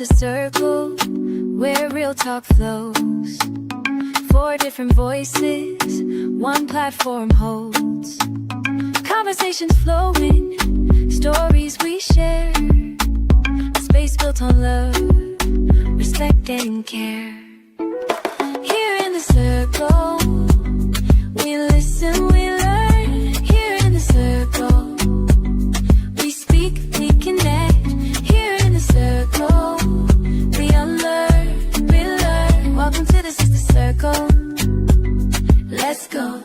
just a circle where real talk flows. 4 different voices, one platform holds. Conversations flowing, stories we share. A space built on love, respect and care. Here in the circle, we listen, we learn. Here in the circle, we speak, we connect. Here in the circle, we unlearn, we learn. Welcome to the Sister Circle. Let's go.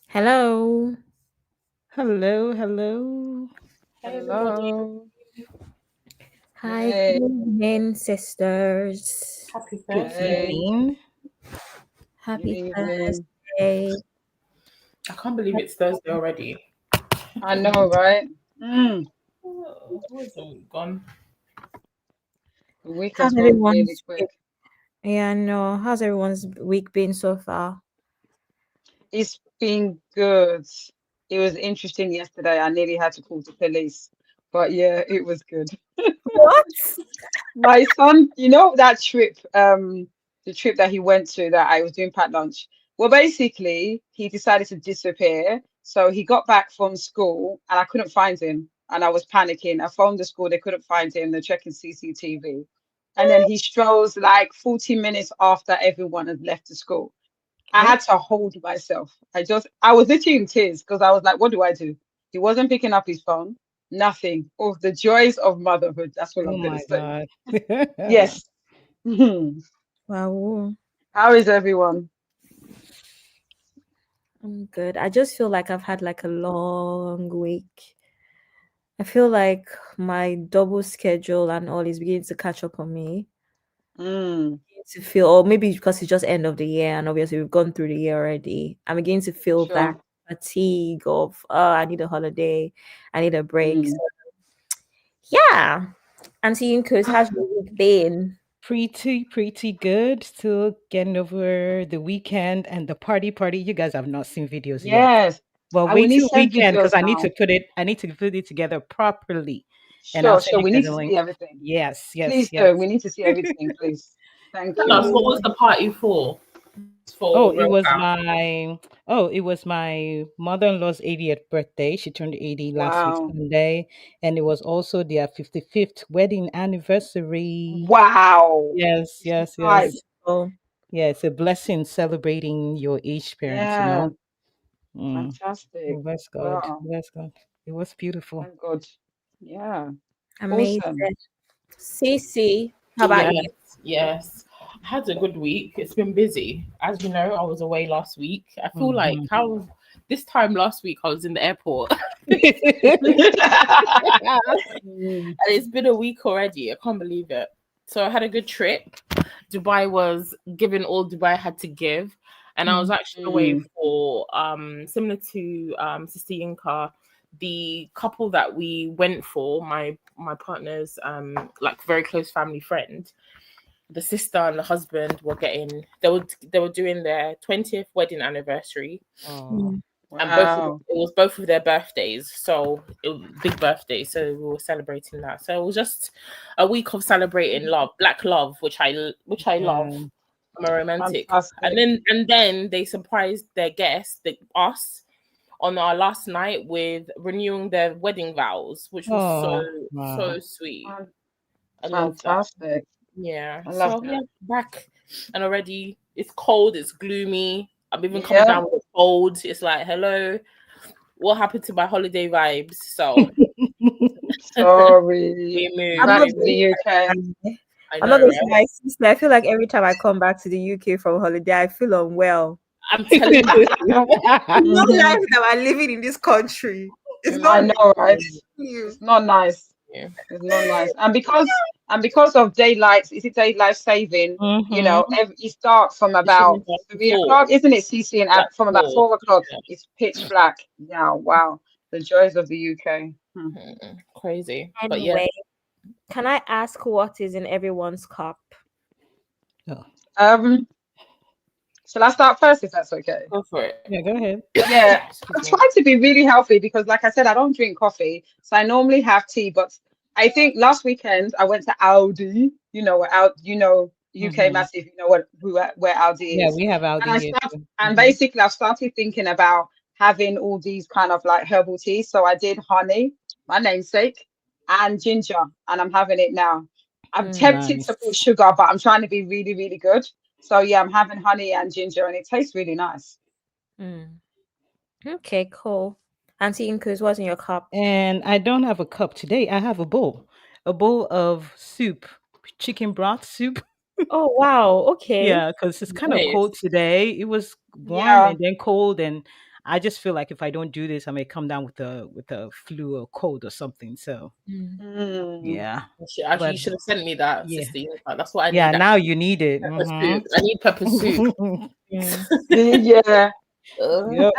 Hello. Hello, hello. Hi, everybody. Hello. Hi, Hey. good evening, sisters. Happy Good Thursday. evening. Happy Evening. Thursday. I can't believe it's Thursday already. I know, right? Where's the week gone? The week How's has gone really everyone's quick. week? Yeah, no. How's everyone's week been so far? It's been good. It was interesting yesterday. I nearly had to call the police, but yeah, it was good. What? My son, you know that trip, the trip that he went to that I was doing packed lunch. Well, basically, he decided to disappear. So he got back from school and I couldn't find him. And I was panicking. I phoned the school, they couldn't find him. They're checking CCTV. And then he strolls like 40 minutes after everyone had left the school. I had to hold myself. I was literally in tears because I was like, what do I do? He wasn't picking up his phone, nothing. Oh, the joys of motherhood. That's what Oh I'm going my to say. God. Yes. Wow. How is everyone? I'm good. I just feel like I've had like a long week. I feel like my double schedule and all is beginning to catch up on me. To feel, or maybe because it's just end of the year and obviously we've gone through the year already. I'm beginning to feel that Sure. fatigue of I need a holiday, I need a break. So, yeah. Auntie Incus, how's your week been? Pretty good. Still getting over the weekend and the party. You guys have not seen videos yet. Yes. Well, I will wait need till send weekend because videos I need now. to put it together properly. And I'll send Sure. you We guys need a to link. see everything. Yes. Please do. We need to see everything, please. Thank Tell us, you. what was the party for? Oh, For it real was cow. my mother-in-law's 80th birthday. She turned 80 last week Wow. Sunday, and it was also their 55th wedding anniversary. Wow. Yes. Oh, Yeah, it's a blessing celebrating your aged parents, Yeah. Mm. Fantastic. Bless God. Wow. Bless God. It was beautiful. Thank God. Yeah. amazing. Awesome. Cece, how about you? Yes. I had a good week. It's been busy. As you know, I was away last week. I feel like Mhm. how this time last week I was in the airport. And it's been a week already. I can't believe it. So I had a good trip. Dubai was giving all Dubai had to give. And I was actually away for similar to Sister Yinka, the couple that we went for, my partner's like very close family friend. The sister and the husband were they were doing their 20th wedding anniversary. Oh. And Wow. it was both of their birthdays, so it was big birthday. So we were celebrating that. So it was just a week of celebrating love, black love, which I love. Yeah. I'm a romantic. Fantastic. And then they surprised their guests, us, on our last night with renewing their wedding vows, which was Oh, so wow. sweet. I love that. Fantastic. Yeah. I love So that. yeah, back and already it's cold, it's gloomy. I'm even coming down with a cold. It's like, hello, what happened to my holiday vibes? So Sorry. we moved. I'm not Back to the UK. I'm not going to right? my sister. I feel like every time I come back to the UK from holiday, I feel unwell. I'm telling you. It's not life that we're living in this country. It's I not know, right? you. It's not nice. Yeah. It's not nice. And because of daylight, is it daylight saving? Mm-hmm. It's dark from It should be about back to 3 o'clock, isn't it, CC? And Black from about four. 4 o'clock, Yeah. it's pitch black. Yeah, wow. The joys of the UK. Hmm. Crazy. But yeah, Anyway, can I ask what is in everyone's cup? Oh, Um, shall I start first if that's okay? go for it. yeah, go ahead. Yeah, Excuse I'm me. trying to be really healthy because, like I said, I don't drink coffee, so I normally have tea. But I think last weekend I went to Aldi. UK Mm-hmm. massive. You know where Aldi Yeah, is, we have and Aldi I here start too. and Mm-hmm. basically I've started thinking about having all these kind of like herbal teas. So I did honey, my namesake, and ginger, and I'm having it now. I'm tempted to put Nice. sugar, but I'm trying to be really, really good. So yeah, I'm having honey and ginger, and it tastes really nice. Mm. Okay, cool. Auntie Inkus, what's in your cup? And I don't have a cup today. I have a bowl of soup, chicken broth soup. Oh wow, okay. Yeah, because it's kind of Nice. cold today. It was warm Yeah. and then cold, and I just feel like if I don't do this, I may come down with a flu or cold or something. So Mm. Mm. yeah, Actually, but you should have sent me that, yeah, sister. That's what I yeah. need. Now you need it. Pepper soup. I need pepper soup. Mm. Yeah. Yep.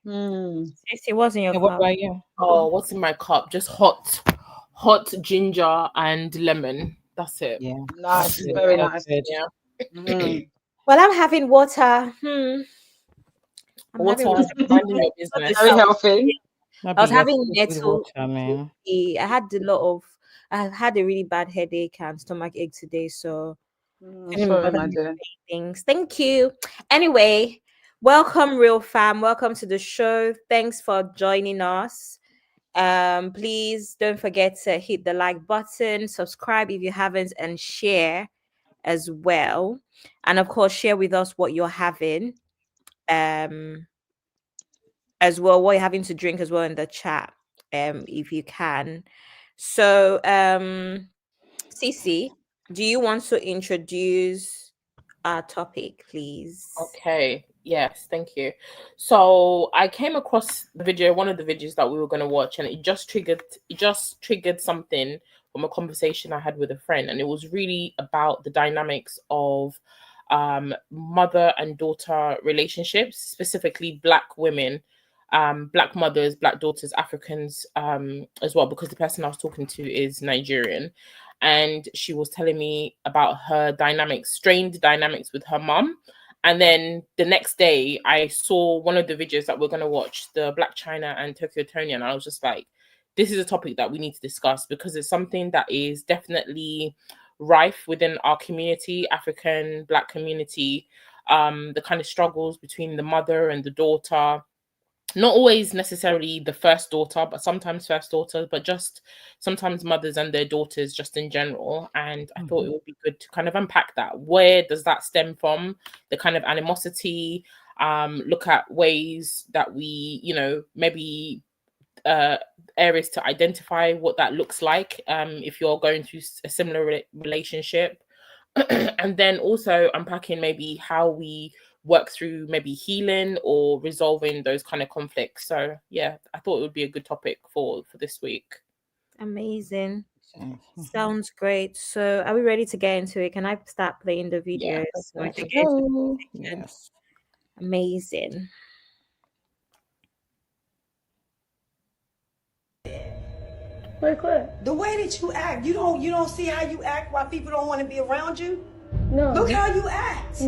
Mm. Stacey, what's in your And what cup? about you? Oh, what's in my cup? Just hot ginger and lemon. That's it. Yeah, that's Nice. good. Very That's nice. good. Yeah. Mm. Well, I'm having water. I'm having Water, water. minding your Not the business. Very south. healthy. I'll I was be here having with nettle. water, man. I had a really bad headache and stomach ache today, so couldn't Sorry, bother my me dear. saying things. Thank you. Anyway, welcome, real fam. Welcome to the show. Thanks for joining us. Please don't forget to hit the like button, subscribe if you haven't, and share as well. And of course, share with us what you're having. As well, what you're having to drink as well in the chat, if you can. So, Cece, do you want to introduce our topic, please? Okay. Yes, thank you. So I came across the video, one of the videos that we were going to watch, and it just triggered something from a conversation I had with a friend, and it was really about the dynamics of mother and daughter relationships, specifically black women, black mothers, black daughters, Africans, as well, because the person I was talking to is Nigerian, and she was telling me about her dynamics, strained dynamics with her mum. And then the next day, I saw one of the videos that we're going to watch, the Black China and Tokyo Tony, and I was just like, this is a topic that we need to discuss because it's something that is definitely rife within our community, African Black community, the kind of struggles between the mother and the daughter, not always necessarily the first daughter, but sometimes first daughters, but just sometimes mothers and their daughters just in general. And I thought it would be good to kind of unpack that. Where does that stem from? The kind of animosity, look at ways that we, maybe areas to identify what that looks like if you're going through a similar relationship. And then also unpacking maybe how we work through maybe healing or resolving those kind of conflicts. So yeah, I thought it would be a good topic for this week. Amazing. Mhm. Sounds great. So, are we ready to get into it? Can I start playing the Yeah, videos that's so we Ready can to get into go. the conversation? Yes. Amazing. What? The way that you act, you don't see how you act why people don't want to be around you? No. Look how you act.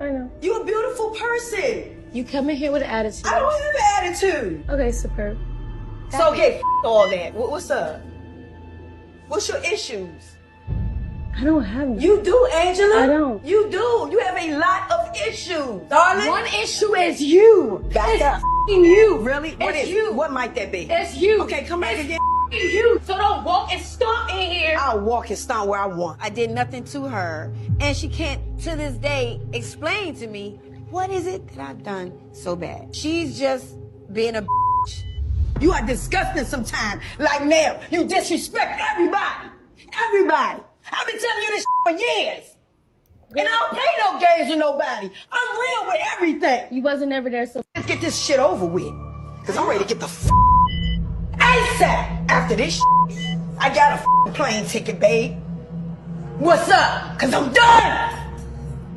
I know. You're a beautiful person. You come in here with an attitude. I don't have an attitude. Okay, superb. So okay, all that. What's up? What's your issues? I don't have none. You do, Angela. I don't. You do. You have a lot of issues, darling. One issue is you. Back It's up. f***ing you. Really? What It's is you. What might that be? It's you. Okay, come back It's again. f***ing you. So don't walk and stomp in here. I'll walk and stomp where I want. I did nothing to her, and she can't to this day explain to me what is it that I've done so bad. She's just being a bitch. You are disgusting sometimes. Like now, you disrespect everybody. Everybody. I've been telling you this for years. And I don't play no games with nobody. I'm real with everything. You wasn't ever there, so Let's get this shit over with. Cause I'm ready to get the ASAP. After this, I got a plane ticket, babe. What's up? Cause I'm done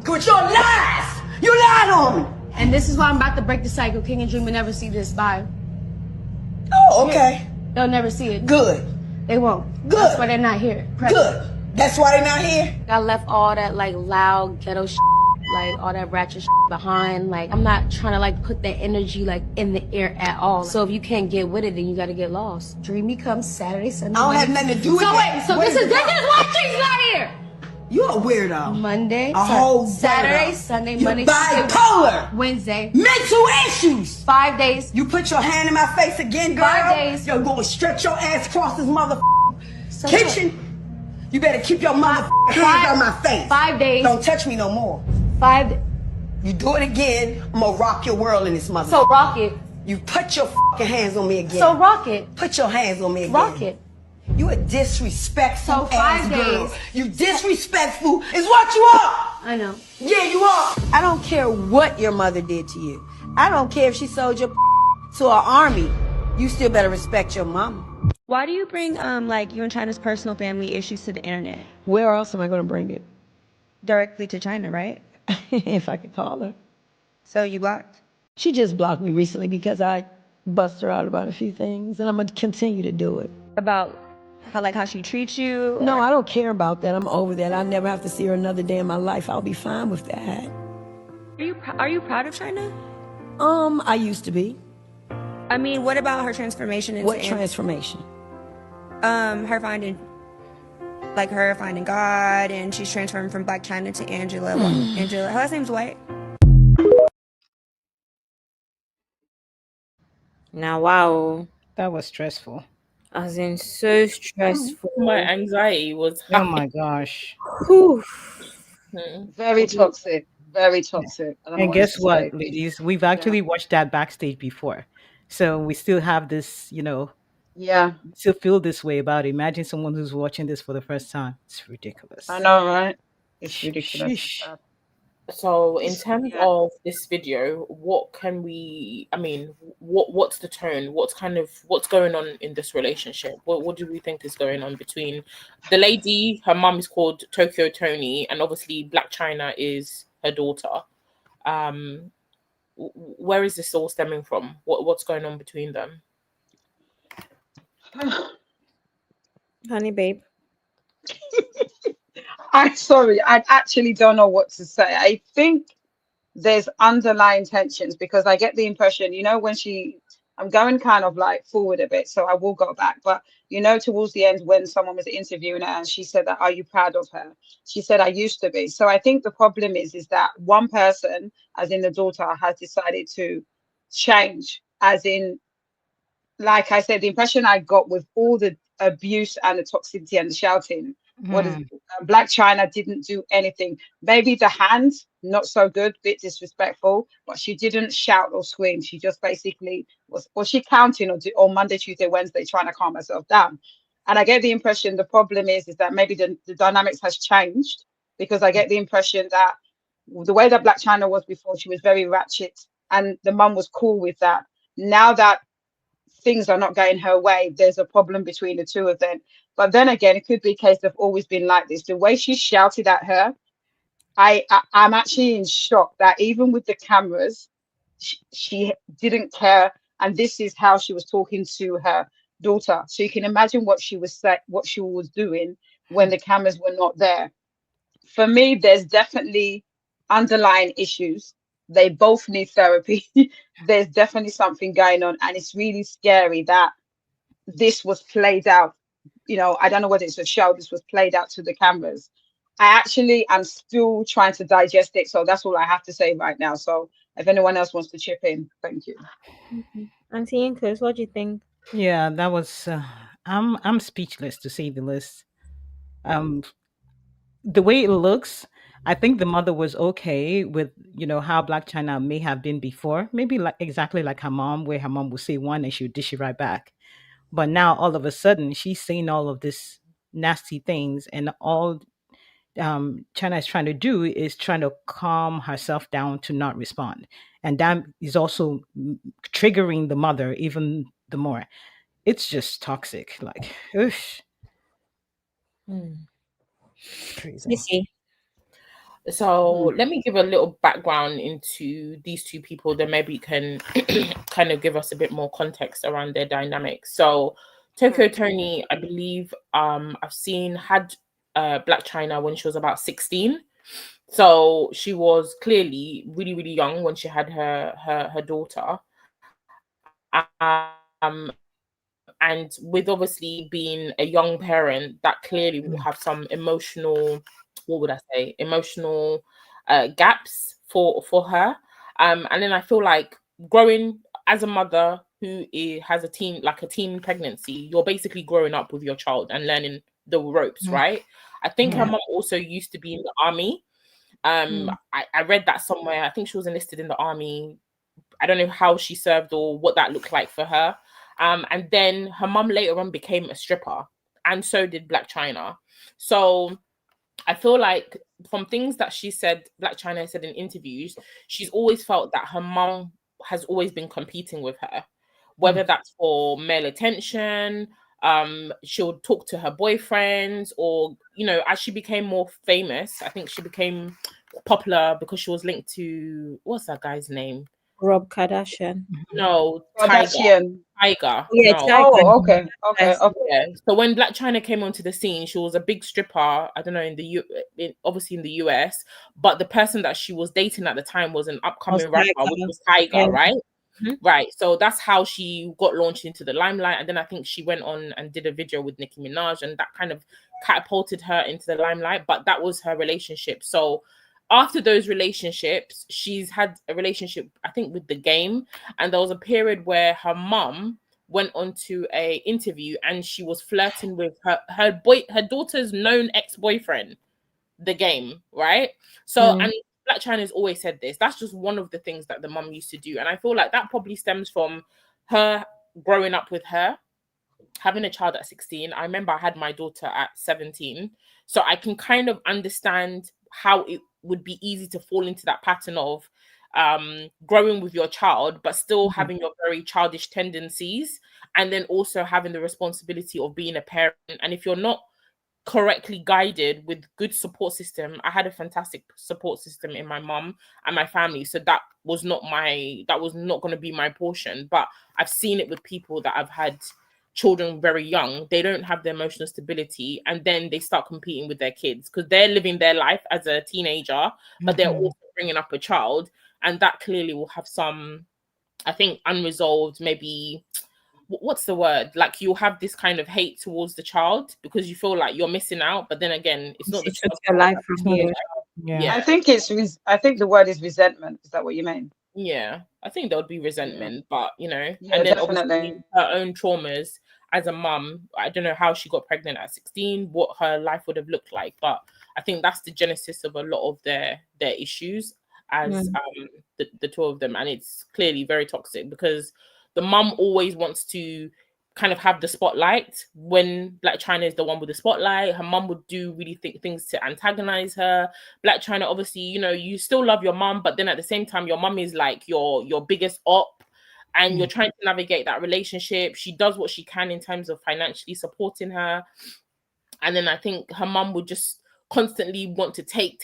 with your lies. You lied on me. And this is why I'm about to break the cycle. King and Dream will never see this. Bye. Oh, okay. They'll never see it. Good. They won't. Good. That's why they're not here. Good. That's why they're not here. I left all that like loud ghetto like all that ratchet behind. Like I'm not trying to like put that energy like in the air at all. So if you can't get with it, then you gotta get lost. Dreamy comes Saturday, Sunday. I don't have nothing to do with So that. wait, so this is why Dream's not here. You're a weirdo. Monday, A whole Saturday, weirdo. Sunday, You're Monday, Tuesday, bipolar. Wednesday. Mental issues. 5 days. You put your hand in my face again, girl. 5 days. You're going to stretch your ass across this So kitchen. You better keep your motherfucking hands on my face. 5 days. Don't touch me no more. 5. You do it again, I'm gonna rock your world in this mother. So rock it. You put your fucking hands on me again. So rock it. Put your hands on me again. Rock it. You a disrespectful So 5 ass girl. days. You disrespectful is what you are. I know. Yeah, you are. I don't care what your mother did to you. I don't care if she sold your to our army. You still better respect your mama. Why do you bring like you and China's personal family issues to the internet? Where else am I gonna bring it? Directly to China, right? If I could call her. So you blocked? She just blocked me recently because I bust her out about a few things, and I'm gonna continue to do it. About how she treats you? No, I don't care about that. I'm over that. I never have to see her another day in my life. I'll be fine with that. Are you proud of China? I used to be. I mean, what about her transformation into What transformation? her finding God, and she's transformed from Black China to Angela. Angela, her last name's White. Now, wow. That was stressful. As in, so stressful. My anxiety was Oh my gosh. Whew. Very toxic. Very toxic. I don't know And what guess else to what, say. ladies? We've actually watched that backstage before. So we still have this, Yeah, still feel this way about it. Imagine someone who's watching this for the first time. It's ridiculous. I know, right? It's ridiculous. Sheesh. So in terms Yeah. of this video, what can we, I mean, what's the tone? What's going on in this relationship? What do we think is going on between the lady, her mum is called Tokyo Tony, and obviously Black China is her daughter. Where is this all stemming from? What's going on between them? Honey, babe. I'm sorry, I actually don't know what to say. I think there's underlying tensions because I get the impression, when I'm going kind of like forward a bit, so I will go back. But towards the end, when someone was interviewing her and she said that, are you proud of her? She said, I used to be. So I think the problem is that one person, as in the daughter, has decided to change, as in, like I said, the impression I got with all the abuse and the toxicity and the shouting, what is Black China didn't do anything. Maybe the hands, not so good, bit disrespectful, but she didn't shout or scream. She just basically was she counting on Monday, Tuesday, Wednesday, trying to calm herself down. And I get the impression the problem is that maybe the dynamics has changed, because I get the impression that the way that Black China was before, she was very ratchet and the mum was cool with that. Now that things are not going her way, there's a problem between the two of them. But then again, it could be a case they've always been like this. The way she shouted at her, I'm actually in shock that even with the cameras, she didn't care. And this is how she was talking to her daughter. So you can imagine what she was doing when the cameras were not there. For me, there's definitely underlying issues. They both need therapy. There's definitely something going on, and it's really scary that this was played out. I don't know whether it's a show. This was played out to the cameras. I actually am still trying to digest it, so that's all I have to say right now. So if anyone else wants to chip in, thank you. Auntie Inkers, what do you think? Yeah, that was. I'm speechless to say the least. Um, the way it looks, I think the mother was okay with how Black China may have been before. Maybe like exactly like her mom, where her mom would say one and she would dish it right back. But now all of a sudden she's saying all of this nasty things, and all China is trying to do is trying to calm herself down to not respond, and that is also triggering the mother even the more. it's just toxic. Like, oof, Mm. crazy. Missy. So let me give a little background into these two people, then maybe you can kind of give us a bit more context around their dynamics. So Tokyo Tony, I believe I've seen had Black China when she was about 16. So she was clearly really, really young when she had her daughter. And with obviously being a young parent, that clearly will have some emotional, what would I say, emotional gaps for her. And then I feel like growing as a mother has a teen pregnancy, you're basically growing up with your child and learning the ropes, right? I think her Yeah. mom also used to be in the army. Mm. I read that somewhere. I think she was enlisted in the army. I don't know how she served or what that looked like for her. And then her mum later on became a stripper, and so did Black China. So I feel like from things that she said, Black China said in interviews, she's always felt that her mum has always been competing with her, whether that's for male attention. She'll talk to her boyfriends, or as she became more famous, I think she became popular because she was linked to, what's that guy's name? Rob Kardashian. No, Kardashian. Tiger. Yeah, No. Tiger. Oh, okay, okay, Yes. okay. Yeah. So when Black China came onto the scene, she was a big stripper. I don't know obviously in the US, but the person that she was dating at the time was an Was upcoming rapper, which Tiger. was Tiger, Yeah. right? Mhm. Right. So that's how she got launched into the limelight, and then I think she went on and did a video with Nicki Minaj, and that kind of catapulted her into the limelight. But that was her relationship. So after those relationships, she's had a relationship, I think, with the game, and there was a period where her mum went on to a interview and she was flirting with her daughter's known ex-boyfriend, the game, right? So, Mm. and Black China's always said this. That's just one of the things that the mum used to do. And I feel like that probably stems from her growing up with her, having a child at 16. I remember I had my daughter at 17. So I can kind of understand how it would be easy to fall into that pattern of growing with your child, but still having your very childish tendencies, and then also having the responsibility of being a parent. And if you're not correctly guided with good support system, I had a fantastic support system in my mom and my family, so that was not going to be my portion. But I've seen it with people that have had children very young. They don't have the emotional stability, and then they start competing with their kids because they're living their life as a teenager, but they're also bringing up a child, and that clearly will have some, I think, unresolved, maybe, what's the word, like you'll have this kind of hate towards the child because you feel like you're missing out, but then again, it's not She the took child your life from It's not the you. child. Yeah. I yeah. think I think the word is resentment. Is that what you mean? Yeah, I think there would be Yeah. resentment, but Yeah, and then definitely. obviously her own traumas as a mum. I don't know how she got pregnant at 16, what her life would have looked like, but I think that's the genesis of a lot of their issues as Mm. the two of them, and it's clearly very toxic because the mum always wants to kind of have the spotlight. When Black China is the one with the spotlight, her mum would do really things to antagonize her. Black China, obviously, you still love your mom, but then at the same time, your mom is like your biggest op, and you're trying to navigate that relationship. She does what she can in terms of financially supporting her, and then I think her mum would just constantly want to take.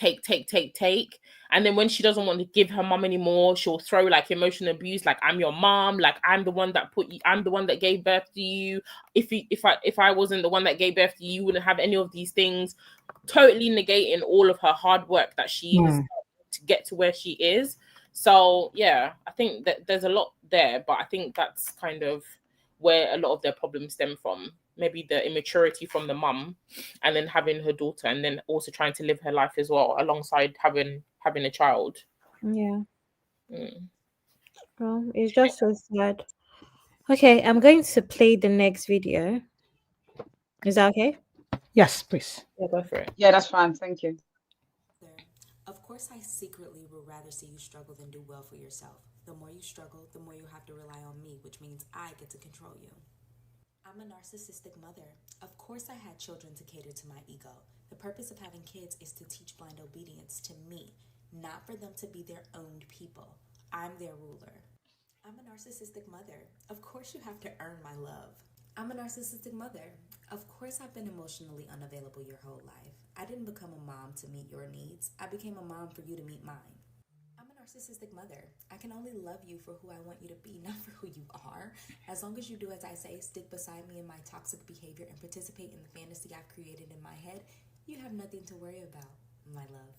And then when she doesn't want to give her mum anymore, she'll throw like emotional abuse, like I'm your mom, like I'm the one that I'm the one that gave birth to you. If I wasn't the one that gave birth to you, you wouldn't have any of these things. Totally negating all of her hard work that she has done to get to where she is. So yeah, I think that there's a lot there, but I think that's kind of where a lot of their problems stem from. Maybe the immaturity from the mum, and then having her daughter, and then also trying to live her life as well alongside having a child. Yeah. Mm. Well, it's just so sad. Okay, I'm going to play the next video. Is that okay? Yes, please. Yeah, go for it. Yeah, that's fine. Thank you. Of course, I secretly would rather see you struggle than do well for yourself. The more you struggle, the more you have to rely on me, which means I get to control you. I'm a narcissistic mother. Of course, I had children to cater to my ego. The purpose of having kids is to teach blind obedience to me, not for them to be their own people. I'm their ruler. I'm a narcissistic mother. Of course, you have to earn my love. I'm a narcissistic mother. Of course, I've been emotionally unavailable your whole life. I didn't become a mom to meet your needs, I became a mom for you to meet mine. I'm a narcissistic mother. I can only love you for who I want you to be, not for who you are. As long as you do as I say, stick beside me in my toxic behavior, and participate in the fantasy I've created in my head, you have nothing to worry about, my love.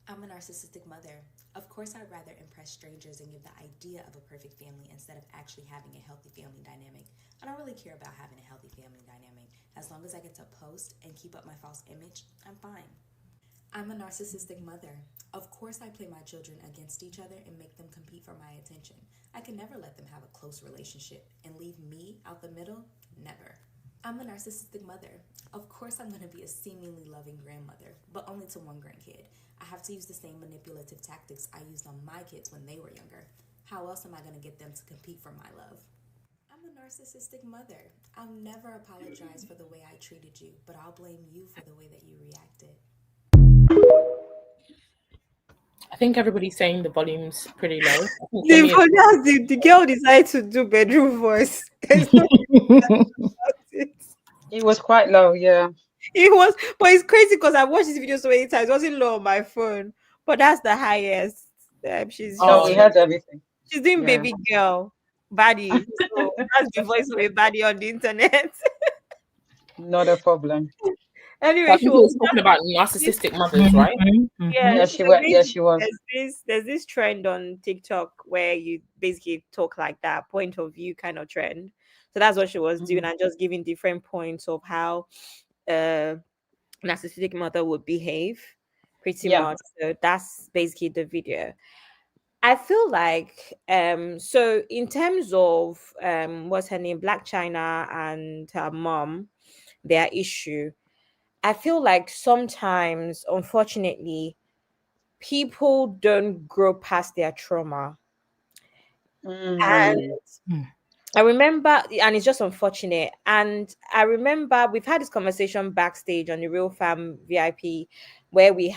I'm a narcissistic mother. Of course, I'd rather impress strangers and give the idea of a perfect family instead of actually having a healthy family dynamic. I don't really care about having a healthy family dynamic. As long as I get to post and keep up my false image, I'm fine. I'm a narcissistic mother. Of course, I play my children against each other and make them compete for my attention. I can never let them have a close relationship and leave me out the middle. Never. I'm a narcissistic mother. Of course, I'm going to be a seemingly loving grandmother, but only to one grandkid. I have to use the same manipulative tactics I used on my kids when they were younger. How else am I going to get them to compete for my love? I'm a narcissistic mother. I'll never apologize for the way I treated you, but I'll blame you for the way that you reacted. I think everybody's saying the volume's pretty low. I think for The me, it's funny as the girl decided to do bedroom voice. There's no about it. It was quite low, yeah. It was, but it's crazy because I watched this video so many times. It wasn't low on my phone, but that's the highest. No, oh, we She's heard everything. she's doing Yeah. baby girl baddie. So that's the voice of a baddie on the internet. Not a problem. so I Anyway, she think it was was talking about this. narcissistic mothers, right? Yeah, Yeah, so she went. Yeah, basically she was. there's this trend on TikTok where you basically talk like that point of view kind of trend. So that's what she was doing Mm. and just giving different points of how uh narcissistic mother would behave pretty Yeah. much. So that's basically the video. I feel like so in terms of what's her name, Black China and her mom, their issue, I feel like sometimes unfortunately people don't grow past their trauma. And Mm. I remember, and it's just unfortunate. And I remember we've had this conversation backstage on the Real Fam VIP, where we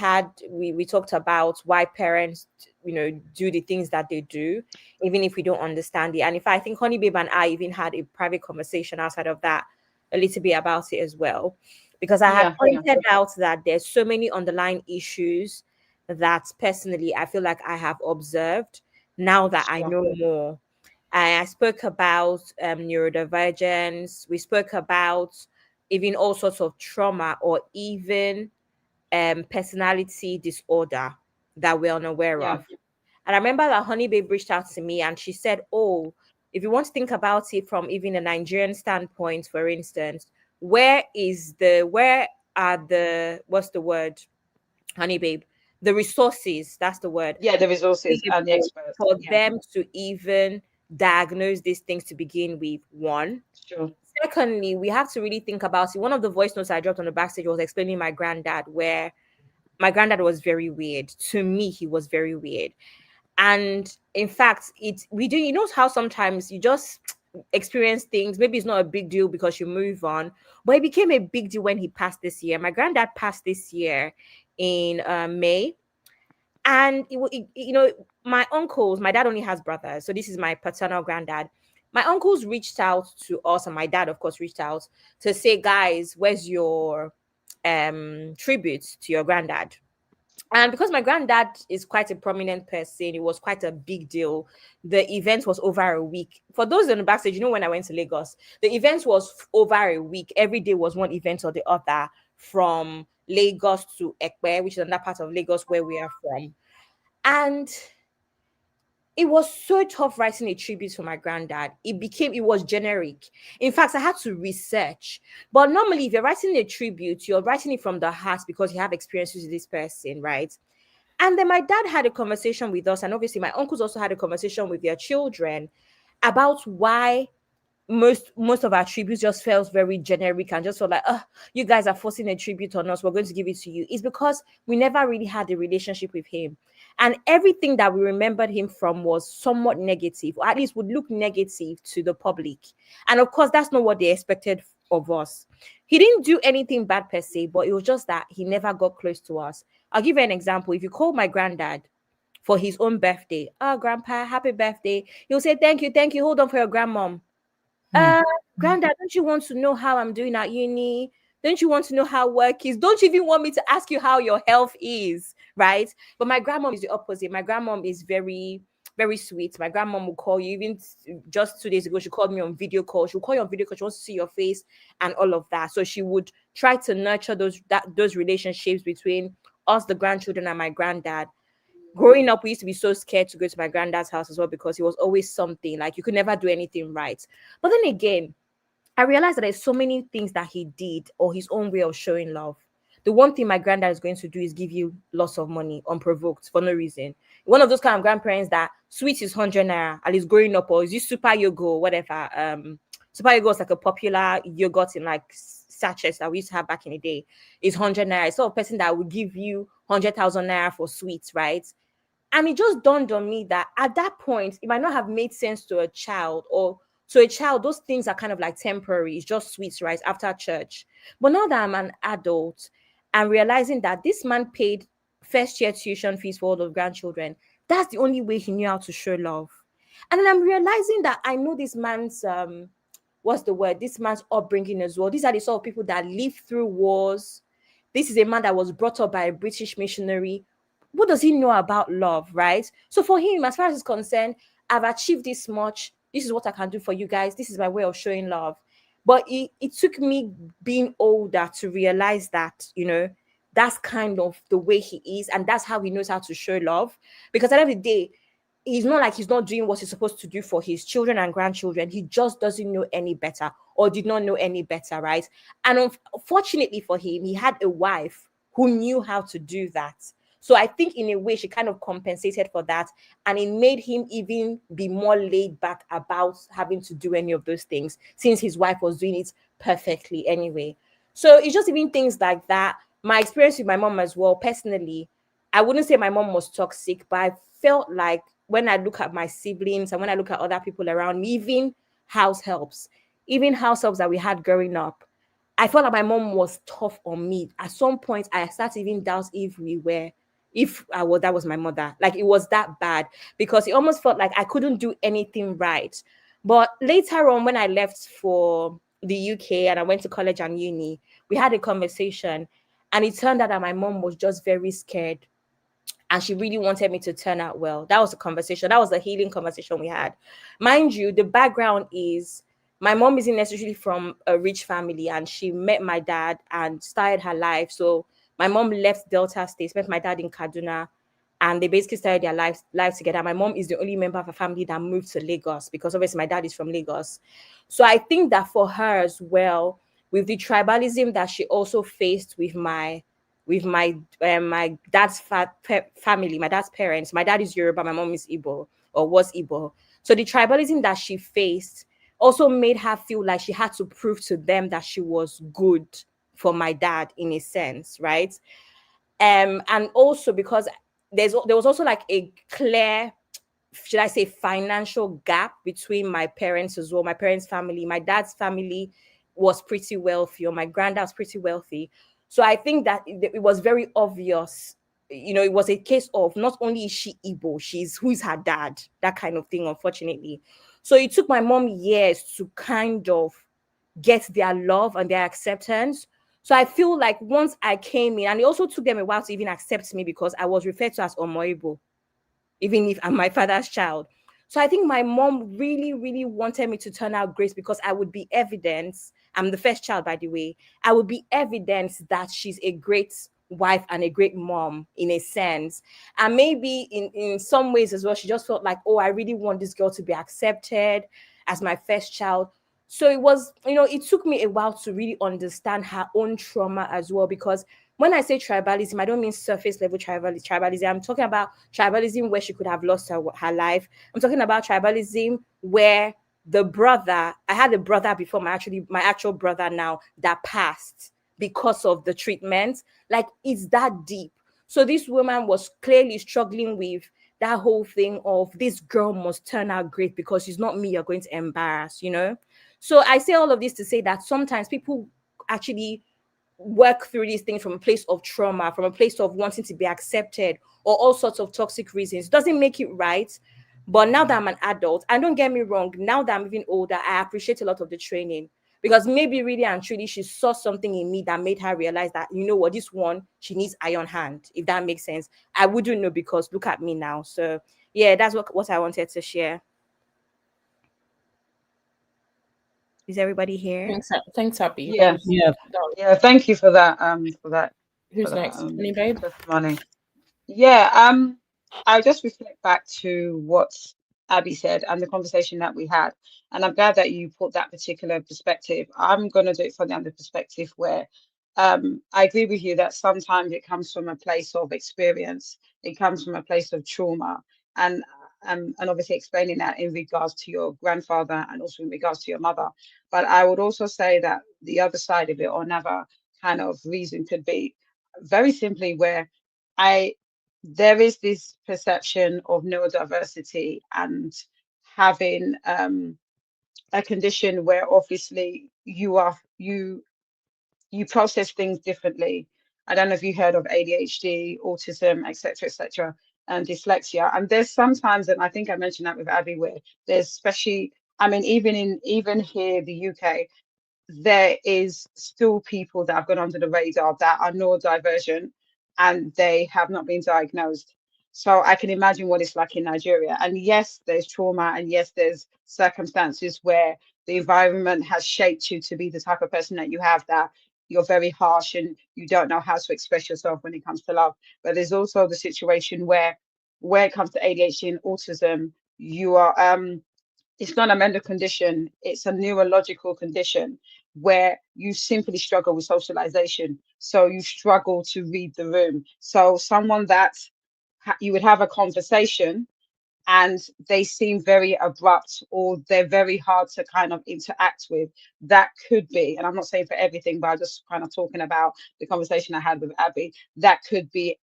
talked about why parents, do the things that they do, even if we don't understand it. And if I think Honey Babe and I even had a private conversation outside of that a little bit about it as well, because I had Yeah. Yeah. pointed out that there's so many underlying issues that personally I feel like I have observed now that I Sure. know more. I spoke about neurodivergence. We spoke about even all sorts of trauma or even personality disorder that we're unaware Yeah. of. And I remember that Honey Babe reached out to me and she said, "Oh, if you want to think about it from even a Nigerian standpoint, for instance, where are the what's the word, Honey Babe? The resources, that's the word, Yeah. The resources and the available experts. for Yeah. them to even diagnose these things to begin with. One. Sure. Secondly, we have to really think about it. One of the voice notes I dropped on the backstage was explaining my granddad, where my granddad was very weird. To me, he was very weird. And in fact, we do, how sometimes you just experience things, maybe it's not a big deal because you move on, but it became a big deal when he passed this year. My granddad passed this year in May, and my uncles, my dad only has brothers, so this is my paternal granddad. My uncles reached out to us, and my dad of course reached out to say, guys, where's your tribute to your granddad? And because my granddad is quite a prominent person, it was quite a big deal. The event was over a week. For those in the backstage, when I went to Lagos, the event was over a week. Every day was one event or the other, from Lagos to Ekpe, which is another part of Lagos where we are from. And it was so tough writing a tribute for my granddad. It was generic. In fact, I had to research. But normally, if you're writing a tribute, you're writing it from the heart because you have experiences with this person, right? And then my dad had a conversation with us, and obviously my uncles also had a conversation with their children about why most of our tributes just felt very generic and just felt like, oh, you guys are forcing a tribute on us, we're going to give it to you. It's because we never really had a relationship with him, and everything that we remembered him from was somewhat negative, or at least would look negative to the public. And of course that's not what they expected of us. He didn't do anything bad per se, but it was just that he never got close to us. I'll give you an example. If you call my granddad for his own birthday, oh grandpa, happy birthday, he'll say thank you, hold on for your grandmom. Hmm. Granddad, don't you want to know how I'm doing at uni? Don't you want to know how work is? Don't you even want me to ask you how your health is? Right? But my grandmom is the opposite. My grandmom is very, very sweet. My grandmom will call you. Even just 2 days ago, she called me on video call. She'll call you on video call. She wants to see your face and all of that. So she would try to nurture those relationships between us, the grandchildren, and my granddad. Growing up, we used to be so scared to go to my granddad's house as well because he was always something like you could never do anything right. But then again, I realized that there's so many things that he did or his own way of showing love. The one thing my granddad is going to do is give you lots of money unprovoked for no reason. One of those kind of grandparents that sweet is 100 naira and is growing up, or is this super yogo or whatever. Super yogo is like a popular yogurt in like sachets that we used to have back in the day. Is 100 naira. It's sort of person that would give you 100,000 naira for sweets, right? And it just dawned on me that at that point, it might not have made sense to a child, or to a child, those things are kind of like temporary. It's just sweets, right? After church. But now that I'm an adult and realizing that this man paid first year tuition fees for all the grandchildren, that's the only way he knew how to show love. And then I'm realizing that I know this man's what's the word? This man's upbringing as well. These are the sort of people that lived through wars. This is a man that was brought up by a British missionary. What does he know about love, right? So for him, as far as he's concerned, I've achieved this much. This is what I can do for you guys. This is my way of showing love. But it took me being older to realize that, that's kind of the way he is, and that's how he knows how to show love. Because at the end of the day, he's not like he's not doing what he's supposed to do for his children and grandchildren. He just doesn't know any better or did not know any better, right? And unfortunately for him, he had a wife who knew how to do that. So I think in a way she kind of compensated for that, and it made him even be more laid back about having to do any of those things since his wife was doing it perfectly anyway. So it's just even things like that. My experience with my mom as well, personally, I wouldn't say my mom was toxic, but I felt like when I look at my siblings and when I look at other people around me, house helps, even house helps that we had growing up, I felt like my mom was tough on me. At some point, I started even doubt if I was that was my mother. Like it was that bad because it almost felt like I couldn't do anything right. But later on, when I left for the UK and I went to college and uni, we had a conversation, and it turned out that my mom was just very scared and she really wanted me to turn out well. That was a conversation. That was a healing conversation we had. Mind you, the background is my mom isn't necessarily from a rich family, and she met my dad and started her life. So my mom left Delta State, met my dad in Kaduna, and they basically started their lives together. My mom is the only member of a family that moved to Lagos because obviously my dad is from Lagos. So I think that for her as well, with the tribalism that she also faced with my dad's family, my dad's parents. My dad is Yoruba, my mom is Igbo or was Igbo. So the tribalism that she faced also made her feel like she had to prove to them that she was good for my dad in a sense, right? And also because there was also like a clear, should I say, financial gap between my parents as well. My parents' family, my dad's family was pretty wealthy, or my granddad's pretty wealthy. So I think that it was very obvious. It was a case of not only is she Igbo, she's who's her dad, that kind of thing, unfortunately. So it took my mom years to kind of get their love and their acceptance. So I feel like once I came in, and it also took them a while to even accept me because I was referred to as Omoibo, even if I'm my father's child. So I think my mom really, really wanted me to turn out great because I would be evidence. I'm the first child, by the way. I would be evidence that she's a great wife and a great mom in a sense. And maybe in some ways as well, she just felt like, oh, I really want this girl to be accepted as my first child. So it was, it took me a while to really understand her own trauma as well, because when I say tribalism, I don't mean surface level tribalism. I'm talking about tribalism where she could have lost her life. I'm talking about tribalism where I had a brother before, my actual brother now, that passed because of the treatment. Like, it's that deep. So this woman was clearly struggling with that whole thing of this girl must turn out great because she's not me, you're going to embarrass. So I say all of this to say that sometimes people actually work through these things from a place of trauma, from a place of wanting to be accepted, or all sorts of toxic reasons. Doesn't make it right, But now that I'm an adult, and don't get me wrong, now that I'm even older, I appreciate a lot of the training, because maybe really and truly she saw something in me that made her realize that, you know what, this one, she needs iron hand, if that makes sense. I wouldn't know, because look at me now. So yeah, that's what I wanted to share. Is everybody here? Thanks, Abby. That Yeah, was Yeah. that was, yeah. Thank you for that. For who's that next? Honey babe. testimony. Yeah, I'll just reflect back to what Abby said and the conversation that we had. And I'm glad that you put that particular perspective. I'm going to do it from the other perspective where I agree with you that sometimes it comes from a place of experience, it comes from a place of trauma. And obviously explaining that in regards to your grandfather and also in regards to your mother. But I would also say that the other side of it, or another kind of reason, could be very simply where I there is this perception of neurodiversity and having a condition where obviously you process things differently. I don't know if you heard of ADHD, autism, etc., and dyslexia. And there's sometimes, and I think I mentioned that with Abby, where there's especially, I mean, even here, the UK, there is still people that have gone under the radar that are neurodivergent and they have not been diagnosed. So I can imagine what it's like in Nigeria. And yes, there's trauma, and yes, there's circumstances where the environment has shaped you to be the type of person that you have, that you're very harsh and you don't know how to express yourself when it comes to love. But there's also the situation where it comes to ADHD and autism, you are it's not a mental condition, it's a neurological condition where you simply struggle with socialization. So you struggle to read the room. So someone that you would have a conversation and they seem very abrupt, or they're very hard to kind of interact with. That could be, and I'm not saying for everything, but I'm just kind of talking about the conversation I had with Abby, that could be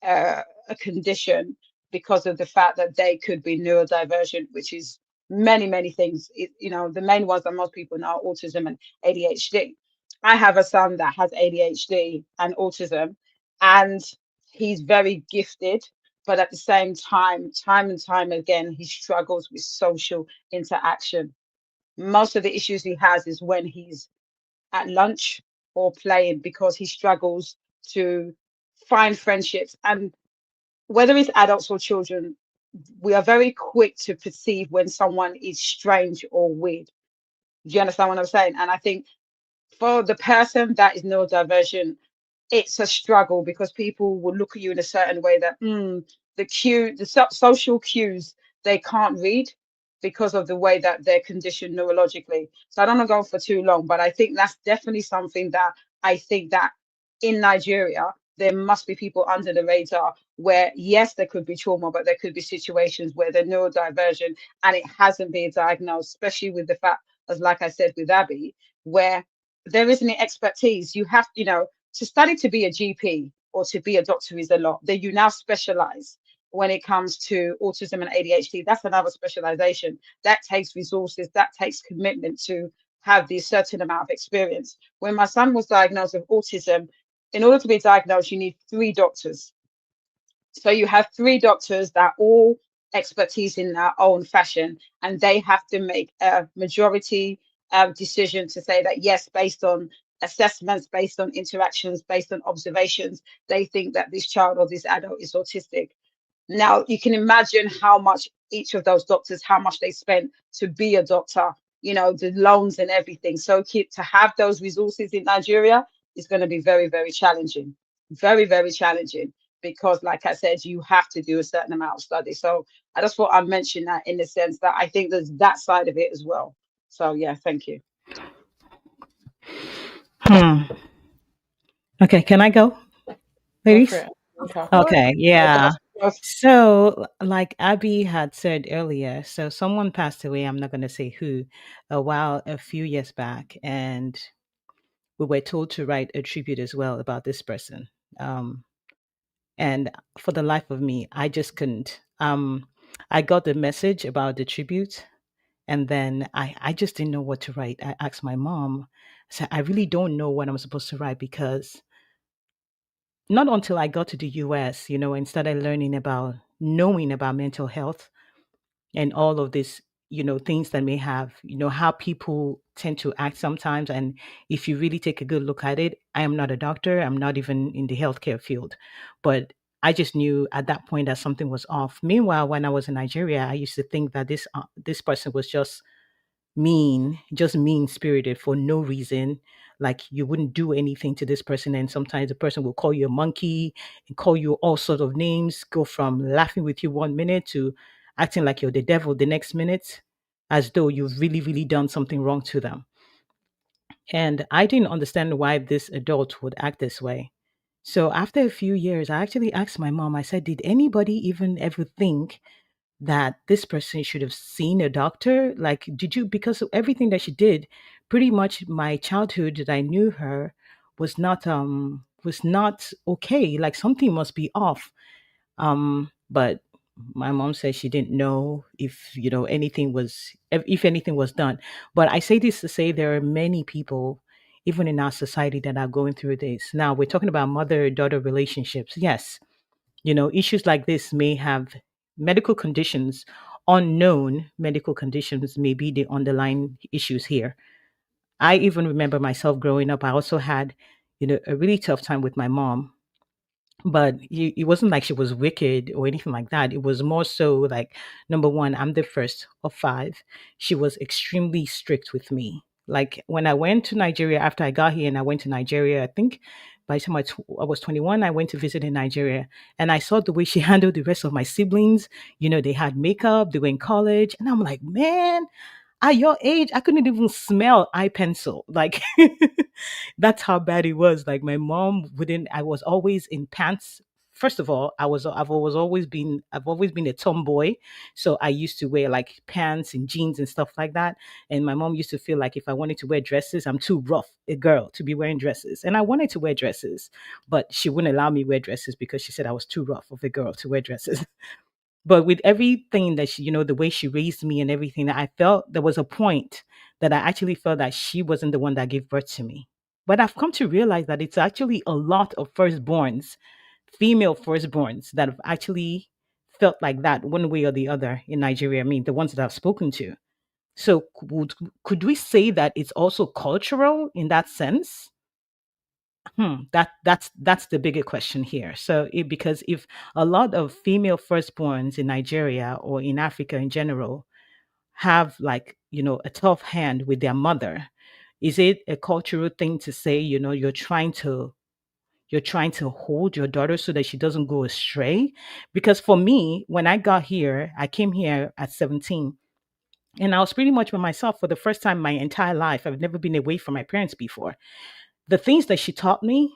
a condition because of the fact that they could be neurodivergent, which is many things. The main ones that most people know are autism and ADHD. I have a son that has ADHD and autism, and he's very gifted, but at the same time and time again, he struggles with social interaction. Most of the issues he has is when he's at lunch or playing, because he struggles to find friendships. And whether it's adults or children, we are very quick to perceive when someone is strange or weird. Do you understand what I'm saying? And I think for the person that is neurodivergent, it's a struggle, because people will look at you in a certain way that the social cues they can't read because of the way that they're conditioned neurologically. So I don't want to go for too long, but I think that's definitely something that I think that in Nigeria there must be people under the radar where, yes, there could be trauma, but there could be situations where they're neurodivergent and it hasn't been diagnosed, especially with the fact, as like I said with Abby, where there isn't any expertise. You have, to study to be a GP or to be a doctor is a lot. Then you now specialize when it comes to autism and ADHD. That's another specialization. That takes resources, that takes commitment to have the certain amount of experience. When my son was diagnosed with autism, in order to be diagnosed, you need 3 doctors. So you have 3 doctors that all expertise in their own fashion, and they have to make a majority decision to say that yes, based on assessments, based on interactions, based on observations, they think that this child or this adult is autistic. Now you can imagine how much each of those doctors, how much they spent to be a doctor, the loans and everything. So to have those resources in Nigeria is going to be very challenging, very challenging, because like I said, you have to do a certain amount of study. So I just thought I'd mention that, in the sense that I think there's that side of it as well. So yeah, thank you. Hmm. Okay, can I go, Go for ladies? it. Okay. Okay, yeah. Both. So, like Abby had said earlier, so someone passed away, I'm not going to say who, a few years back, and we were told to write a tribute as well about this person. Um, and for the life of me, I just couldn't. I got the message about the tribute, and then I just didn't know what to write. I asked my mom, I said, I really don't know what I'm supposed to write, because not until I got to the US, and started knowing about mental health, and all of this, things that may have, how people tend to act sometimes. And if you really take a good look at it, I am not a doctor, I'm not even in the healthcare field, but I just knew at that point that something was off. Meanwhile, when I was in Nigeria, I used to think that this person was just mean spirited for no reason. Like you wouldn't do anything to this person, and sometimes the person will call you a monkey and call you all sorts of names, go from laughing with you 1 minute to acting like you're the devil the next minute, as though you've really, really done something wrong to them. And I didn't understand why this adult would act this way. So after a few years, I actually asked my mom, I said, did anybody even ever think that this person should have seen a doctor? Like, did you, because of everything that she did, pretty much my childhood that I knew her was not okay. Like something must be off. But my mom said she didn't know if, anything was, if anything was done. But I say this to say there are many people, even in our society, that are going through this. Now, we're talking about mother daughter relationships. Yes, issues like this may have medical conditions, unknown medical conditions may be the underlying issues here. I even remember myself growing up, I also had, a really tough time with my mom, but it wasn't like she was wicked or anything like that. It was more so like, number one, I'm the first of five. She was extremely strict with me. Like when I went to Nigeria after I got here, and I went to Nigeria, I think by the time I was 21, I went to visit in Nigeria, and I saw the way she handled the rest of my siblings. They had makeup, they were in college, and I'm like, man, at your age, I couldn't even smell eye pencil. Like that's how bad it was. Like my mom wouldn't. I was always in pants. First of all, I've always been a tomboy, so I used to wear like pants and jeans and stuff like that. And my mom used to feel like if I wanted to wear dresses, I'm too rough a girl to be wearing dresses. And I wanted to wear dresses, but she wouldn't allow me wear dresses because she said I was too rough of a girl to wear dresses. But with everything that she, the way she raised me and everything, I felt there was a point that I actually felt that she wasn't the one that gave birth to me. But I've come to realize that it's actually a lot of firstborns, female firstborns, that have actually felt like that one way or the other in Nigeria. I mean, the ones that I've spoken to. So could we say that it's also cultural in that sense? That's the bigger question here. So, because if a lot of female firstborns in Nigeria or in Africa in general have like a tough hand with their mother, is it a cultural thing to say you're trying to hold your daughter so that she doesn't go astray? Because for me, when I got here, I came here at 17. And I was pretty much by myself for the first time in my entire life. I've never been away from my parents before. The things that she taught me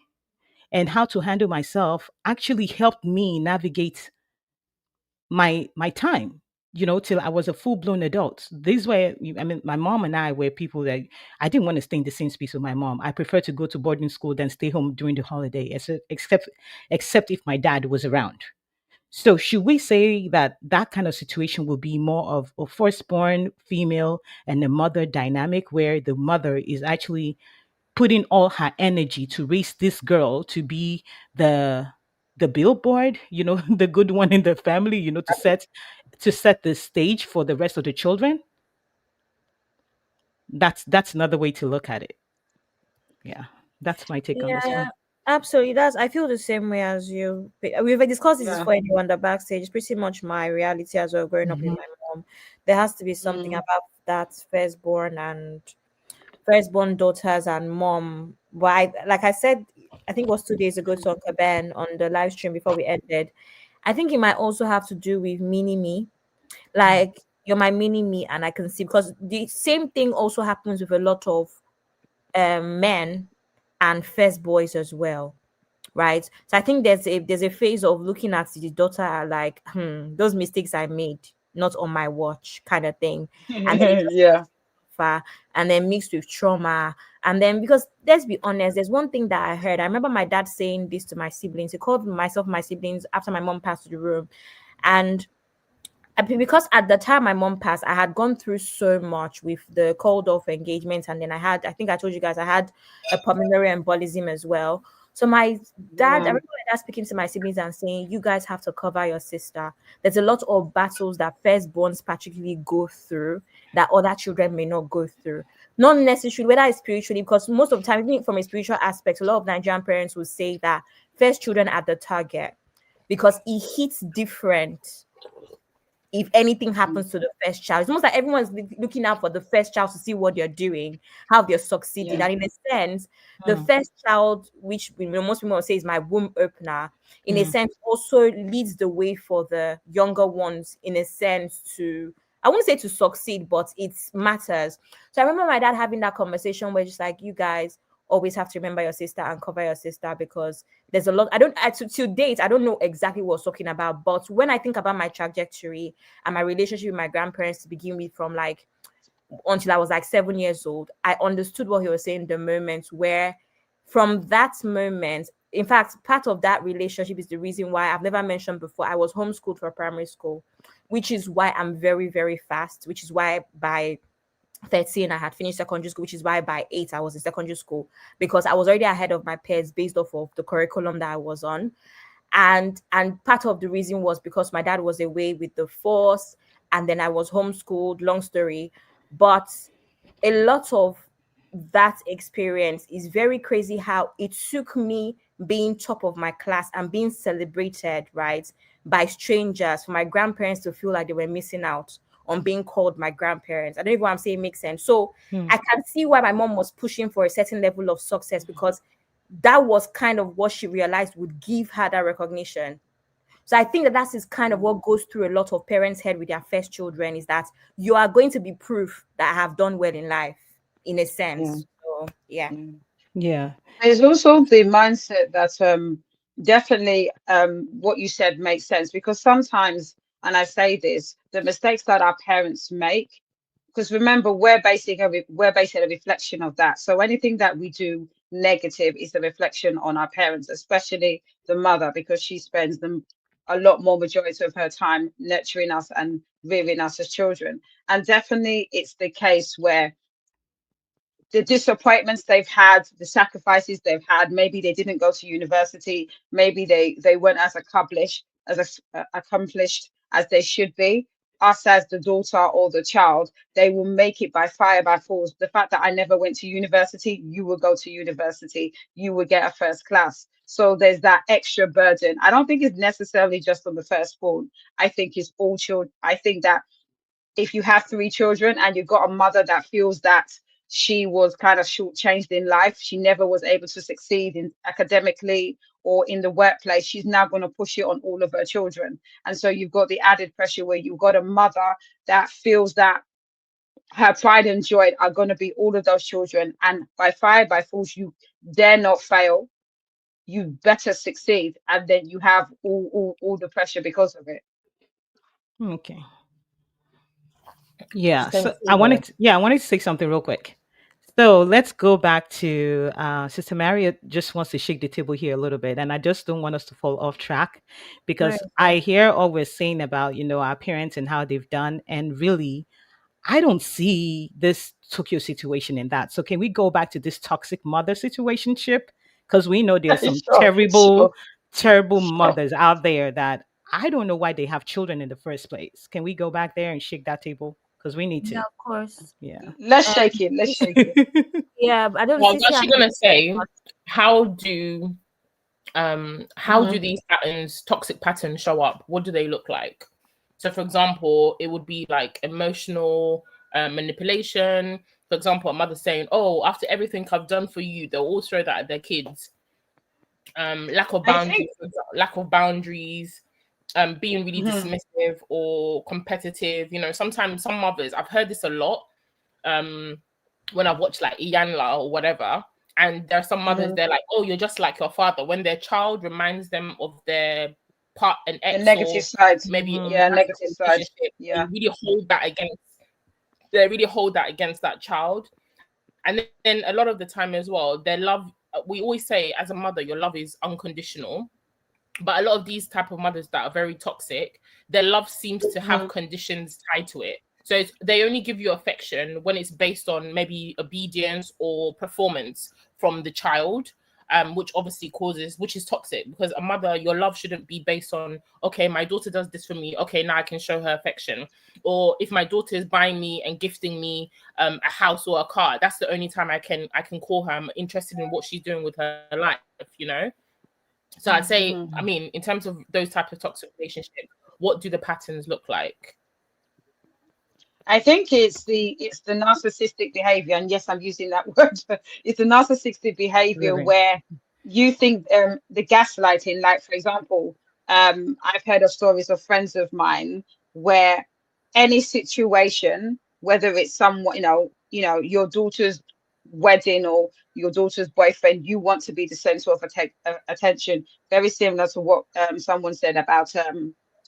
and how to handle myself actually helped me navigate my time, till I was a full-blown adult. These were, I mean, my mom and I were people that I didn't want to stay in the same space with my mom. I prefer to go to boarding school than stay home during the holiday, except if my dad was around. So should we say that that kind of situation will be more of a firstborn female and a mother dynamic, where the mother is actually putting all her energy to raise this girl to be the the billboard, the good one in the family, to set the stage for the rest of the children? That's another way to look at it. Yeah, that's my take on this Yeah, one. absolutely. I feel the same way as you. We've discussed this Yeah. before anyone the backstage. It's pretty much my reality as well, growing up with Hmm. my mom. There has to be something Mm. about that firstborn daughters and mom. But like I said, I think it was 2 days ago to Uncle Ben on the live stream before we ended. I think it might also have to do with mini me. Like you're my mini me, and I can see, because the same thing also happens with a lot of men and first boys as well, right? So I think there's a phase of looking at the daughter like, those mistakes I made, not on my watch, kind of thing, and then it just Yeah. far, and then mixed with trauma. And then, because let's be honest, there's one thing that I heard. I remember my dad saying this to my siblings. He called myself my siblings after my mom passed to the room, and because at the time my mom passed, I had gone through so much with the cold off engagement, and then I think I told you guys I had a pulmonary embolism as well. So my dad, I remember my dad speaking to my siblings and saying, "You guys have to cover your sister. There's a lot of battles that firstborns particularly go through that other children may not go through. Not necessarily whether it's spiritually, because most of the time, even from a spiritual aspect, a lot of Nigerian parents will say that first children are the target because it hits different if anything happens to the first child. It's almost like everyone's looking out for the first child to see what they're doing, how they're succeeding. Yeah. And in a sense, the first child, which most people will say is my womb opener, in a sense, also leads the way for the younger ones, in a sense, to, I wouldn't say to succeed, but it matters. So I remember my dad having that conversation where just like, you guys always have to remember your sister and cover your sister, because there's a lot. To date, I don't know exactly what I was talking about, but when I think about my trajectory and my relationship with my grandparents to begin with, from like until I was like 7 years old, I understood what he was saying. The moment where, from that moment, in fact, part of that relationship is the reason why I've never mentioned before, I was homeschooled for primary school, which is why I'm very, very fast, which is why by 13 I had finished secondary school, which is why by 8 I was in secondary school, because I was already ahead of my peers based off of the curriculum that I was on. And part of the reason was because my dad was away with the force, and then I was homeschooled, long story. But a lot of that experience is very crazy, how it took me being top of my class and being celebrated, right, by strangers, for my grandparents to feel like they were missing out on being called my grandparents. I don't even know what I'm saying makes sense. So I can see why my mom was pushing for a certain level of success, because that was kind of what she realized would give her that recognition. So I think that that is kind of what goes through a lot of parents' head with their first children, is that you are going to be proof that I have done well in life, in a Yeah. sense. So yeah. Yeah. There's also the mindset that definitely what you said makes sense, because sometimes, and I say this, the mistakes that our parents make, because remember, we're basing a reflection of that. So anything that we do negative is a reflection on our parents, especially the mother, because she spends a lot more majority of her time nurturing us and rearing us as children. And definitely it's the case where the disappointments they've had, the sacrifices they've had, maybe they didn't go to university, maybe they weren't as accomplished as they should be. Us as the daughter or the child, they will make it by fire by force. The fact that I never went to university, you will go to university, you will get a first class. So there's that extra burden. I don't think it's necessarily just on the firstborn. I think it's all children. I think that if you have 3 children and you've got a mother that feels that she was kind of shortchanged in life, she never was able to succeed in academically or in the workplace, she's now going to push it on all of her children. And so you've got the added pressure where you've got a mother that feels that her pride and joy are going to be all of those children. And by fire, by force, you dare not fail. You better succeed. And then you have all the pressure because of it. Okay. Yeah. So Continue. I wanted to say something real quick. So let's go back to Sister Maria just wants to shake the table here a little bit. And I just don't want us to fall off track, Right. because I hear all we're saying about, our parents and how they've done. And really, I don't see this Tokyo situation in that. So can we go back to this toxic mother situationship? Because we know there's some Sure, sure, terrible sure. mothers out there that I don't know why they have children in the first place. Can we go back there and shake that table? Because we need Yeah, to. of course. Yeah. Let's shake it. Let's shake it. Yeah, but I don't Well, I was see actually gonna say, how do how do these patterns, toxic patterns, show up? What do they look like? So for example, it would be like emotional manipulation. For example, a mother saying, oh, after everything I've done for you, they'll all throw that at their kids. Lack of I think. boundaries, lack of boundaries, being really Mhm, dismissive or competitive. Sometimes some mothers, I've heard this a lot, um when I've watched like Iyanla or whatever, and there are some mothers, mhm. they're like, oh, you're just like your father, when their child reminds them of their an The ex negative or side. maybe a Yeah, romantic negative side. relationship, Yeah. they really hold that against that child. And then a lot of the time as well, their love, we always say as a mother, your love is unconditional. But a lot of these type of mothers that are very toxic, their love seems to have Mhm, conditions tied to it. So they only give you affection when it's based on maybe obedience or performance from the child. which obviously causes, which is toxic, because a mother, your love shouldn't be based on, okay, my daughter does this for me, okay, now I can show her affection. Or if my daughter is buying me and gifting me a house or a car, that's the only time I can call her. I'm interested in what she's doing with her life, So I'd say, I mean, in terms of those type of toxic relationships, what do the patterns look like? I think it's the narcissistic behavior, and yes, I'm using that word. It's the narcissistic behavior Really. where you think the gaslighting. Like for example, I've heard of stories of friends of mine where any situation, whether it's someone, your daughter's wedding or your daughter's boyfriend, you want to be the center of attention. Very similar to what someone said about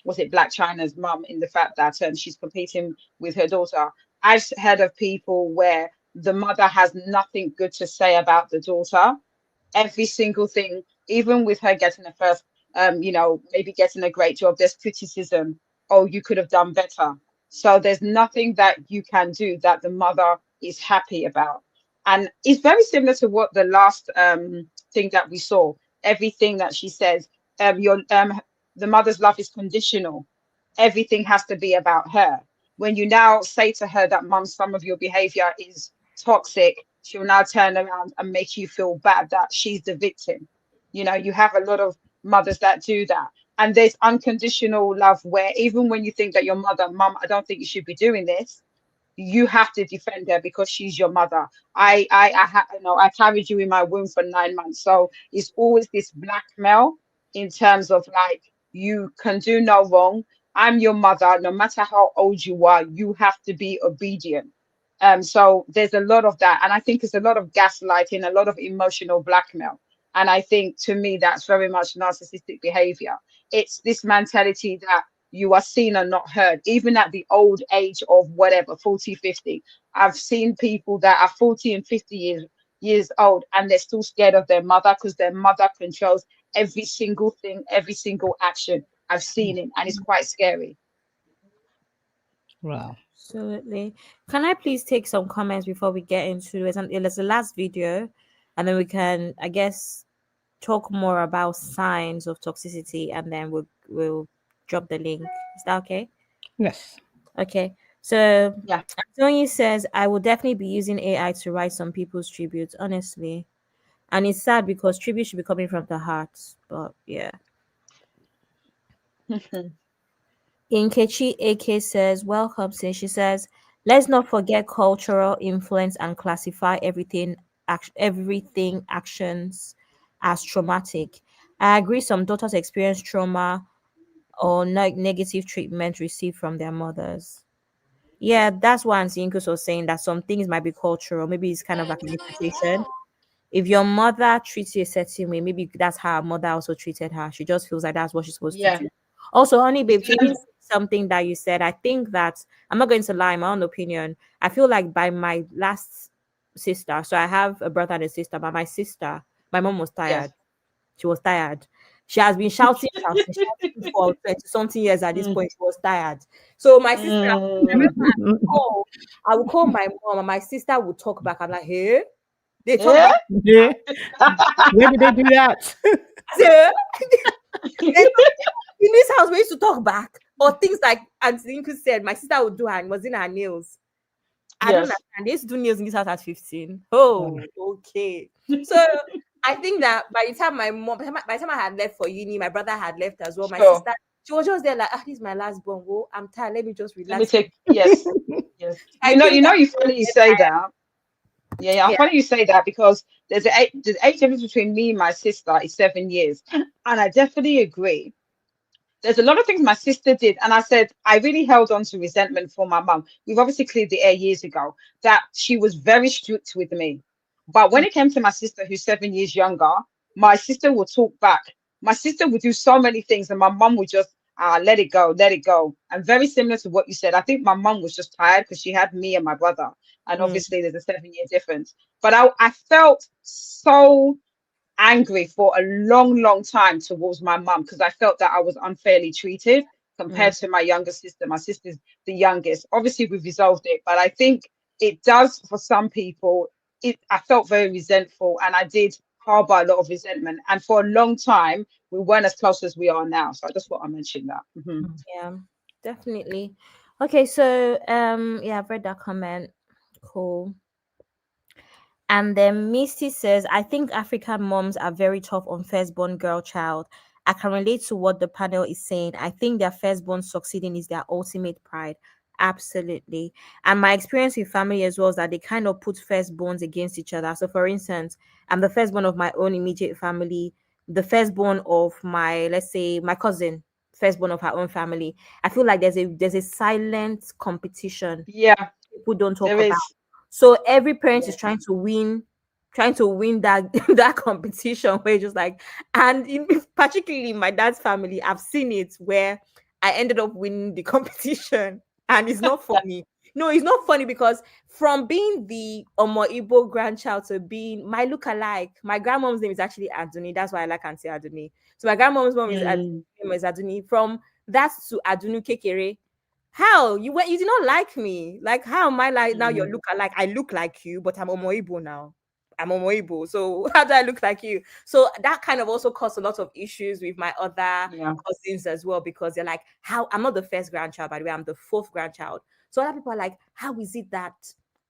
was it Black China's mum, in the fact that she's competing with her daughter. I've heard of people where the mother has nothing good to say about the daughter. Every single thing, even with her getting a first, maybe getting a great job, there's criticism. Oh, you could have done better. So there's nothing that you can do that the mother is happy about. And it's very similar to what the last thing that we saw. Everything that she says, your the mother's love is conditional. Everything has to be about her. When you now say to her that, mum, some of your behavior is toxic, she'll now turn around and make you feel bad that she's the victim. You have a lot of mothers that do that. And there's unconditional love where even when you think that your mother, mum, I don't think you should be doing this, you have to defend her because she's your mother. I carried you in my womb for 9 months. So it's always this blackmail in terms of like, you can do no wrong. I'm your mother. No matter how old you are, you have to be obedient. So there's a lot of that. And I think it's a lot of gaslighting, a lot of emotional blackmail. And I think to me, that's very much narcissistic behavior. It's this mentality that you are seen and not heard, even at the old age of whatever, 40, 50. I've seen people that are 40 and 50 years old and they're still scared of their mother because their mother controls every single thing, every single action. I've seen it and it's quite scary. Wow. Absolutely. Can I please take some comments before we get into it? And it's the last video, and then we can, I guess, talk more about signs of toxicity, and then we'll drop the link. Is that okay? Yes. Okay. So Yeah. Tony says, I will definitely be using AI to write some people's tributes, honestly. And it's sad because tribute should be coming from the heart. But yeah. Inkechi AK says, welcome, sis. She says, let's not forget cultural influence and classify everything actions as traumatic. I agree some daughters experience trauma or negative treatment received from their mothers. Yeah, that's why Auntie Inkus was saying that some things might be cultural. Maybe it's kind of like an imputation. If your mother treats you a certain way, maybe that's how her mother also treated her. She just feels like that's what she's supposed to Yeah. do. Also, honey, babe, It's feeling something that you said, I think that I'm not going to lie, my own opinion. I feel like by my last sister, so I have a brother and a sister, but my sister, my mom was yes. tired. She was tired. She has been shouting for 20 something years at this Mm, point. She was tired. So my sister, I mm, remember I would call my mom and my sister would talk back. I'm like, hey, they talk yeah. back. Yeah. Where did they do that? Say, they in this house, we used to talk back. Or things like Auntie Inku said, my sister would do her was in her nails. I don't Yes. understand. They used to do nails in this house at 15. Wow. Oh, okay. So I think that by the time by the time I had left for uni, my brother had left as well. My Sure. sister, she was just there like, this is my last born. Oh, I'm tired. Let me just Let me relax. take, yes. Yes. I think that You funny you say that. Yeah, yeah. yeah. Funny you say that because the age difference between me and my sister is 7 years. And I definitely agree. There's a lot of things my sister did, and I said I really held on to resentment for my mum. We've obviously cleared the air years ago that she was very strict with me. But when it came to my sister, who's 7 years younger, my sister would talk back. My sister would do so many things, and my mum would just let it go, let it go. And very similar to what you said, I think my mum was just tired because she had me and my brother, and Mm, obviously there's a 7 year difference. But I felt so angry for a long, long time towards my mum because I felt that I was unfairly treated mm, compared to my younger sister. My sister's the youngest. Obviously, we've resolved it, but I think it does for some people. I felt very resentful, and I did harbor a lot of resentment. And for a long time, we weren't as close as we are now. So I just want to mention that. Yeah, definitely. Okay, so yeah, I've read that comment. Cool. And then Misty says, I think African moms are very tough on firstborn girl child. I can relate to what the panel is saying. I think their firstborn succeeding is their ultimate pride. Absolutely. And my experience with family as well is that they kind of put firstborns against each other. So, for instance, I'm the firstborn of my own immediate family, the firstborn of my, let's say, my cousin, firstborn of her own family. I feel like there's a silent competition Yeah, people don't talk there about. is. So every parent Yeah. is trying to win that that competition where it's just like, and particularly in my dad's family, I've seen it where I ended up winning the competition, and it's not funny. No, it's not funny because from being the Omo Igbo grandchild to being my look-alike, my grandmom's name is actually Aduni. That's why I like Auntie Aduni. So my grandmom's mom is Aduni. From that to Adunu Kekere, how you did not like me? Like, how am I like now? You look alike. I look like you, but I'm Omoibo now. I'm Omoibo. So how do I look like you? So that kind of also caused a lot of issues with my other Yeah. cousins as well, because they're like, how I'm not the first grandchild, by the way, I'm the fourth grandchild. So other people are like, how is it that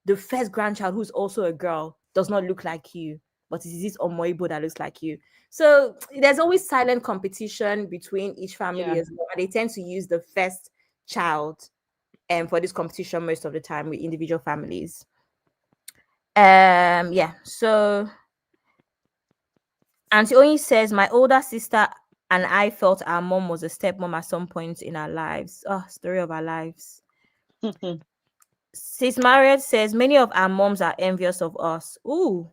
the first grandchild, who's also a girl, does not look like you, but it is this Omoibo that looks like you? So there's always silent competition between each family Yeah. as well. And they tend to use the first child and for this competition most of the time with individual families. Yeah, so Auntie Oyin says my older sister and I felt our mom was a stepmom at some point in our lives. Oh, story of our lives. Sis Marriott says many of our moms are envious of us. Ooh,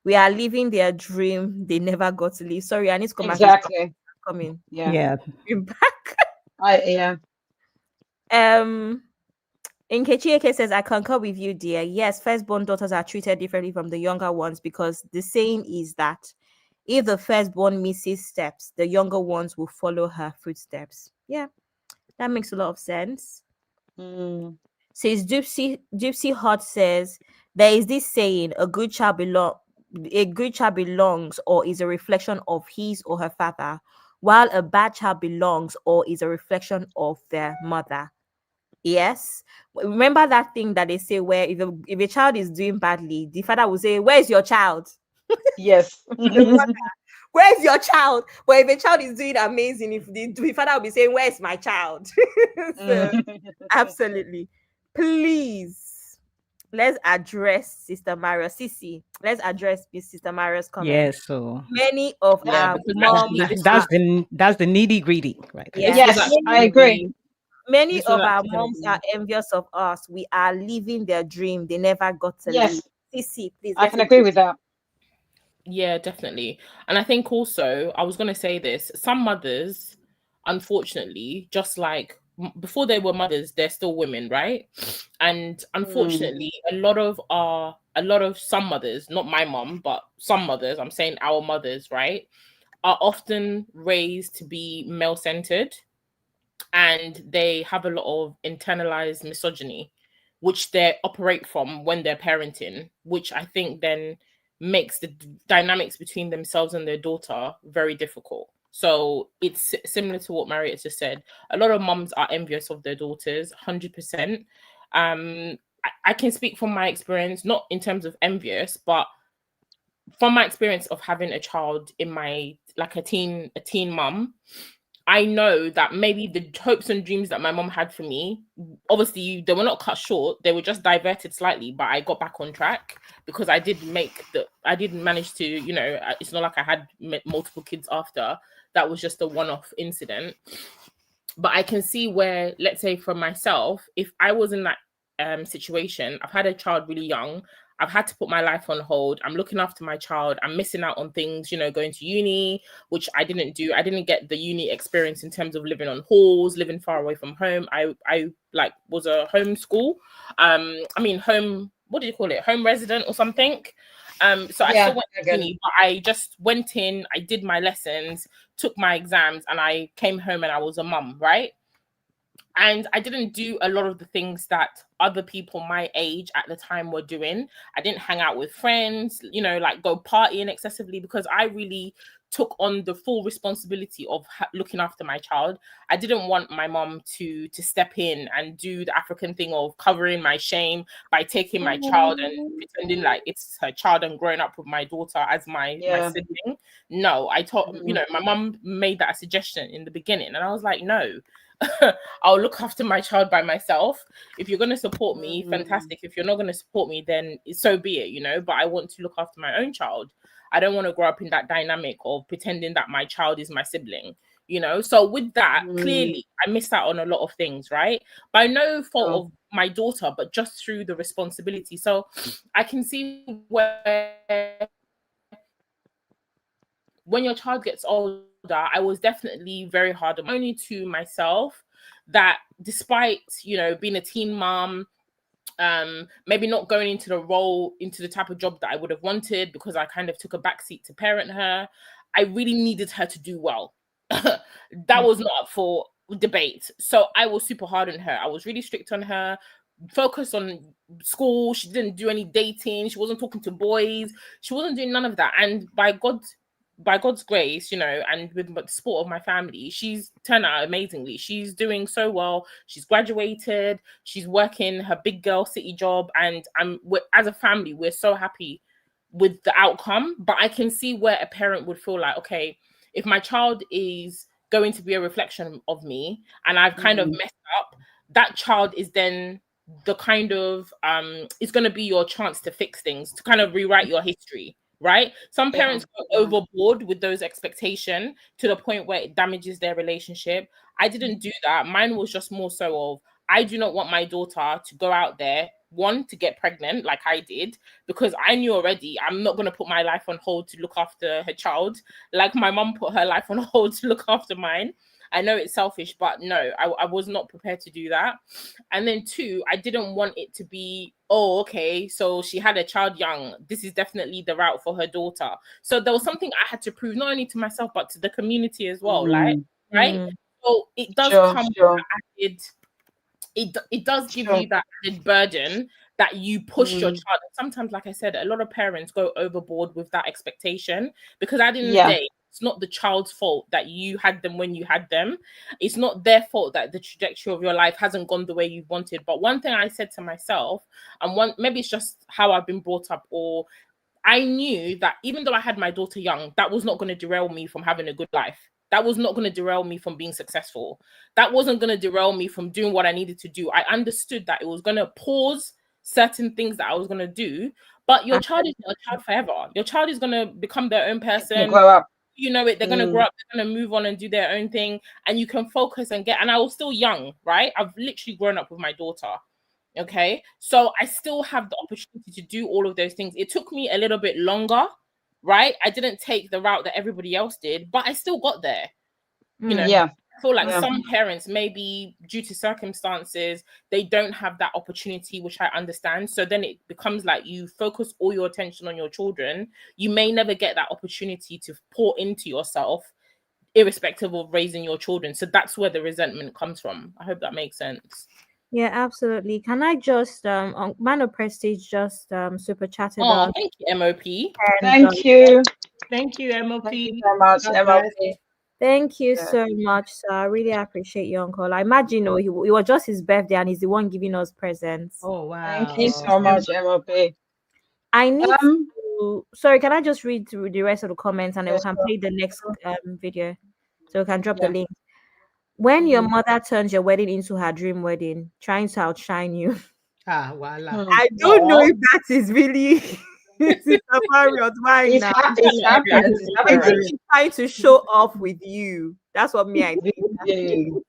we are living their dream they never got to live. Sorry, I need to come back to this. Exactly. Coming. Yeah. Yeah. Back. Yeah. Nkechi Eke says, I concur with you, dear. Yes, firstborn daughters are treated differently from the younger ones because the saying is that if the firstborn misses steps, the younger ones will follow her footsteps. Yeah, that makes a lot of sense. Says Gypsy Hot says, there is this saying, a good child belongs or is a reflection of his or her father, while a bad child belongs or is a reflection of their mother. Yes. Remember that thing that they say where if a child is doing badly, the father will say, where's your child? Yes. The mother, where's your child? But if a child is doing amazing, if the father will be saying, where's my child? So absolutely. Please, let's address Sister Mario. Sisi, let's address Sister Mario's comment. Yes. So Many of Yeah, our because moms actually this was that's the nitty gritty right there. this yeah, was Yes, actually I gonna agree. be many this was of our actually gonna moms are be envious of us. We are living their dream they never got to live. Yes, Sisi, please I get can it. agree with that. Yeah, definitely. And I think also, I was going to say this, some mothers, unfortunately, just like before they were mothers, they're still women, right? And unfortunately, a lot of some mothers, not my mom, but some mothers, I'm saying our mothers, right, are often raised to be male centered, and they have a lot of internalized misogyny, which they operate from when they're parenting, which I think then makes the dynamics between themselves and their daughter very difficult. So it's similar to what Marriott just said. A lot of mums are envious of their daughters, 100%. I can speak from my experience, not in terms of envious, but from my experience of having a child in my like a teen mum. I know that maybe the hopes and dreams that my mom had for me, obviously they were not cut short, they were just diverted slightly, but I got back on track because I did manage to, it's not like I had multiple kids after. That was just a one-off incident. But I can see where, let's say for myself, if I was in that situation, I've had a child really young, I've had to put my life on hold. I'm looking after my child. I'm missing out on things, going to uni, which I didn't do. I didn't get the uni experience in terms of living on halls, living far away from home. I like was a homeschool. Home. What do you call it? Home resident or something. So I still Yeah, went to again. uni, but I just went in. I did my lessons, took my exams, and I came home and I was a mum, right? And I didn't do a lot of the things that other people my age at the time were doing. I didn't hang out with friends, like go partying excessively, because I really took on the full responsibility of looking after my child. I didn't want my mom to step in and do the African thing of covering my shame by taking my child and pretending like it's her child and growing up with my daughter as my Yeah. sibling. No, I told my mom made that a suggestion in the beginning, and I was like, no. I'll look after my child by myself. If you're going to support me, fantastic. If you're not going to support me, then so be it, but I want to look after my own child. I don't want to grow up in that dynamic of pretending that my child is my sibling. So with that, clearly I missed out on a lot of things, right? By no fault of my daughter, but just through the responsibility. So I can see where when your child gets older, I was definitely very hard on only to myself, that despite being a teen mom, maybe not going into the type of job that I would have wanted, because I kind of took a backseat to parent her. I really needed her to do well. That was not up for debate. So I was super hard on her. I was really strict on her, focused on school. She didn't do any dating. She wasn't talking to boys. She wasn't doing none of that. And by God's grace, and with the support of my family, she's turned out amazingly. She's doing so well. She's graduated. She's working her big girl city job, and as a family, we're so happy with the outcome. But I can see where a parent would feel like, okay, if my child is going to be a reflection of me, and I've kind of messed up, that child is then the kind of it's going to be your chance to fix things, to kind of rewrite your history. Right? Some parents go overboard with those expectations to the point where it damages their relationship. I didn't do that. Mine was just more so of, I do not want my daughter to go out there, one, to get pregnant like I did, because I knew already I'm not going to put my life on hold to look after her child like my mom put her life on hold to look after mine. I know it's selfish, but no, I was not prepared to do that. And then two, I didn't want it to be, oh, okay, so she had a child young. This is definitely the route for her daughter. So there was something I had to prove, not only to myself, but to the community as well, right? So it does come with that added, it does give you that added burden that you push your child. Sometimes, like I said, a lot of parents go overboard with that expectation, because at the end of the day, it's not the child's fault that you had them when you had them. It's not their fault that the trajectory of your life hasn't gone the way you wanted. But one thing I said to myself, and maybe it's just how I've been brought up, or I knew that even though I had my daughter young, that was not going to derail me from having a good life. That was not going to derail me from being successful. That wasn't going to derail me from doing what I needed to do. I understood that it was going to pause certain things that I was going to do, but your child is not a child forever. Your child is going to become their own person. Grow up. They're going to grow up, they're going to move on and do their own thing, and you can focus and and I was still young, right? I've literally grown up with my daughter. Okay, so I still have the opportunity to do all of those things. It took me a little bit longer, right? I didn't take the route that everybody else did, but I still got there. I feel like some parents, maybe due to circumstances, they don't have that opportunity, which I understand. So then it becomes like you focus all your attention on your children. You may never get that opportunity to pour into yourself, irrespective of raising your children. So that's where the resentment comes from. I hope that makes sense. Yeah, absolutely. Can I just Man of Prestige just super chatted Oh, us? thank you, MOP. And Thank you. Thank you, MOP. Thank you so much, God bless. MLP. thank you so much, sir. I really appreciate your uncle. I imagine it was just his birthday and he's the one giving us presents. Oh, Thank you wow. so much, MLP. I need to, sorry, can I just read through the rest of the comments and then we can play the next video? So we can drop the link. When your mother turns your wedding into her dream wedding, trying to outshine you. Ah, voila. I don't know if that is really Sister Marriott. Why It's, now? it's happened. It's I think happened. she's trying to show off with you. That's what me I think.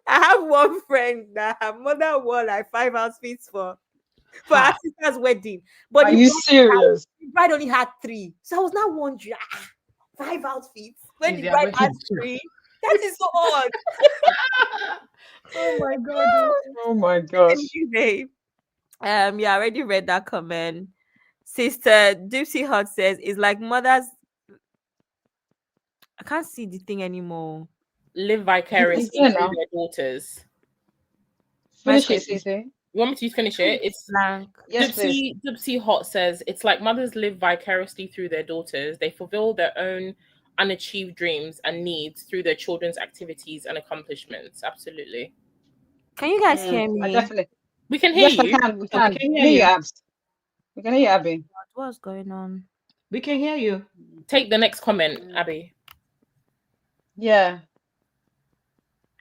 I have one friend that her mother wore like 5 outfits for her sister's wedding. But Are you serious? the bride only had 3. So I was now wondering, 5 outfits when Is the their bride had wedding too? 3. That is so odd. Oh my God. Oh my gosh. Anyway, yeah, I already read that comment. Sister Dipsy Hot says it's like mothers. I can't see the thing anymore. live He's vicariously there through now. their daughters. My Finish it, screen Cece. You want me to finish it? It's blank. Yes, please. Dipsy Hot says it's like mothers live vicariously through their daughters. They fulfill their own unachieved dreams and needs through their children's activities and accomplishments. Absolutely. Can you guys hear I me? definitely. We can hear Yes, I you. can. We So we can. can We hear hear you, you. Abs. We can hear you, Abby. What's going on? We can hear you. Take the next comment, Abby. Yeah.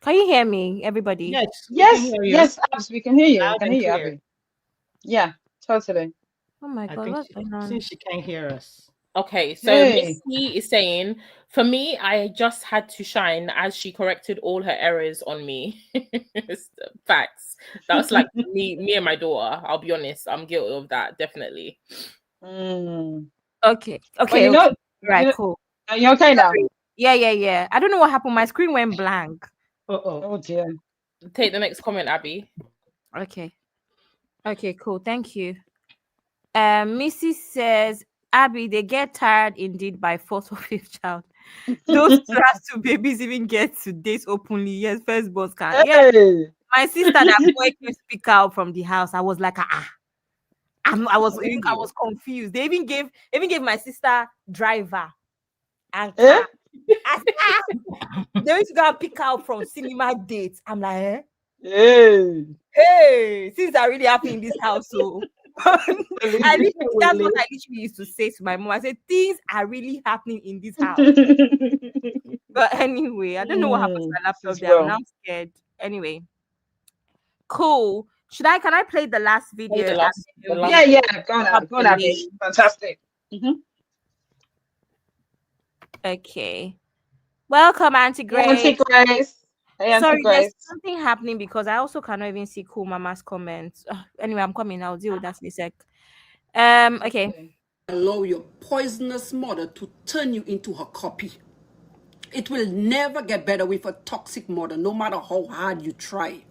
Can you hear me, everybody? Yes, we can Yes, hear you. yes, Abs. We can hear you. We Loud can and hear you, clear. Abby. Yeah, totally. Oh my I god, think what's going on? since she can't hear us. Okay, so Hey. Missy is saying, for me, I just had to shine as she corrected all her errors on me. It's the facts. That's like me and my daughter. I'll be honest, I'm guilty of that, definitely. Okay, But okay, you know, right, cool. are you okay now? Sorry. Yeah. I don't know what happened. My screen went blank. Uh-oh. Oh dear. Take the next comment, Abby. Okay, cool. Thank you. Missy says, Abby, they get tired indeed by fourth or fifth child. Those last two babies even get to date openly. Yes, first boss can. Yeah, Hey. my sister that boy can speak out from the house. I was like, I was confused. They even gave my sister driver and Eh? car. They used to go and pick out from cinema dates. I'm like, eh? Hey. Hey, things are really happening in this house. So Really? that's what I literally used to say to my mom. I said, things are really happening in this house. But anyway, I don't know what happened to my This laptop is there. I'm well. now scared. Anyway, cool. Can I play the last video? The last Yeah, go on, go on, Abby. Fantastic. Okay. Welcome, Auntie Grace. Auntie Grace. Hey, Auntie Sorry, Grace. there's something happening because I also cannot even see Cool Mama's comments. Anyway, I'm coming. I'll deal with that in a sec. Okay. Allow your poisonous mother to turn you into her copy. It will never get better with a toxic mother, no matter how hard you try.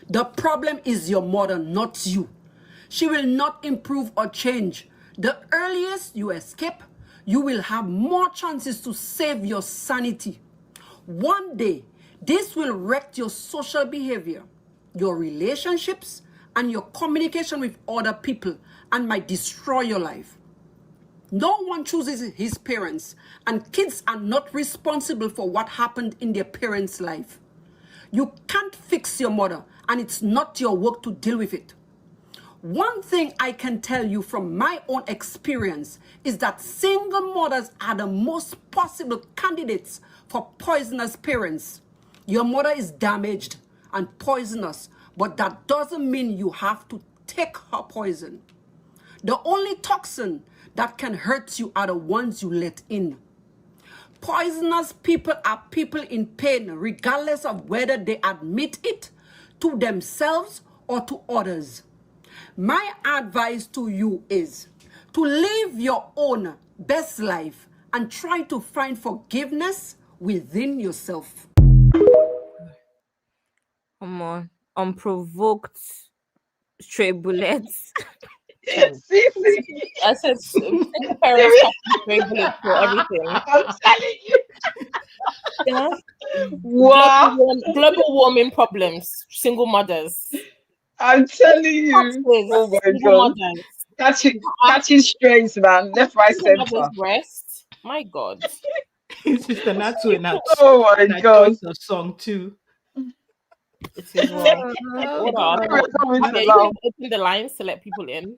The problem is your mother, not you. She will not improve or change. The earliest you escape, you will have more chances to save your sanity. One day, this will wreck your social behavior, your relationships, and your communication with other people, and might destroy your life. No one chooses his parents, and kids are not responsible for what happened in their parents' life. You can't fix your mother, and it's not your work to deal with it. One thing I can tell you from my own experience is that single mothers are the most possible candidates for poisonous parents. Your mother is damaged and poisonous, but that doesn't mean you have to take her poison. The only toxin that can hurt you are the ones you let in. Poisonous people are people in pain, regardless of whether they admit it to themselves or to others. My advice to you is to live your own best life and try to find forgiveness within yourself. Come on. Unprovoked stray bullets. I said, single parents have to be able for everything. I'm telling you. Yeah. What? Global warming problems, single mothers. I'm telling you. Oh my God. Catching strays, man. Left, right, Single center. mothers rest. My God. Sister Natsu and Oh my that God. choice of song too. It is well. What are Sorry, I don't mean to you laugh. can open the lines to let people in.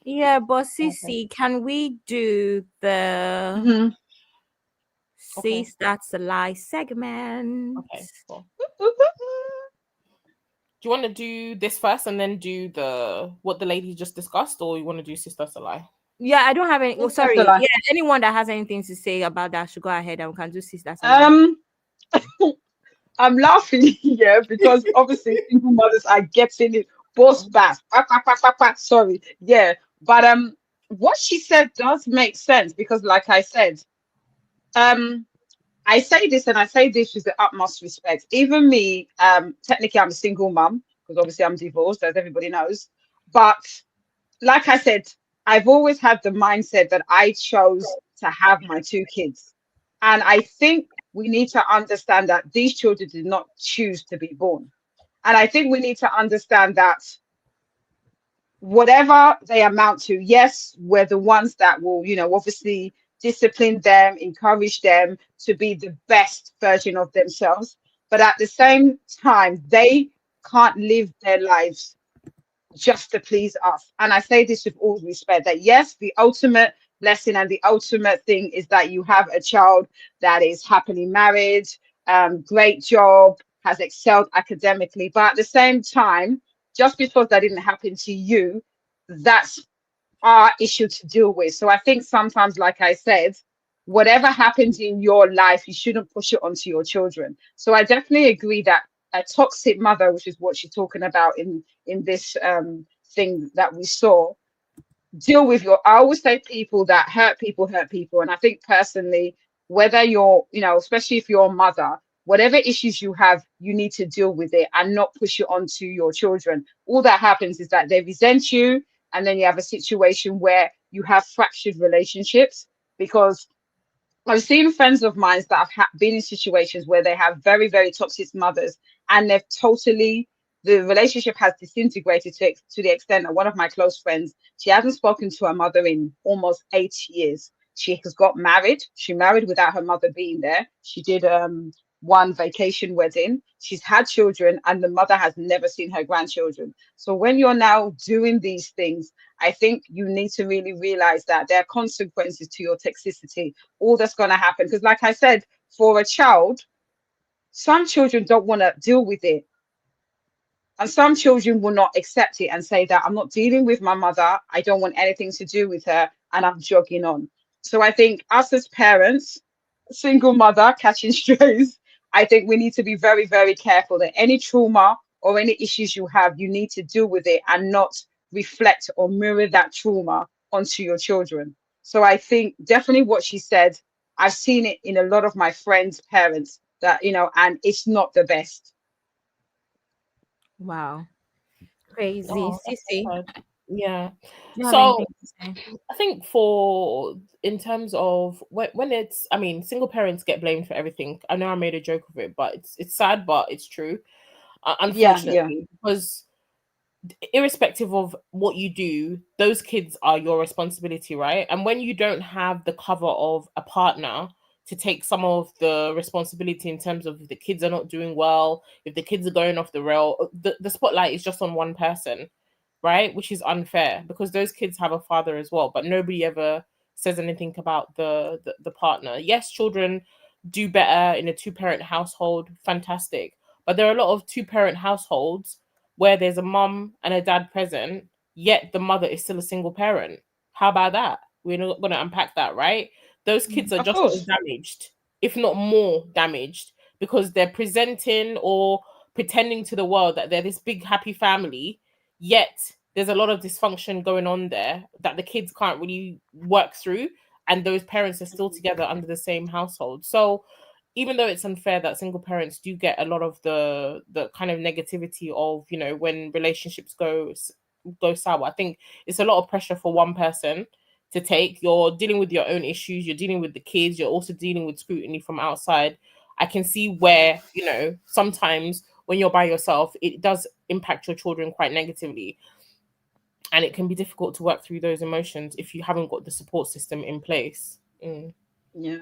Yeah, but Sissy, can we do the Sis That's a Lie segment? Okay, cool. Do you want to do this first and then do what the lady just discussed, or you want to do Sister Salai? Yeah, I don't have any. Oh, Sis That's sorry. a Lie. Yeah, anyone that has anything to say about that should go ahead and we can do Sis That's a Lie. I'm laughing here because obviously single mothers are getting it both back. Sorry. Yeah. But what she said does make sense because like I said, I say this and I say this with the utmost respect. Even me, technically I'm a single mum because obviously I'm divorced, as everybody knows. But like I said, I've always had the mindset that I chose to have my two kids. And I think we need to understand that these children did not choose to be born. And I think we need to understand that whatever they amount to, yes, we're the ones that will, obviously discipline them, encourage them to be the best version of themselves. But at the same time, they can't live their lives just to please us. And I say this with all respect that yes, the ultimate blessing and the ultimate thing is that you have a child that is happily married, great job, has excelled academically. But at the same time, just because that didn't happen to you, that's our issue to deal with. So I think sometimes, like I said, whatever happens in your life, you shouldn't push it onto your children. So I definitely agree that a toxic mother, which is what she's talking about in this thing that we saw, deal with your, I always say people that hurt people. And I think personally, whether you're, especially if you're a mother, whatever issues you have, you need to deal with it and not push it onto your children. All that happens is that they resent you, and then you have a situation where you have fractured relationships. Because I've seen friends of mine that have been in situations where they have very, very toxic mothers, and they've totally, the relationship has disintegrated to the extent that one of my close friends, she hasn't spoken to her mother in almost 8 years. She has got married. She married without her mother being there. She did one vacation wedding. She's had children, and the mother has never seen her grandchildren. So when you're now doing these things, I think you need to really realize that there are consequences to your toxicity. All that's going to happen, because like I said, for a child, some children don't want to deal with it, and some children will not accept it and say that I'm not dealing with my mother, I don't want anything to do with her, and I'm jogging on. So I think us as parents, single mother catching strays, I think we need to be very, very careful that any trauma or any issues you have, you need to deal with it and not reflect or mirror that trauma onto your children. So I think definitely what she said, I've seen it in a lot of my friends' parents that, and it's not the best. Wow. Crazy. Oh, that's Sissy, sad. Yeah. do you have So anything to say? I think for in terms of when it's, I mean, single parents get blamed for everything. I know I made a joke of it, but it's sad, but it's true. Yeah. Unfortunately, because irrespective of what you do, those kids are your responsibility, right? And when you don't have the cover of a partner to take some of the responsibility in terms of if the kids are not doing well, if the kids are going off the rail, the spotlight is just on one person, right? Which is unfair because those kids have a father as well, but nobody ever says anything about the partner. Yes, children do better in a two-parent household, fantastic. But there are a lot of two-parent households where there's a mum and a dad present, yet the mother is still a single parent. How about that? We're not going to unpack that, right? Those kids are Of just as course. damaged, if not more damaged, because they're presenting or pretending to the world that they're this big happy family, yet there's a lot of dysfunction going on there that the kids can't really work through, and those parents are still together under the same household. So even though it's unfair that single parents do get a lot of the kind of negativity of, when relationships go sour, I think it's a lot of pressure for one person to take. You're dealing with your own issues, you're dealing with the kids, you're also dealing with scrutiny from outside. I can see where, sometimes when you're by yourself, it does impact your children quite negatively, and it can be difficult to work through those emotions if you haven't got the support system in place. Yeah.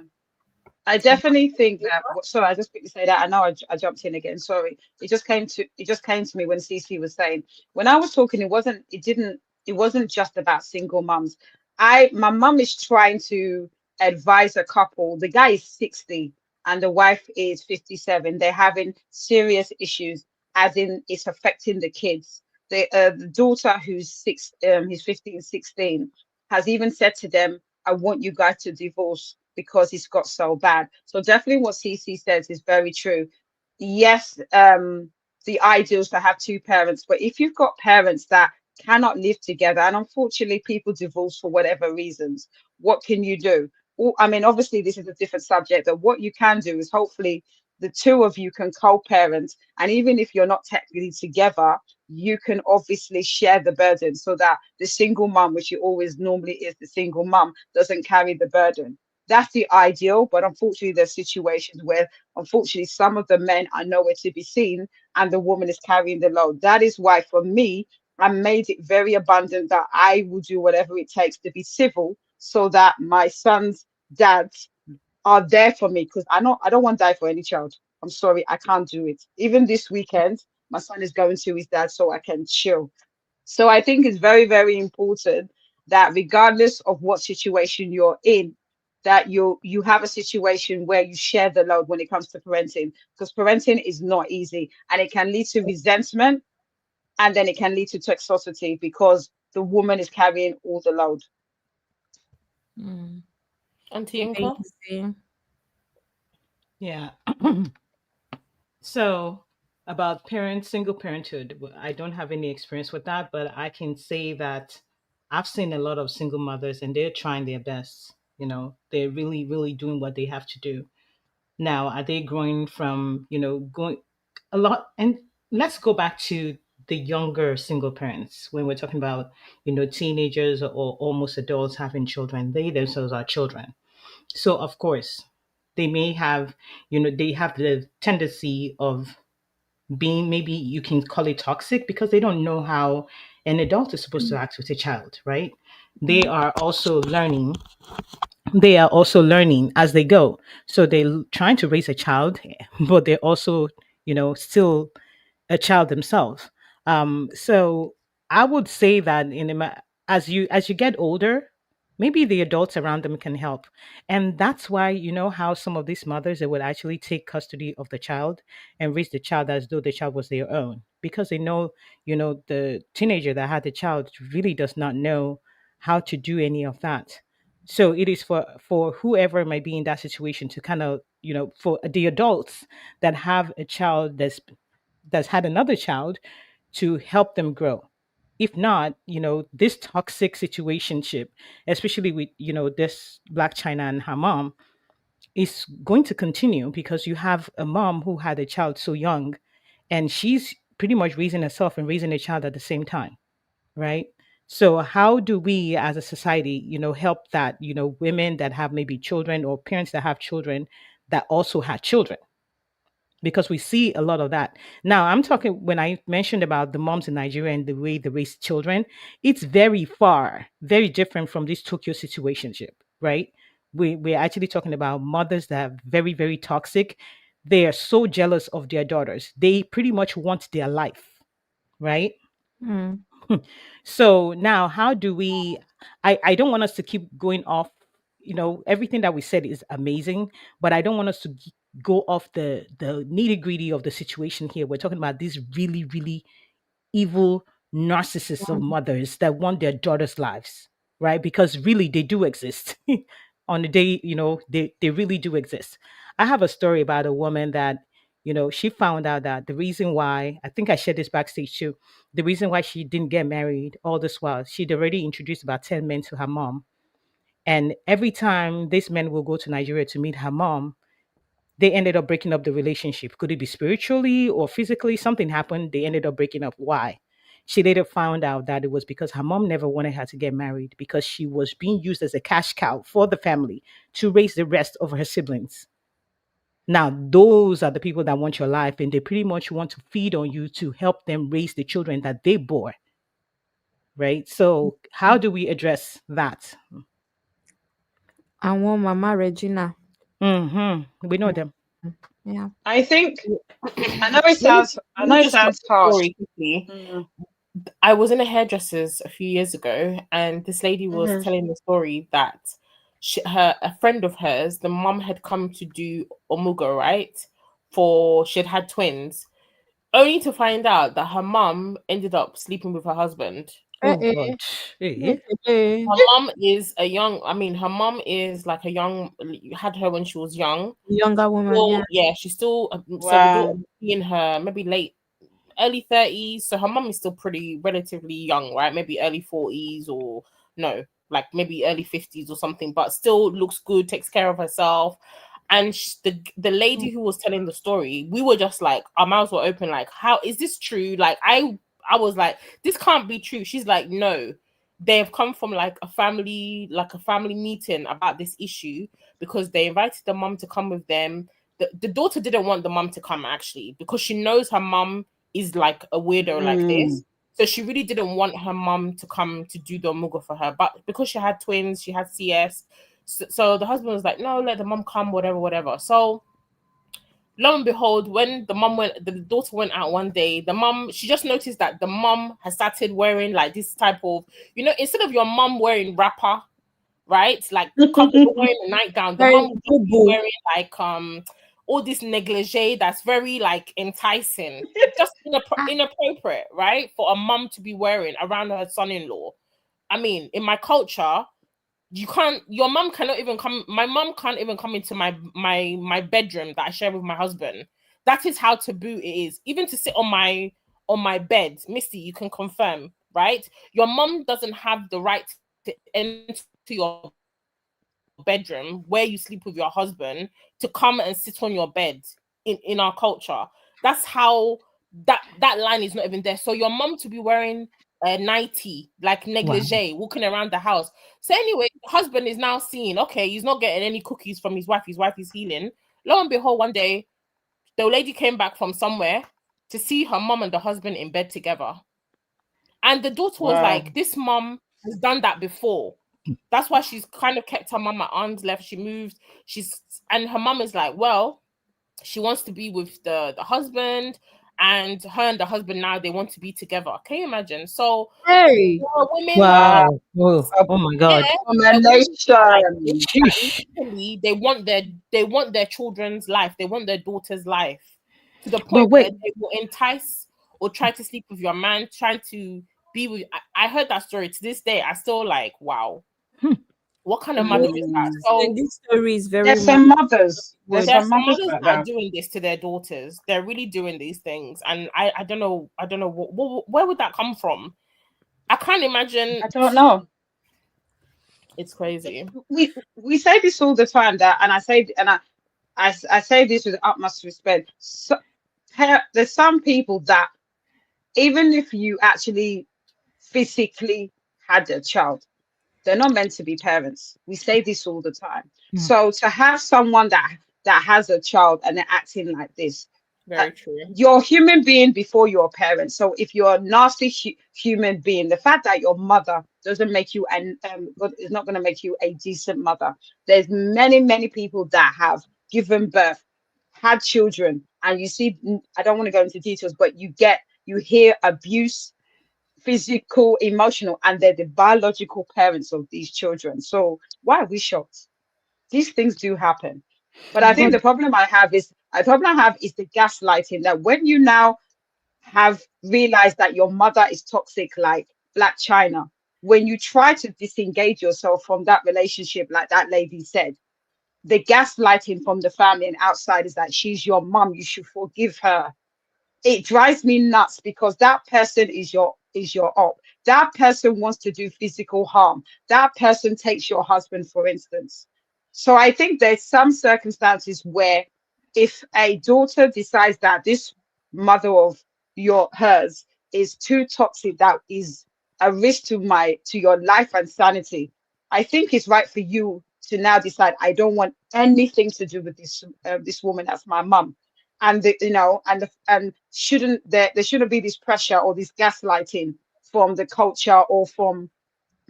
I definitely think that. Sorry, I just quickly say that. I know I jumped in again. Sorry. It just came to me when Cece was saying, when I was talking, it wasn't just about single mums. My mum is trying to advise a couple. The guy is 60 and the wife is 57. They're having serious issues, as in it's affecting the kids. The daughter who's 15, 16, has even said to them, I want you guys to divorce because it's got so bad. So definitely what CC says is very true. Yes, the ideal is to have two parents, but if you've got parents that cannot live together, and unfortunately people divorce for whatever reasons, what can you do? I mean, obviously this is a different subject, but what you can do is hopefully the two of you can co-parent, and even if you're not technically together, you can obviously share the burden so that the single mom, which you always normally is the single mom, doesn't carry the burden. That's the ideal, but unfortunately, there's situations where, unfortunately, some of the men are nowhere to be seen, and the woman is carrying the load. That is why, for me, I made it very abundant that I will do whatever it takes to be civil, so that my son's dads are there for me. Because I don't want to die for any child. I'm sorry, I can't do it. Even this weekend, my son is going to his dad so I can chill. So I think it's very, very important that regardless of what situation you're in, that you have a situation where you share the load when it comes to parenting, because parenting is not easy, and it can lead to resentment, and then it can lead to toxicity because the woman is carrying all the load. Mm. Auntie Inko? Amazing. Yeah. So about single parenthood, I don't have any experience with that, but I can say that I've seen a lot of single mothers and they're trying their best. They're really, really doing what they have to do. Now, are they growing from, going a lot? And let's go back to the younger single parents when we're talking about, teenagers or almost adults having children. They themselves are children. So, of course, they may have, they have the tendency of being, maybe you can call it toxic, because they don't know how an adult is supposed to act with a child, right? They are also learning. They are also learning as they go. So they're trying to raise a child, but they're also, still a child themselves. So I would say that as you get older, maybe the adults around them can help, and that's why, how some of these mothers, they would actually take custody of the child and raise the child as though the child was their own, because they know, the teenager that had the child really does not know how to do any of that. So it is for whoever might be in that situation to kind of, for the adults that have a child that's had another child, to help them grow. If not, this toxic situationship, especially with, this Black China and her mom, is going to continue, because you have a mom who had a child so young, and she's pretty much raising herself and raising a child at the same time, right? So how do we as a society, help that, women that have maybe children, or parents that have children that also had children, because we see a lot of that. Now, I'm talking, when I mentioned about the moms in Nigeria and the way they raise children, it's very far, very different from this Tokyo situationship, right? We're actually talking about mothers that are very, very toxic. They are so jealous of their daughters. They pretty much want their life, right? Mm. So now, how do we? I don't want us to keep going off. Everything that we said is amazing, but I don't want us to go off the nitty gritty of the situation here. We're talking about these really, really evil narcissists of mothers that want their daughters' lives, right? Because really, they do exist. On the day, they really do exist. I have a story about a woman that, she found out that the reason why, I think I shared this backstage too, the reason why she didn't get married all this while, she'd already introduced about 10 men to her mom. And every time these men will go to Nigeria to meet her mom, they ended up breaking up the relationship. Could it be spiritually or physically? Something happened. They ended up breaking up. Why? She later found out that it was because her mom never wanted her to get married, because she was being used as a cash cow for the family to raise the rest of her siblings. Now, those are the people that want your life, and they pretty much want to feed on you to help them raise the children that they bore, right? So, how do we address that? I want Mama Regina. We know them. Yeah. I think Let me, I let know me it just tell sounds a harsh. story quickly. Mm, I was in a hairdresser's a few years ago, and this lady was mhm. telling the story that a friend of hers, the mom had come to do omugo, right? For she had twins, only to find out that her mom ended up sleeping with her husband. Oh, Eh, God. eh. Eh? Eh. Her mom is a young, I mean, her mom is like a young, had her when she was young. Younger woman, Still, yeah. yeah, she's still, so the daughter Wow. must be in her maybe late early 30s. So her mom is still pretty relatively young, right? Maybe early 40s, or no, like maybe early 50s or something, but still looks good, takes care of herself. And the lady who was telling the story, we were just like, our mouths were open, like, how is this true? Like, I was like, this can't be true. She's like, no. they have come from like a family meeting about this issue, because they invited the mum to come with them. The daughter didn't want the mum to come, actually, because she knows her mum is like a weirdo like this. So she really didn't want her mum to come to do the mugo for her. But because she had twins, she had CS. So the husband was like, no, let the mum come, whatever, whatever. So lo and behold, when the daughter went out one day, the mum, she just noticed that the mum has started wearing like this type of, instead of your mum wearing wrapper, right? Like wearing a nightgown, the Very mum would just be boo. wearing like all this negligee that's very like enticing, just inappropriate, right? For a mum to be wearing around her son-in-law. I mean, in my culture, your mom cannot even come, my mom can't even come into my bedroom that I share with my husband. That is how taboo it is. Even to sit on my bed, Misty, you can confirm, right? Your mom doesn't have the right to enter your bedroom where you sleep with your husband to come and sit on your bed in our culture. That's how that line is not even there. So your mom to be wearing a nightie, like Wow. negligee, walking around the house. So anyway, the husband is now seeing, okay, he's not getting any cookies from his wife. His wife is healing. Lo and behold, one day, the lady came back from somewhere to see her mom and the husband in bed together. And the daughter was Wow. like, this mom has done that before. That's why she's kind of kept her mom at arm's length. She moved. And her mom is like, well, she wants to be with the husband, and her and the husband now they want to be together. Can you imagine? So Hey. there are women Wow. Wow. Oh, oh my God. there, there are women that are like this, Abomination. that Sheesh. literally they want their children's life, they want their daughter's life, to the But point where wait, they will entice or try to sleep with your man, trying to be with. I heard that story. To this day, I still like, wow, hmm, what kind of mother is that? Mm. And So this story is very There's much some mothers. There's good. there are some some mothers mothers like that are that. doing this to their daughters. They're really doing these things, and I don't know, where would that come from? I can't imagine. I don't know. It's crazy. We say this all the time, that, and I say this with utmost respect. So, there's some people that, even if you actually physically had a child, they're not meant to be parents. We say this all the time. hmm, So to have someone that has a child and they're acting like this, uh, Very true. you're a human being before you're a parent. So if you're a nasty human being, the fact that your mother doesn't make you is not going to make you a decent mother. There's many people that have given birth, had children, and you see, I don't want to go into details, but you hear abuse, physical, emotional, and they're the biological parents of these children. So why are we shocked? These things do happen. But I think but the problem I have is the gaslighting, that when you now have realized that your mother is toxic like Black China, when you try to disengage yourself from that relationship, like that lady said, the gaslighting from the family and outside is that she's your mom, you should forgive her. It drives me nuts, because that person is your op. That person wants to do physical harm. That person takes your husband, for instance. So I think there's some circumstances where, if a daughter decides that this mother of hers is too toxic, that is a risk to your life and sanity, I think it's right for you to now decide, I don't want anything to do with this woman as my mum. And and there shouldn't be this pressure or this gaslighting from the culture or from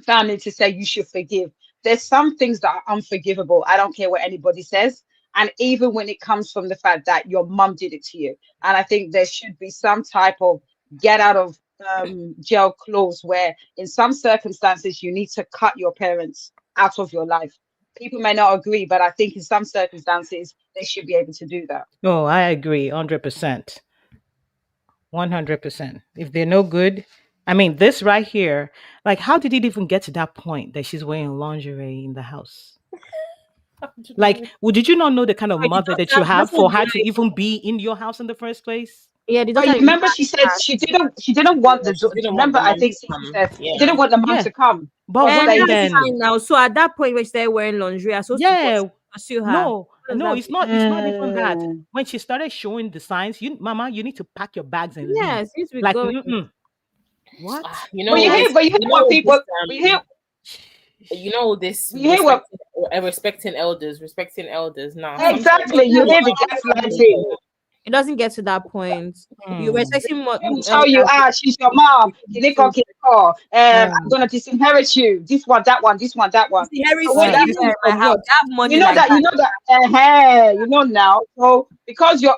family to say you should forgive. There's some things that are unforgivable. I don't care what anybody says. And even when it comes from the fact that your mum did it to you. And I think there should be some type of get out of jail clause, where in some circumstances you need to cut your parents out of your life. People may not agree, but I think in some circumstances they should be able to do that. oh, I agree 100%. 100%. If they're no good, I mean, this right here, like, how did it even get to that point that she's wearing lingerie in the house? Like, well, did you not know the kind of Wait, mother that you the have daughter for is her to like, even be in your house in the first place? yeah, the But daughter you is remember, she like said that. she didn't want Yeah, she didn't want remember, the I mom think to Cece come. said she Yeah. didn't want the mum Yeah. to come But on why And that's stages. then? fine now. So at that point when she started wearing lingerie, I supposed to Yeah. pursue her. No, What does no, that it's mean? not even that. Mm. When she started showing the signs, you, mama, you need to pack your bags and leave. Yes, you need to be Like, going. mm-mm. What? But you hear, you what know this, people, you know this you hear what respecting elders. Now, sometimes exactly. You hear the family, gaslighting. It doesn't get to that point. You were Mm. expecting more They will tell you, elders she's your mom. You didn't go to get her. yeah. I'm gonna disinherit you. This one, that one, this one, that one. Harry So when see that you comes in my from house. what? I have money like You know that, you know now. So because you're,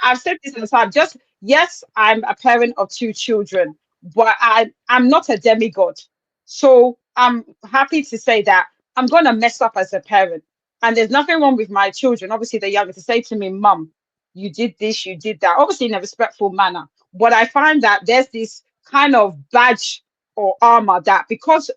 I've said this in the past. Just yes, I'm a parent of two children, but I'm not a demigod. So I'm happy to say that I'm gonna mess up as a parent, and there's nothing wrong with my children. Obviously, they're younger to say to me, "Mum, you did this, you did that." Obviously, in a respectful manner. But I find that there's this kind of badge or armor that because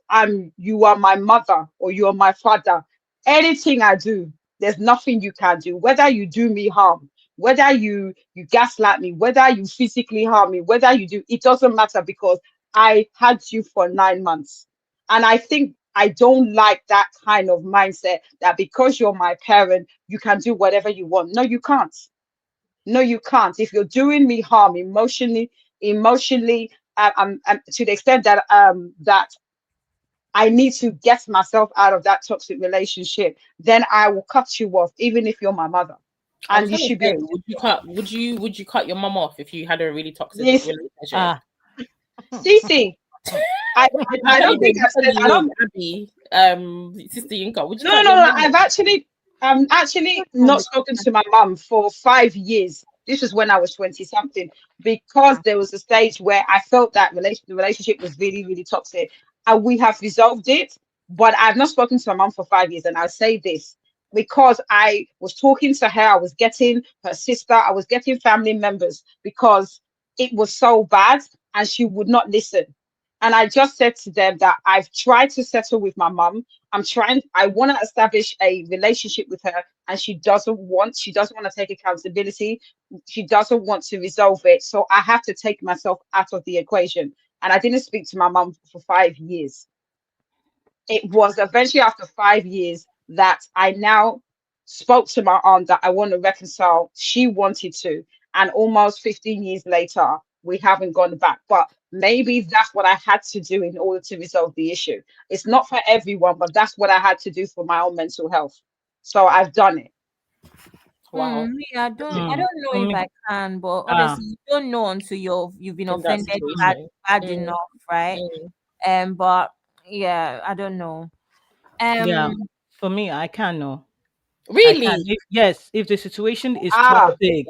you are my mother or you are my father, anything I do, there's nothing you can do. Whether you do me harm, whether you gaslight me, whether you physically harm me, whether you do, it doesn't matter because I had you for 9 months. And I think I don't like that kind of mindset that because you're my parent, you can do whatever you want. No, you can't. No, you can't. If you're doing me harm emotionally, to the extent that that I need to get myself out of that toxic relationship, then I will cut you off, even if you're my mother, I was and you gonna should be say, able to. would you cut your mum off if you had a really toxic Yes, relationship? Ah. Cece, I don't think I've said. I don't. Abby, Sister Yinka, would you No, no, cut no, your no. mum off? I'm actually not spoken to my mum for 5 years. This was when I was 20 something, because there was a stage where I felt that the relationship was really, really toxic. And we have resolved it, but I've not spoken to my mum for 5 years. And I'll say this because I was talking to her, I was getting her sister, I was getting family members because it was so bad and she would not listen. And I just said to them that I've tried to settle with my mum. I want to establish a relationship with her, and she doesn't want to take accountability. She doesn't want to resolve it. So I have to take myself out of the equation. And I didn't speak to my mum for 5 years. It was eventually after 5 years that I now spoke to my aunt that I want to reconcile. She wanted to. And almost 15 years later, we haven't gone back. But maybe that's what I had to do in order to resolve the issue. It's not for everyone, but that's what I had to do for my own mental health. So I've done it. Wow. Me, I don't Mm. know For if me, I can, but ah, obviously you don't know until you've been In that offended bad situation. bad Mm, enough, right? mm. But yeah, I don't know. yeah. Um For me, I can know. I can. Really? Yes, if the situation is Ah, toxic,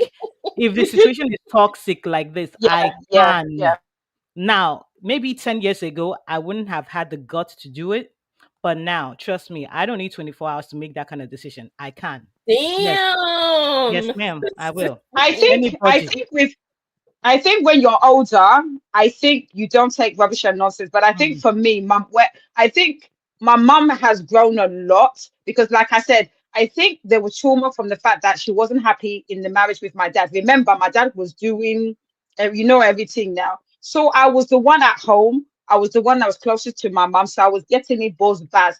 if the situation is toxic like this, yeah, I yeah, can. yeah. Now, maybe 10 years ago, I wouldn't have had the guts to do it. But now, trust me, I don't need 24 hours to make that kind of decision. I can. Yes. Yes, Damn. ma'am. I will. I Anybody. think with I think when you're older, I think you don't take rubbish and nonsense. But I think Mm, for me, I think my mum has grown a lot because, like I said, I think there was trauma from the fact that she wasn't happy in the marriage with my dad. Remember, my dad was doing, everything now. So I was the one at home. I was the one that was closest to my mum. So I was getting it both bad.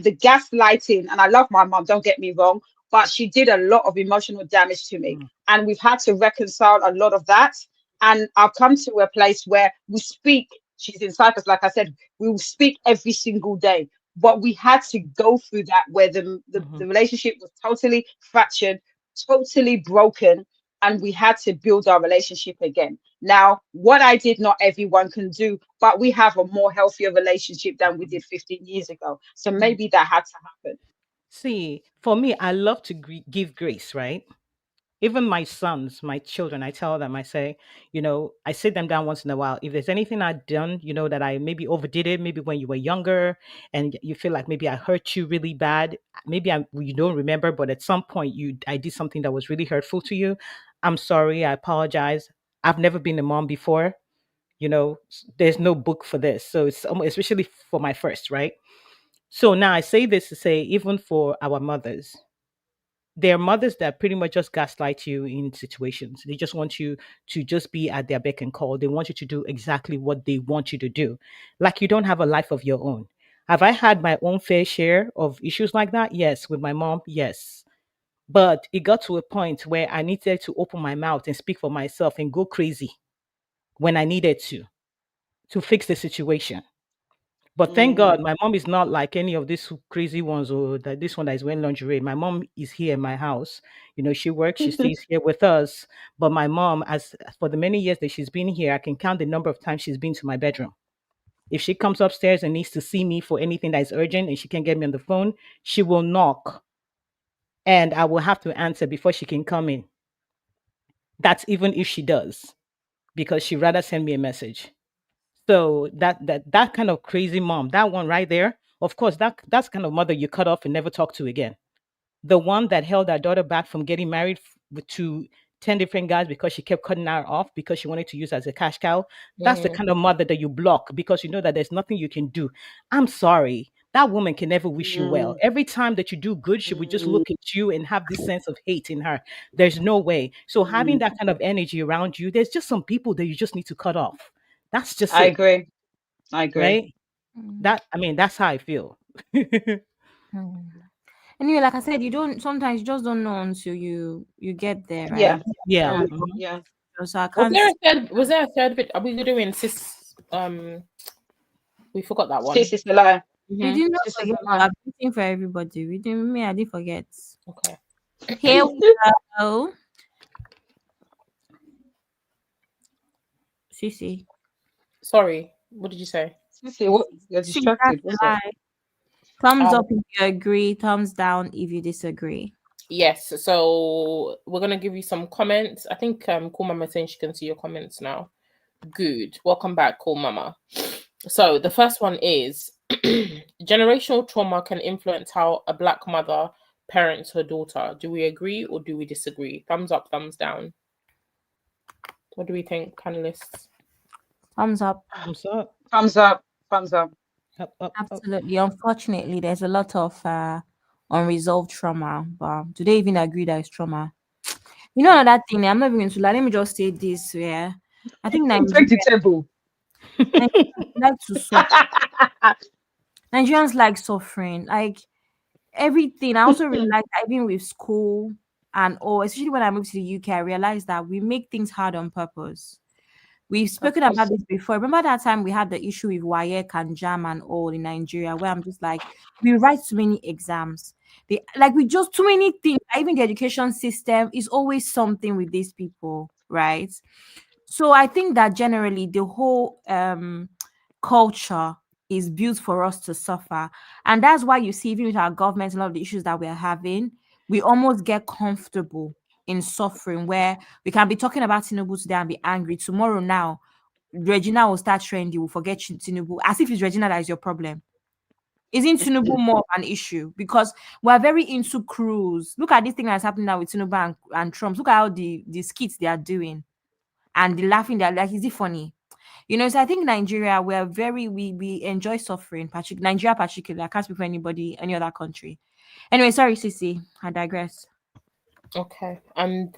The gaslighting, and I love my mum, don't get me wrong, but she did a lot of emotional damage to me. mm, And we've had to reconcile a lot of that. And I've come to a place where we speak. She's in Cyprus, like I said, we will speak every single day. But we had to go through that where mhm, the relationship was totally fractured, totally broken, and we had to build our relationship again. Now, what I did, not everyone can do, but we have a more healthier relationship than we did 15 years ago. So mm. maybe that had to happen. See, for me, I love to give grace, right? Even my sons, my children, I tell them, I say, I sit them down once in a while. If there's anything I've done, that I maybe overdid it, maybe when you were younger and you feel like maybe I hurt you really bad, maybe you don't remember, but at some point I did something that was really hurtful to you. I'm sorry. I apologize. I've never been a mom before. There's no book for this. So it's especially for my first, right? So now I say this to say, even for our mothers, there are mothers that pretty much just gaslight you in situations. They just want you to just be at their beck and call. They want you to do exactly what they want you to do. Like you don't have a life of your own. Have I had my own fair share of issues like that? Yes. With my mom, yes. But it got to a point where I needed to open my mouth and speak for myself and go crazy when I needed to. to fix the situation. But thank God, my mom is not like any of these crazy ones or that this one that is wearing lingerie. My mom is here in my house. She works, she stays here with us. But my mom, as for the many years that she's been here, I can count the number of times she's been to my bedroom. If she comes upstairs and needs to see me for anything that is urgent and she can't get me on the phone, she will knock and I will have to answer before she can come in. That's even if she does, because she'd rather send me a message. So that kind of crazy mom, that one right there, of course, that's kind of mother you cut off and never talk to again. The one that held her daughter back from getting married to 10 different guys because she kept cutting her off because she wanted to use as a cash cow. That's the kind of mother that you block because you know that there's nothing you can do. I'm sorry. That woman can never wish you well. Every time that you do good, she would just look at you and have this sense of hate in her. There's no way. So having that kind of energy around you, there's just some people that you just need to cut off. That's just I it, agree. I agree. right? That's how I feel. Anyway, like I said, sometimes you just don't know until you get there, Yeah. right? Yeah. Yeah. So I Was can't there a third bit? Are we doing sis? We forgot that one. Sis is the lie. we did not Sis is forget. the lie. I'm waiting for everybody. I didn't forget. Okay. Here we go. Sissy. Sorry. What did you say? Sissy, what? You're See, distracted. that's What's a up? lie. Thumbs up if you agree. Thumbs down if you disagree. Yes. So we're gonna give you some comments. I think Cool Mama saying she can see your comments now. Good. Welcome back, Cool Mama. So the first one is generational trauma can influence how a Black mother parents her daughter. Do we agree or do we disagree? Thumbs up, thumbs down. What do we think, panelists? Thumbs up. Thumbs up. Thumbs up. Thumbs up. Up. Absolutely. Unfortunately, there's a lot of unresolved trauma. But do they even agree that it's trauma? You know another thing. I'm not even going to lie. Let me just say this. Yeah, I think Take the table. Nigerians like to suffer. Nigerians like suffering. Like everything. I also realized that even with school and all, especially when I moved to the UK, I realized that we make things hard on purpose. We've spoken about this before. Remember that time we had the issue with WAEC and JAM and all in Nigeria, where I'm just like, we write too many exams. We just too many things. Even the education system is always something with these people, right? So I think that generally the whole culture is built for us to suffer. And that's why you see, even with our government, a lot of the issues that we're having, we almost get comfortable in suffering, where we can be talking about Tinubu today and be angry. Tomorrow now, Regina will start trending, will forget Tinubu, as if it's Regina that is your problem. Isn't Tinubu more of an issue? Because we're very into cruise. Look at this thing that's happening now with Tinubu and Trump. Look at how the skits they are doing and the laughing. They're like, is it funny? So I think Nigeria, we enjoy suffering, Nigeria particularly. I can't speak for anybody, any other country. Anyway, sorry, Sissy, I digress. Okay, and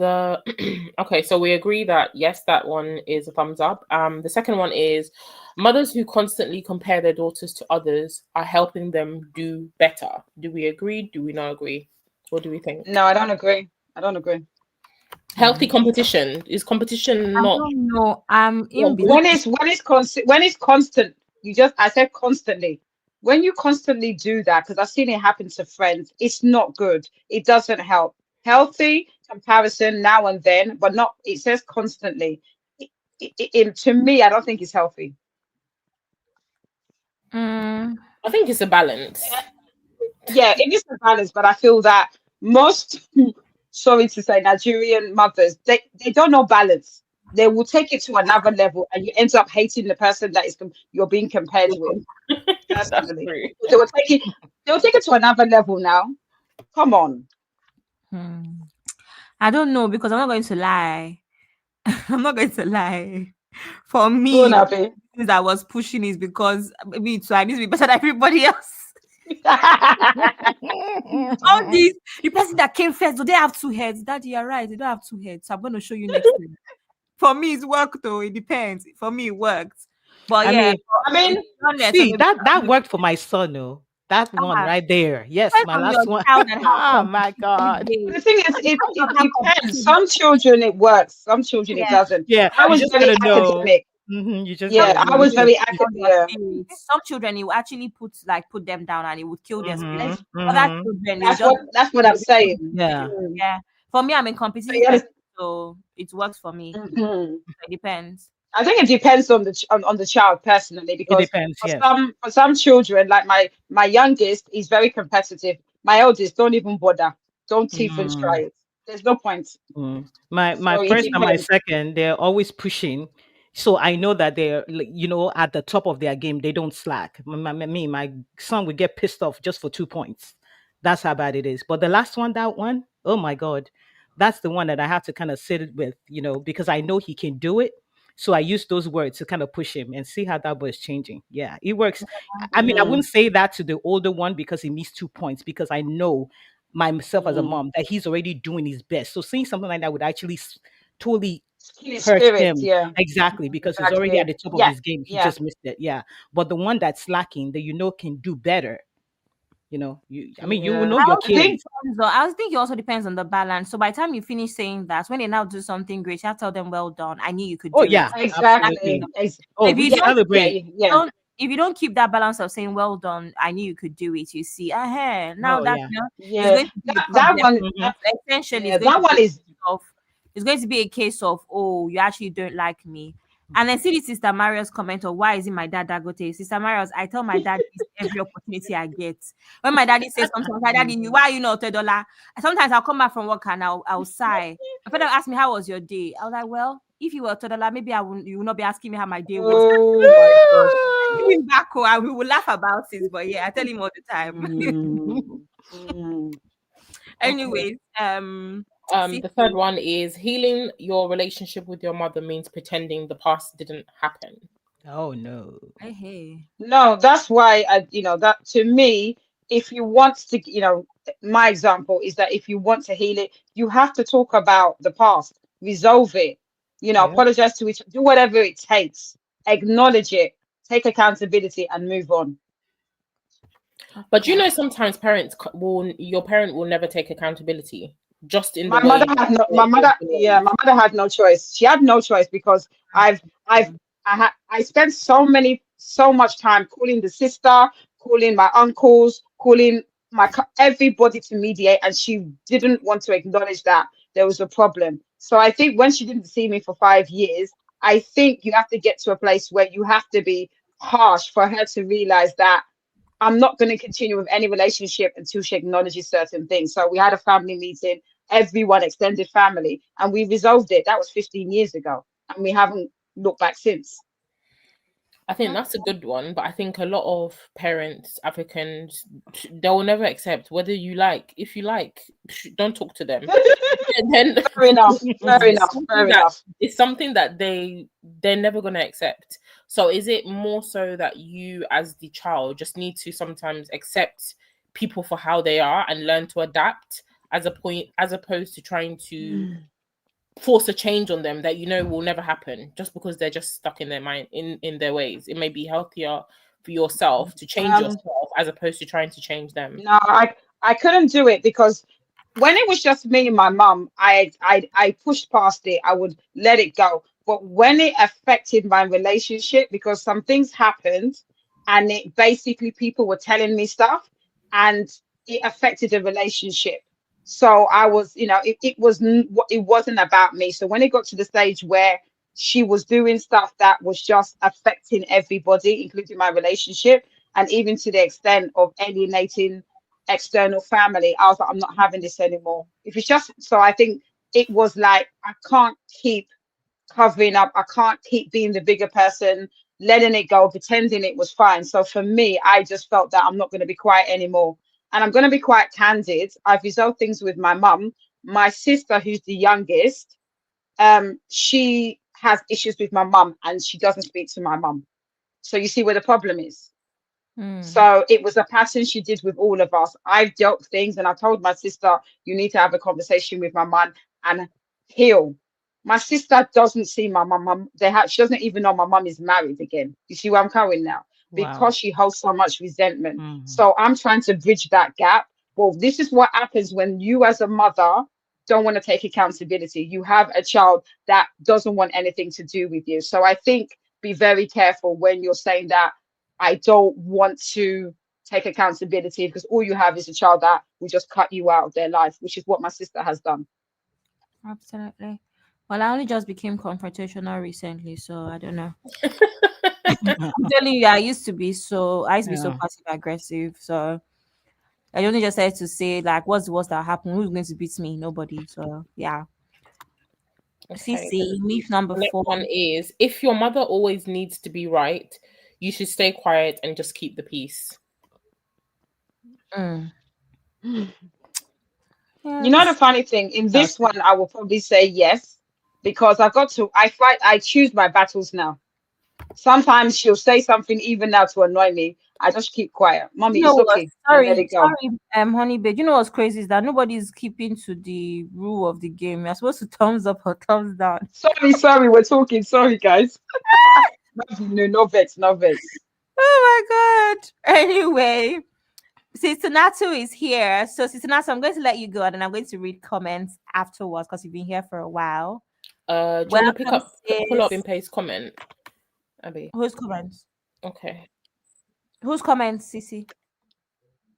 okay, so we agree that yes, that one is a thumbs up. The second one is mothers who constantly compare their daughters to others are helping them do better. Do we agree? Do we not agree? What do we think? No, I don't agree. Healthy competition is competition I not. don't know. In When it's constant, I said constantly. When you constantly do that, because I've seen it happen to friends, it's not good. It doesn't help. Healthy comparison now and then, but not. It says constantly. To me, I don't think it's healthy. I think it's a balance. Yeah, it is a balance, but I feel that most, sorry to say, Nigerian mothers, they don't know balance. They will take it to another level, and you end up hating the person that you're being compared with. Personally, they'll take it to another level now. Come on. I don't know, because I'm not going to lie. I'm not going to lie. For me, Go on, Abby. things I was pushing is because maybe I need to be better than everybody else. All these, the person that came first, do they have two heads? Daddy, you're right. They don't have two heads. So I'm going to show you next time. For me, it's worked though. It depends. For me, it worked. But I yeah, mean, see, that worked for my son, though. That one right there. Yes, my last one. Oh my God. The thing is, it depends. Some children it works. Some children it doesn't. Yeah, I was just very gonna know. academic. You just Some get Yeah, I really was children very will frustrated. kill active. their Yeah. spirits. Some children it will actually put them down and it would kill their spirit. Ex- Other children it will just that's what I'm saying. Yeah. Mm. yeah. For me, I'm a So competitive you person, understand? so it works for me. Mhm. So it depends. I think it depends on on the child personally, It because depends. for Yes. some children, like my youngest, is very competitive. My eldest, don't even bother. Don't even try Mm. it. There's no point. My So it first and my depends. second, they're always pushing. So I know that they're like, at the top of their game. They don't slack. My son would get pissed off just for 2 points. That's how bad it is. But the last one, that one, oh my God, that's the one that I have to kind of sit with, because I know he can do it. So I use those words to kind of push him and see how that boy is changing. Yeah, it works. I mean, I Mm. wouldn't say that to the older one because he missed 2 points, because I know myself as a Mm. mom that he's already doing his best. So seeing something like that would actually totally Skin hurt spirit, him. yeah. Exactly, because he's already at Exactly. the top of Yeah. his game. He Yeah. just missed it. Yeah. But the one that's lacking that can do better, I mean, you will Yeah. know your I think I think it also depends on the balance. So by the time you finish saying that, when they now do something great, you have to tell them, "Well done. I knew you could Oh do it." yeah, exactly. absolutely. Oh, If we you Yeah. don't, Yeah. celebrate. Yeah. if you don't keep that balance of saying, "Well done, I knew you could do it," you see, now Oh that yeah. it's Yeah. going to be a That problem. one. Hmm. Essentially, Yeah. That one is. it's going to be a case of, oh, you actually don't like me. And then see the Sister Maria's comment of why isn't my dad Dagote? Sister Maria's, I tell my dad this every opportunity I get. When my daddy says something, my daddy, why are you not $10? Sometimes I'll come back from work and I'll sigh. My father asked me, how was your day? I was like, well, if you were $10, maybe you will not be asking me how my day was. Oh my God. Give him back, and we will laugh about it. But yeah, I tell him all the time. Mm. Mm. Okay. Anyways, The third one is healing your relationship with your mother means pretending the past didn't happen. Oh no. hey. No, that's why that to me, if you want to, my example is that if you want to heal it, you have to talk about the past, resolve it, Yeah. apologize to each, do whatever it takes, acknowledge it, take accountability, and move on. But sometimes your parent will never take accountability, just in the My mother way had no my they mother yeah, behave. my mother had no choice. She had no choice because I've I spent so much time calling the sister, calling my uncles, calling everybody to mediate, and she didn't want to acknowledge that there was a problem. So I think when she didn't see me for 5 years, I think you have to get to a place where you have to be harsh for her to realize that I'm not going to continue with any relationship until she acknowledges certain things. So we had a family meeting, everyone, extended family, and we resolved it. That was 15 years ago, and we haven't looked back since. I think that's a good one, but I think a lot of parents, Africans, they will never accept whether you like. If you like, don't talk to them. And then Fair enough. Fair it's enough. something Fair that enough. it's something that they're never gonna accept. So is it more so that you as the child just need to sometimes accept people for how they are and learn to adapt as opposed to trying to force a change on them that will never happen just because they're just stuck in their mind in their ways. It may be healthier for yourself to change Um, yourself as opposed to trying to change them. no, I couldn't do it because when it was just me and my mum, I pushed past it. I would let it go. But when it affected my relationship, because some things happened, and it basically people were telling me stuff, and it affected the relationship. So I was, it wasn't about me. So when it got to the stage where she was doing stuff that was just affecting everybody, including my relationship, and even to the extent of alienating external family, I was like, I'm not having this anymore. If it's just so, I think it was like I can't keep covering up, I can't keep being the bigger person, letting it go, pretending it was fine. So for me, I just felt that I'm not going to be quiet anymore. And I'm going to be quite candid. I've resolved things with my mum. My sister, who's the youngest, she has issues with my mum and she doesn't speak to my mum. So you see where the problem is. So it was a pattern she did with all of us. I've dealt things and I told my sister, you need to have a conversation with my mum and heal. My sister doesn't see my mum. She doesn't even know my mum is married again. You see where I'm going now? Wow. Because she holds so much resentment. Mhm. So I'm trying to bridge that gap. Well, this is what happens when you as a mother don't want to take accountability. You have a child that doesn't want anything to do with you. So I think be very careful when you're saying that I don't want to take accountability, because all you have is a child that will just cut you out of their life, which is what my sister has done. Absolutely. Well, I only just became confrontational recently, so I don't know. I'm telling you, I used to be so Yeah. passive aggressive. So I only just had to say like, what's the worst that happened? Who's going to beat me? Nobody. So yeah. Okay. CC, myth number The next 4. one is, if your mother always needs to be right, you should stay quiet and just keep the peace. Mm. You know the Yes. funny thing, in this That's it. one, I will probably say yes, because I fight, I choose my battles now. Sometimes she'll say something even now to annoy me. I just keep quiet. You Mommy, know it's what? okay. And let Sorry, it go. sorry, honey babe. You know what's crazy is that nobody's keeping to the rule of the game. You're supposed to thumbs up or thumbs down. Sorry, we're talking. Sorry, guys. No, no vex, no vex. Oh my god. Anyway, Sister Natu is here. So Sister Natu, I'm going to let you go and then I'm going to read comments afterwards because you've been here for a while. Do you want to Welcome, pull up sis. in paste comment, Abby? Whose comments? Okay. Whose comments, Sissy?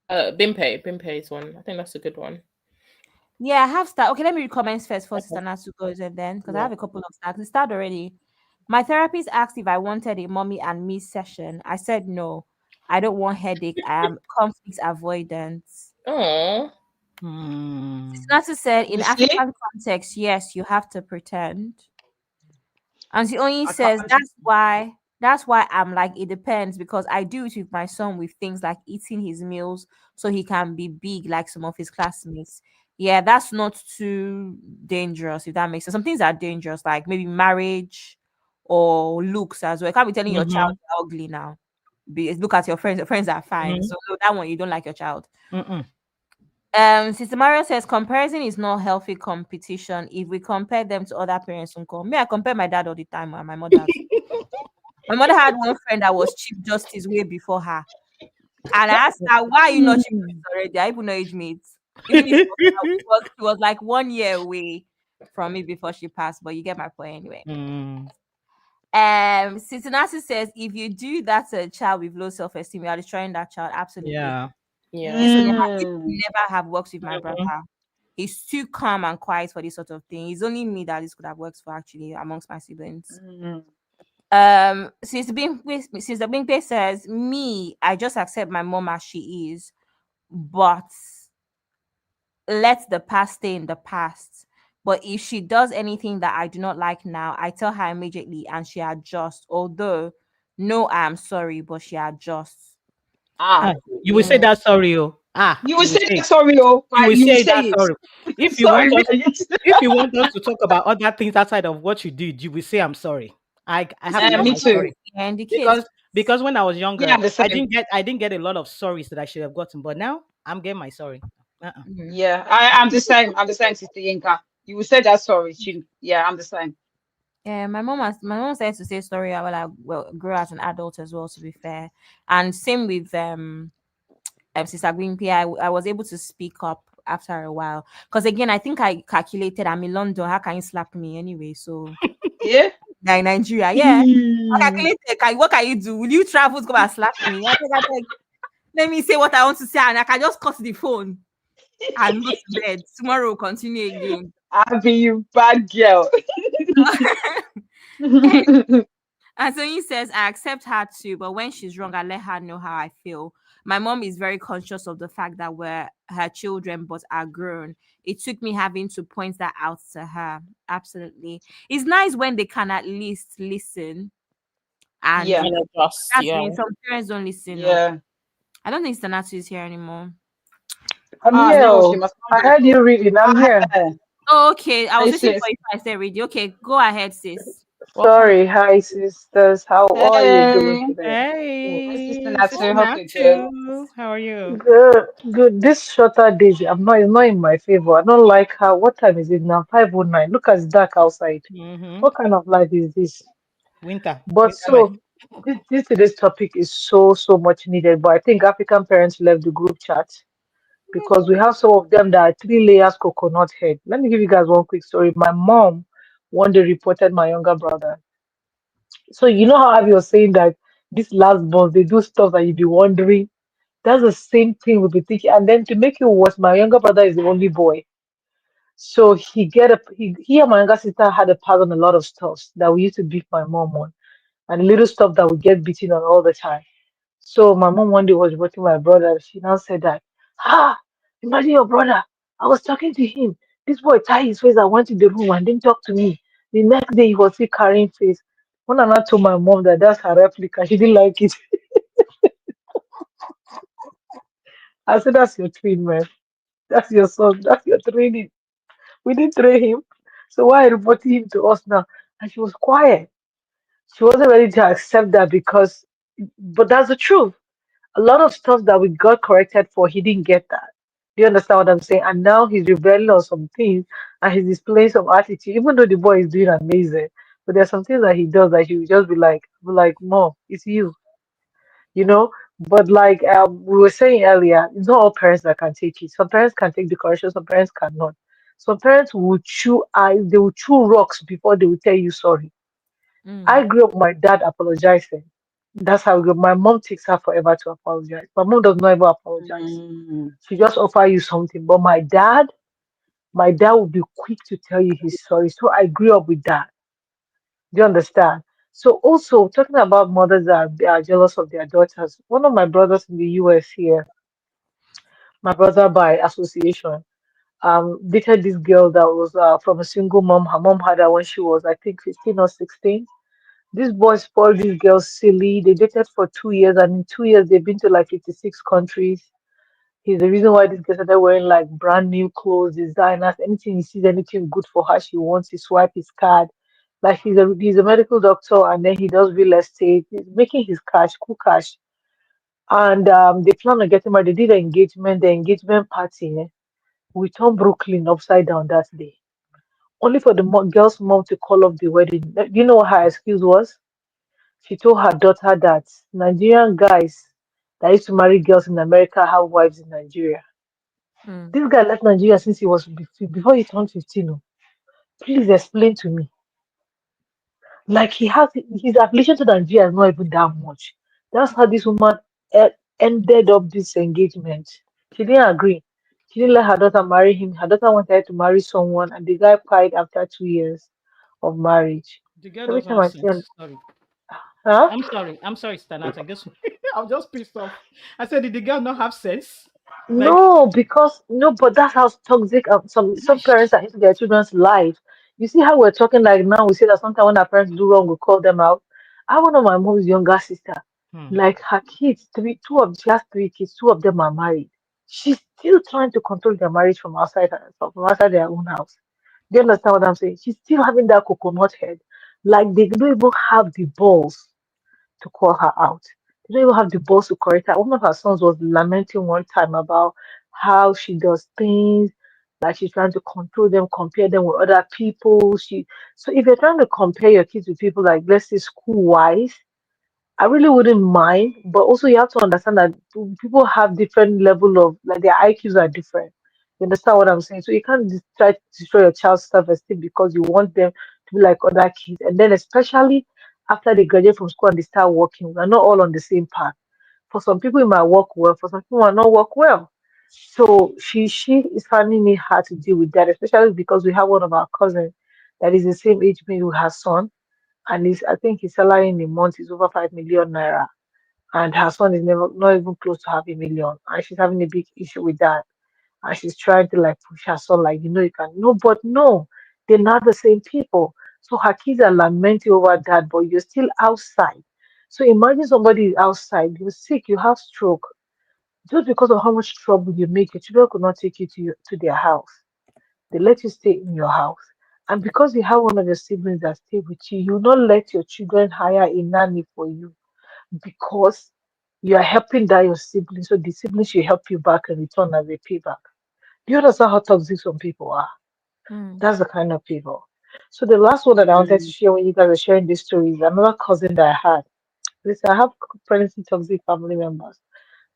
Bimpe's one. I think that's a good one. Yeah, I have start. Okay, let me read comments first for Sister Okay. Natu goes and then because I Yeah. have a couple of stacks. It started already. My therapist asked if I wanted a mommy and me session. I said no. I don't want headache. I am conflict avoidance. Oh. Mm. Sister Natu said in You see? African context, yes, you have to pretend. And she only I says can't. that's why I'm like it depends because I do it with my son with things like eating his meals so he can be big like some of his classmates. Yeah, that's not too dangerous if that makes sense. Some things are dangerous, like maybe marriage or looks as well. You can't be telling your child Mhm. you're ugly now. Look at your friends are fine. Mhm. So no, that one you don't like your child. Mm-mm. Sister Mario says comparison is not healthy competition. If we compare them to other parents, me, I compare my dad all the time and my mother's. My mother had one friend that was Chief Justice way before her. And I asked her, why are you not Chief Justice already? I even know age mates. Even if she was like 1 year away from me before she passed, but you get my point anyway. Mm. Cincinnati says if you do that to a child with low self-esteem, you are destroying that child. Absolutely. Yeah. Yeah. This would never have worked with my brother. Mhm. He's too calm and quiet for this sort of thing. It's only me that this could have worked for actually amongst my siblings. Since the Bingpe says, me, I just accept my mom as she is, but let the past stay in the past. But if she does anything that I do not like now, I tell her immediately and she adjusts. Although, no, I am sorry, but she adjusts. Ah, Ah, you will say Mm. that sorry, oh. Ah, you will you will say say that sorry, oh, you but will you will say say that it. sorry. If you Sorry, want me, us if you want us to talk about other things outside of what you did, you will say I'm sorry. I have to get me my too. sorry. Yeah, and the kids. Because when I was Yeah, younger, I'm the same. I didn't get a lot of sorries that I should have gotten, but now I'm getting my sorry. Uh-uh. Mhm. Yeah, I'm the same. I'm the same, Sister Yinka. You will say that sorry. Yeah, I'm the same. Yeah, my mom said to say sorry while I grew as an adult as well. To be fair, and same with Sister Gwimpi, I was able to speak up after a while. Because again, I think I calculated I'm in London. How can you slap me anyway? So Yeah. yeah, in Nigeria, yeah. I calculated, what can you do? Will you travel to come and slap me? I beg, let me say what I want to say, and I can just cut the phone and go to bed. Tomorrow we'll continue again. I'll be you bad girl. And so he says, I accept her too, but when she's wrong, I let her know how I feel. My mom is very conscious of the fact that we're her children, but are grown. It took me having to point that out to her. Absolutely. It's nice when they can at least listen. And Yeah, And adjust. that's Yeah. when some parents don't listen. No. yeah. I don't think Sanatu is here anymore. I'm Ah, here. no, she Oh. must come I back. heard you reading. I'm here. Ah, Oh, okay. I was hi, waiting for sis. you if I said ready. Okay, go ahead, sis. Welcome. Sorry. Hi, sisters. How are you doing Hey. today? Hi, Sister Hey, Sister Natu. Hope you're good. Natu. How are you? Good. Good. This shorter days, it's not in my favor. I don't like how. What time is it now? 5:09. Look, it's dark outside. Mm-hmm. What kind of life is this? Winter. But Winter life. so, this today's topic is so much needed. But I think African parents left the group chat because we have some of them that are 3 layers coconut head. Let me give you guys one quick story. My mom one day reported my younger brother. So you know how Abby was saying that these last born they do stuff that you'd be wondering. That's the same thing we'll be thinking. And then to make it worse, my younger brother is the only boy. So he and my younger sister had a part on a lot of stuff that we used to beat my mom on, and little stuff that we get beaten on all the time. So my mom one day was watching my brother. She now said that, ah, imagine your brother. I was talking to him. This boy tied his face. I went to the room and didn't talk to me. The next day he was still carrying face. When I now told my mom that that's her replica, she didn't like it. I said, that's your twin, man. That's your son. That's your training. We didn't train him. So why are you reporting him to us now? And she was quiet. She wasn't ready to accept that because, but that's the truth. A lot of stuff that we got corrected for, he didn't get that. Do you understand what I'm saying? And now he's rebelling on some things and he's displaying some attitude, even though the boy is doing amazing. But there's some things that he does that he will just be like, Mom, it's you, you know? But like we were saying earlier, it's not all parents that can take it. Some parents can take the correction, some parents cannot. Some parents will chew eyes, they will chew rocks before they will tell you sorry. I Mm. grew up with my dad apologizing. That's how we grew up. My mom takes her forever to apologize. My mom does not ever apologize. She just offer you something. But my dad would be quick to tell you he's sorry. So I grew up with that. Do you understand? So also talking about mothers that are jealous of their daughters. One of my brothers in the US here, my brother by association, dated this girl that was from a single mom. Her mom had her when she was, I think, 15 or 16. This boy spoiled this girl silly. They dated for 2 years, and in 2 years, they've been to like 56 countries. He's the reason why this girl started wearing like brand new clothes, designers, anything he sees, anything good for her, she wants, he swipe his card. Like he's a medical doctor, and then he does real estate. He's making his cash, cool cash. And they plan on getting married. They did the engagement party. We turned Brooklyn upside down that day. Only for the girl's mom to call off the wedding. You know what her excuse was? She told her daughter that Nigerian guys that used to marry girls in America have wives in Nigeria. Mm. This guy left Nigeria since he was before he turned 15. Oh. Please explain to me. Like he has his affiliation to Nigeria is not even that much. That's how this woman ended up this engagement. She didn't agree. She didn't let her daughter marry him. Her daughter wanted to marry someone, and the guy cried after 2 years of marriage. The girl Every doesn't time have I see him, sense. Sorry. huh? I'm sorry, Stanat. I guess I'm just pissed off. I said, did the girl not have sense? Like, No, because no, but that's how toxic some parents are into their children's life. You see how we're talking like now, we say that sometimes when our parents do wrong, we call them out. I have one of my mom's younger sister, hmm. like her kids, she has 3 kids, two of them are married. She's still trying to control their marriage from outside their own house. Do you understand what I'm saying? She's still having that coconut head. Like they don't even have the balls to call her out. They don't even have the balls to correct her. One of her sons was lamenting one time about how she does things, like she's trying to control them, compare them with other people. So if you're trying to compare your kids with people like let's say school wise, I really wouldn't mind, but also you have to understand that people have different level of like their IQs are different. You understand what I'm saying? So you can't just try to destroy your child's self-esteem because you want them to be like other kids. And then especially after they graduate from school and they start working, we're not all on the same path. For some people it might work well, for some people it might not work well. So she is finding it hard to deal with that, especially because we have one of our cousins that is the same age me with her son, and I think his salary in a month is over 5 million naira, and her son is never not even close to half a million, and she's having a big issue with that, and she's trying to like push her son like you can no, but no, they're not the same people. So her kids are lamenting over that, but you're still outside. So imagine somebody is outside, you're sick, you have stroke, just because of how much trouble you make, your children could not take you to their house. They let you stay in your house. And because you have one of your siblings that stay with you, you will not let your children hire a nanny for you because you are helping that your sibling. So the sibling should help you back and return as a payback. Do you understand how toxic some people are? Mm. That's the kind of people. So the last one that I wanted to share when you guys were sharing this story is another cousin that I had. Listen, I have plenty toxic family members.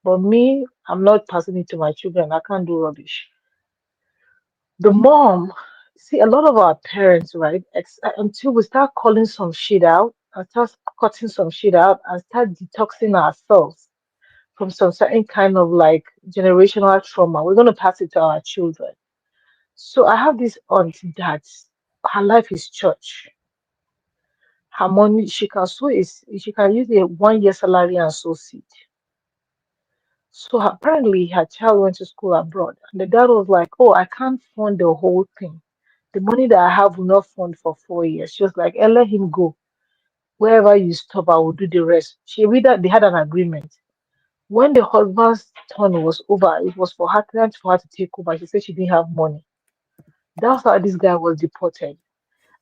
But me, I'm not passing it to my children. I can't do rubbish. The mom, see, a lot of our parents, right? Until we start calling some shit out, and start cutting some shit out and start detoxing ourselves from some certain kind of like generational trauma. We're going to pass it to our children. So I have this aunt that her life is church. Her money, she can use a 1 year salary and sow seed. So apparently her child went to school abroad, and the dad was like, "Oh, I can't fund the whole thing. The money that I have will not fund for 4 years." She was like, let him go. Wherever you stop, I will do the rest." She read that they had an agreement. When the husband's turn was over, it was for her time for her to take over. She said she didn't have money. That's how this guy was deported.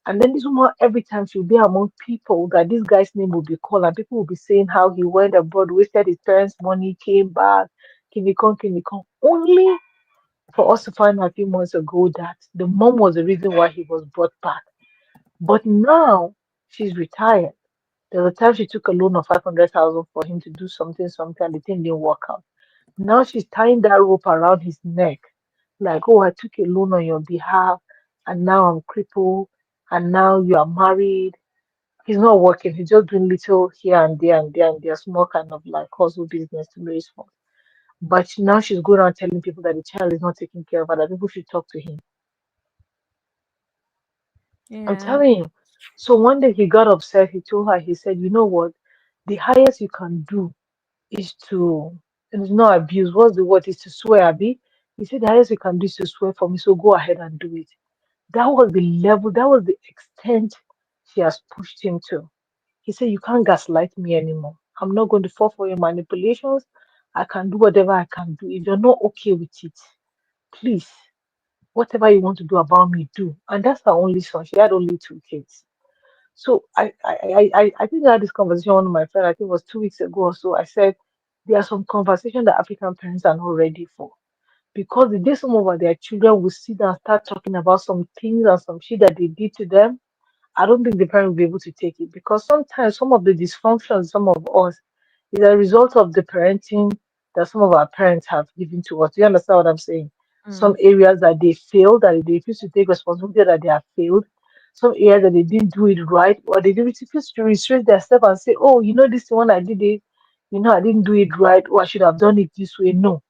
And then this woman, every time she'll be among people, that this guy's name will be called, and people will be saying how he went abroad, wasted his parents' money, came back, Kimikon, Kimikon. Only for us to find out a few months ago that the mom was the reason why he was brought back. But now she's retired. There was a time she took a loan of 500,000 for him to do something, something, and the thing didn't work out. Now she's tying that rope around his neck, like, "Oh, I took a loan on your behalf, and now I'm crippled, and now you are married." He's not working, he's just doing little here and there and there and there, small kind of like hustle business to raise funds. But now she's going around telling people that the child is not taking care of her, that people should talk to him. I'm Yeah. telling you. So one day he got upset. He told her, he said, "You know what? The highest you can do is to, and it's not abuse. What's the word? Is to swear, Abby." He said, "The highest you can do is to swear for me. So go ahead and do it." That was the level, that was the extent she has pushed him to. He said, "You can't gaslight me anymore. I'm not going to fall for your manipulations. I can do whatever I can do. If you're not okay with it, please, whatever you want to do about me, do." And that's her only son. She had only 2 kids. So I think I had this conversation with one of my friends, I think it was 2 weeks ago or so. I said, there are some conversations that African parents are not ready for. Because the day some of their children will sit down and start talking about some things and some shit that they did to them, I don't think the parent will be able to take it, because sometimes some of the dysfunctions, some of us, is a result of the parenting that some of our parents have given to us. Do you understand what I'm saying? Some Mm. areas that they failed, that they refuse to take responsibility that they have failed. Some areas that they didn't do it right, or they didn't refuse to restrain themselves and say, "Oh, this one I did it, I didn't do it right, or I should have done it this way." No,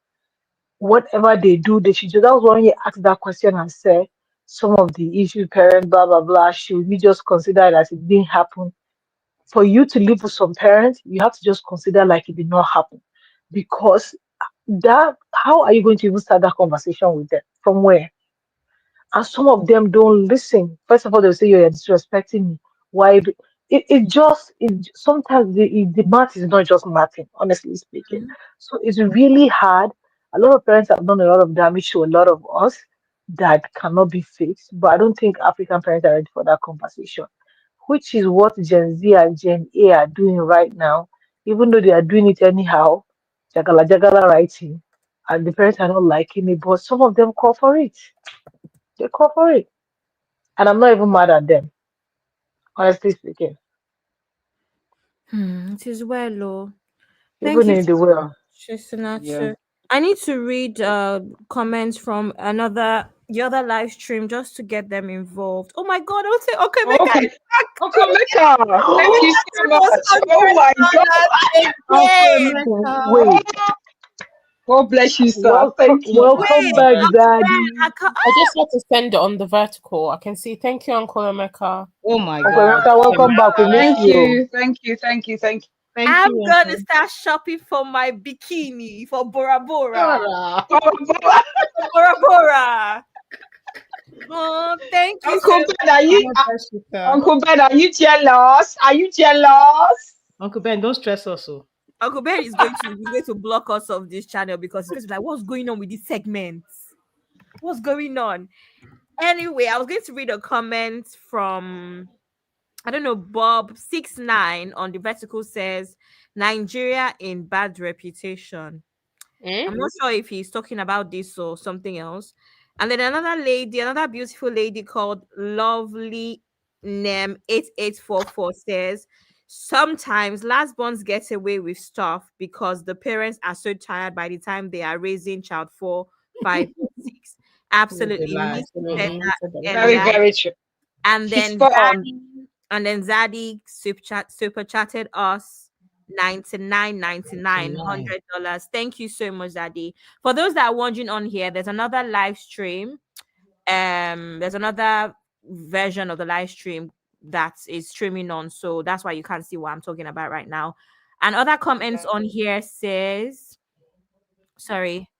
whatever they do, they should just. That was when you ask that question and say some of the issues, parent, blah blah blah. Should we just consider it as it didn't happen? For you to live with some parents, you have to just consider like it did not happen, because that. How are you going to even start that conversation with them? From where? And some of them don't listen. First of all, they'll say, "You're disrespecting me." Why? Sometimes the math is not just mathing, honestly speaking. Mm. So it's really hard. A lot of parents have done a lot of damage to a lot of us that cannot be fixed. But I don't think African parents are ready for that conversation, which is what Gen Z and Gen A are doing right now, even though they are doing it anyhow, jagala jagala writing, and the parents are not liking it, but some of them call for it. They call for it. And I'm not even mad at them, honestly speaking. It is well, oh. Thank Even you in the so world. much, Yeah. Sinatra. I need to read comments from the other live stream just to get them involved. Oh my god, I'll say okay, make Okay. Uncle it. Mecca, thank you so Almost much. Oh my $100 Uncle again. Emeka. Wait, God. God bless you, sir. welcome, Thank you. welcome Wait, back, I Daddy. can't. I just had to send it on the vertical. I can see. Thank you, Uncle Emeka. Oh my Uncle God. Emeka, welcome back. We miss Thank you. you. Thank you. Thank you. Thank you. Thank I'm you, gonna Uncle. start shopping for my bikini for Bora Bora. Sarah. Oh, boy. For Bora Bora. Oh, thank you so Uncle Ben, are you God bless you, sir. Uncle Ben, are you jealous? Are you jealous? Uncle Ben, don't stress us. Oh. Uncle Ben is going to block us off this channel because he's going to be like, what's going on with these segments? What's going on? Anyway, I was going to read a comment from I don't know, Bob 69 on the vertical says Nigeria in bad reputation. I'm not sure if he's talking about this or something else. And then another beautiful lady called Lovely Nem 8844 says sometimes last borns get away with stuff because the parents are so tired by the time they are raising child 4, 5, or 6. No, they Absolutely. lie. Nick said Absolutely. that So that- Very, earlier. very true. And She's then spot on. And then Zaddy super chatted us 99.99 99. $100. Thank you so much, Zaddy. For those that are wondering on here, there's another live stream. There's another version of the live stream that is streaming on, so that's why you can't see what I'm talking about right now. And other comments on here says, sorry,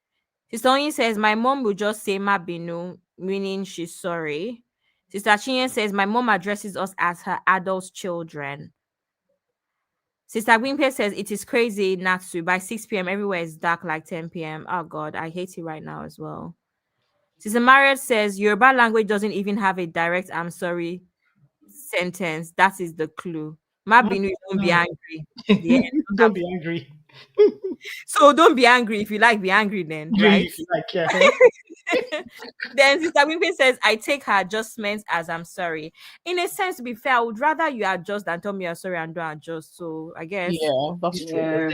Sister Onyin says, my mom will just say Mabinu, meaning she's sorry. Sister Chinyen says, my mom addresses us as her adult children. Sister Gwimpe says, it is crazy, Natsu. By 6 p.m., everywhere is dark like 10 p.m. Oh, God, I hate it right now as well. Sister Marriott says, Yoruba language doesn't even have a direct I'm sorry sentence. That is the clue. Mabinu, don't be angry. The end. Don't be angry. So don't be angry. If you like, be angry then, Angry right? if you like, yeah. Then Sister Wimpy says, I take her adjustments as I'm sorry. In a sense, to be fair, I would rather you adjust than tell me you're sorry and don't adjust. So I guess Yeah, that's true. Yeah.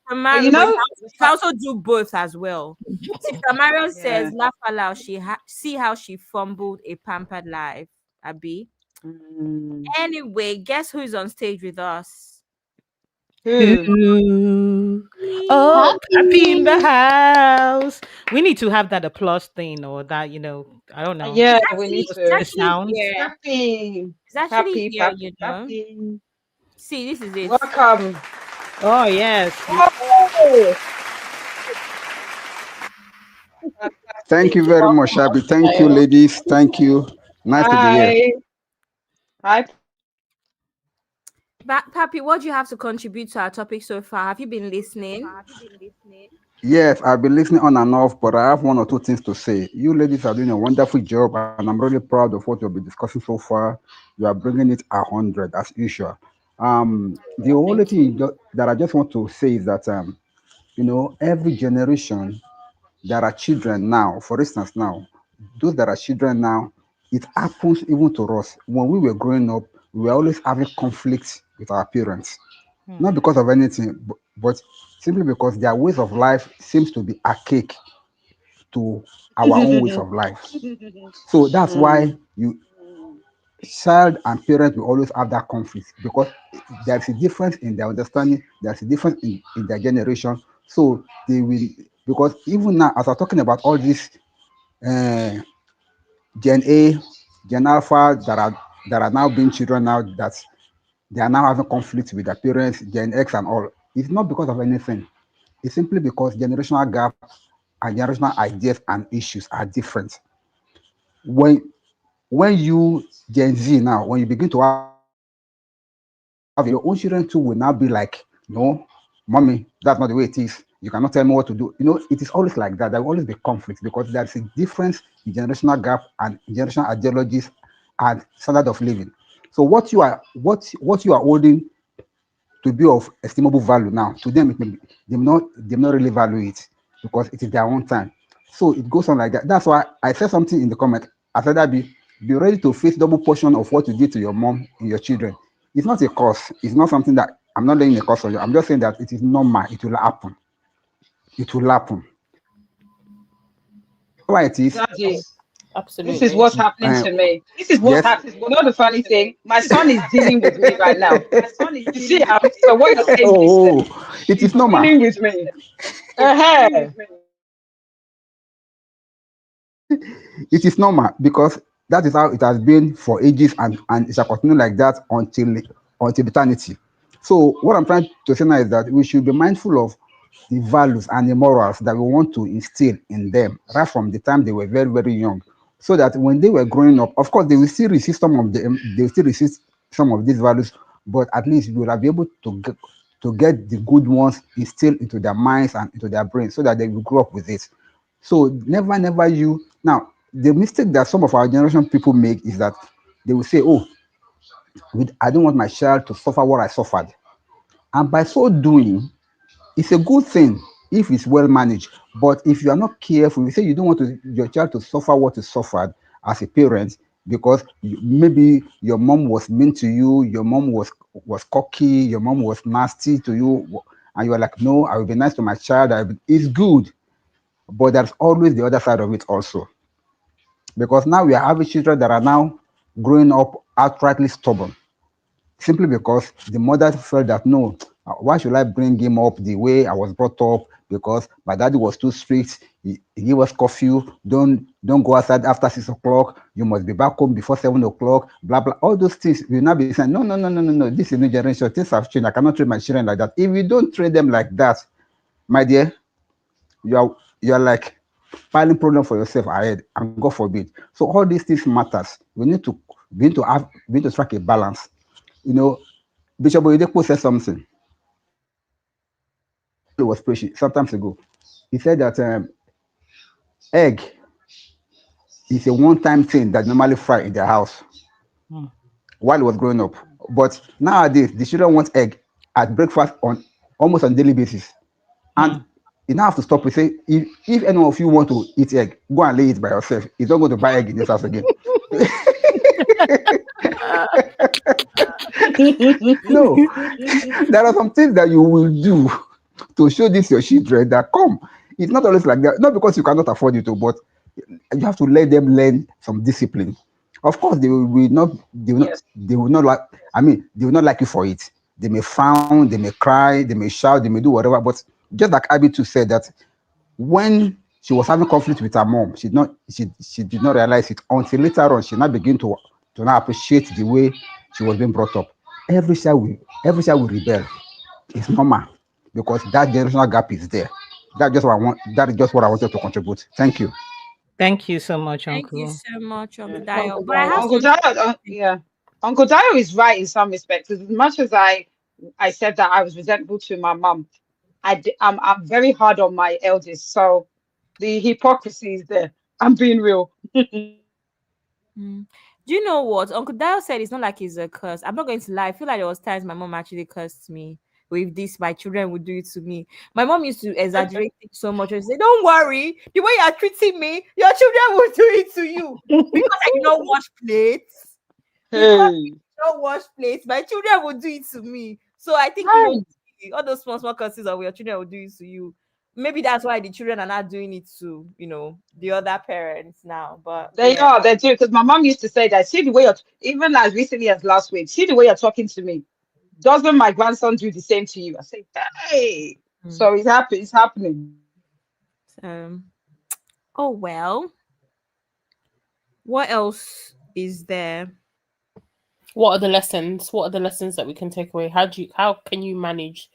But But you can also do both as well. Sister Marion says, yeah. laugh aloud. See how she fumbled a pampered life. Abby. Mm. Anyway, guess who's on stage with us? Who? Ooh. Me. Oh, happy in the Happy. house. We need to have that applause thing or that, I don't know. Yeah, we need Actually, The to. sounds. here. Happy, It's actually happy, here, happy, you know. happy. See, this is it. Welcome. Oh, yes. Oh, Thank fantastic. you very much, Welcome. Abby. Thank you, Style. ladies. Thank you. Nice to be here. Hi. Hi. Papi, what do you have to contribute to our topic so far? Have you been listening? Yes, I've been listening on and off, but I have one or two things to say. You ladies are doing a wonderful job, and I'm really proud of what you've been discussing so far. You are bringing it 100 as usual. The only Thank thing you. that I just want to say is that every generation there are children now. For instance, now those that are children now, it happens even to us. When we were growing up, we were always having conflicts with our parents, not Hmm. because of anything, but simply because their ways of life seems to be archaic to our own ways of life. So that's why Mm. you child and parent will always have that conflict because there's a difference in their understanding, there's a difference in their generation. So they will, because even now as I'm talking about all this uh, Gen A, Gen Alpha that are now being children now that they are now having conflict with their parents, Gen X and all. It's not because of anything. It's simply because generational gap and generational ideas and issues are different. When when you Gen Z now, when you begin to have your own children too, your own children too will now be like, no, mommy, that's not the way it is. You cannot tell me what to do. It is always like that. There will always be conflict because there's a difference in generational gap and generational ideologies and standard of living. So what you are holding to be of estimable value now. To them, they may not really value it because it is their own time. So it goes on like that. That's why I said something in the comment. I said that be ready to face double portion of what you did to your mom and your children. It's not a cause. It's not something that I'm not laying a cause on you. I'm just saying that it is normal. It will happen. It will happen. Why it is? Daddy, this is Absolutely. what's happening Uh, to me. This is what's yes. happening. You know the funny thing? My son is dealing with me right now. You see how? So what you're saying makes sense. Oh, it He's is normal. dealing with me. Uh-huh. It is normal because that is how it has been for ages and it shall continue like that until eternity. So what I'm trying to say now is that we should be mindful of the values and the morals that we want to instill in them right from the time they were very, very young. So that when they were growing up, of course they will still receive some of these values, but at least we will be able to get the good ones instilled into their minds and into their brains so that they will grow up with it. So never you now the mistake that some of our generation people make is that they will say, "Oh, I don't want my child to suffer what I suffered," and by so doing, it's a good thing if it's well managed. But if you are not careful, you say you don't want your child to suffer what you suffered as a parent because maybe your mom was mean to you, your mom was cocky, your mom was nasty to you, and you are like, "No, I will be nice to my child." It's good, but there's always the other side of it also. Because now we are having children that are now growing up outrightly stubborn. simply because the mother felt that no, why should I bring him up the way I was brought up? Because my daddy was too strict. He gave us curfew. Don't go outside after 6 o'clock. You must be back home before 7 o'clock. Blah blah. All those things will not be saying no, no, no, no, no, no. This is new generation. Things have changed. I cannot train my children like that. If you don't train them like that, my dear, you are like piling problem for yourself ahead, and God forbid. So all these things matters. We need to strike a balance. You know, Bishop Oyedepo said something. He was preaching sometimes ago. He said that egg is a one-time thing that normally fry in their house Hmm. while he was growing up. But nowadays, the children want egg at breakfast on almost on daily basis. And Hmm. you now have to stop and say, if any of you want to eat egg, go and lay it by yourself. He's not going to buy egg in this house again. No, there are some things that you will do to show this your children that come. It's not always like that. Not because you cannot afford it to, but you have to let them learn some discipline. Of course, Yes. they will not like. I mean, they will not like you for it. They may frown, they may cry, they may shout, they may do whatever. But just like Abby too said that when she was having conflict with her mom, she did not realize it until later on. She now begin to now appreciate the way she was being brought up. Every child will rebel. It's normal because that generational gap is there. That is just what I wanted to contribute. Thank you. Thank you so much, Thank you Uncle. so much, Uncle Yeah, Dio. Uncle But I Dio. have Uncle something Dio, to say. yeah. Uncle Dio is right in some respects. As much as I said that I was resentful to my mum, I'm very hard on my eldest. So the hypocrisy is there. I'm being real. Mm. Do you know what Uncle Dio said? It's not like it's a curse. I'm not going to lie. I feel like there was times my mom actually cursed me with this. My children would do it to me. My mom used to exaggerate it so much and say, "Don't worry, the way you are treating me, your children will do it to you because I did not wash plates. Because I Hey. did not wash plates, my children will do it to me." So I think Hey. all those small small curses of your children will do it to you. Maybe that's why the children are not doing it to the other parents now. But They yeah. are, they do. Because my mom used to say that, see the way you're, even as recently as last week, see the way you're talking to me. Doesn't my grandson do the same to you? I say, hey. Mm. So it's happening. So, oh well. What else is there? What are the lessons? What are the lessons that we can take away? How can you manage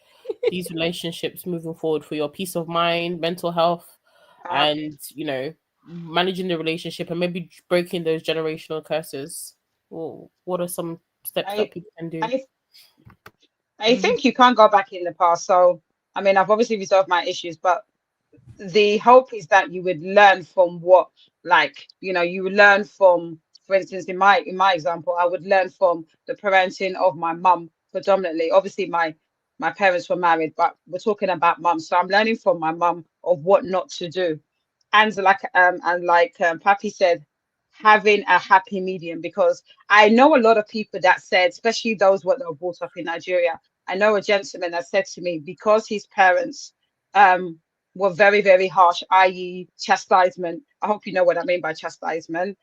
these relationships moving forward for your peace of mind, mental health, Uh, and managing the relationship and maybe breaking those generational curses? Well, what are some steps that I, people can do? I, I Mm. think you can't go back in the past. So, I mean, I've obviously resolved my issues, but the hope is that you would learn from what, like, you would learn from, for instance, in my example, I would learn from the parenting of my mum predominantly. Obviously my parents were married, but we're talking about mum, so I'm learning from my mum of what not to do. And like Pappy said, having a happy medium, because I know a lot of people that said, especially those what were brought up in Nigeria. I know a gentleman that said to me, because his parents um were very, very harsh, i.e., chastisement. I hope you know what I mean by chastisement.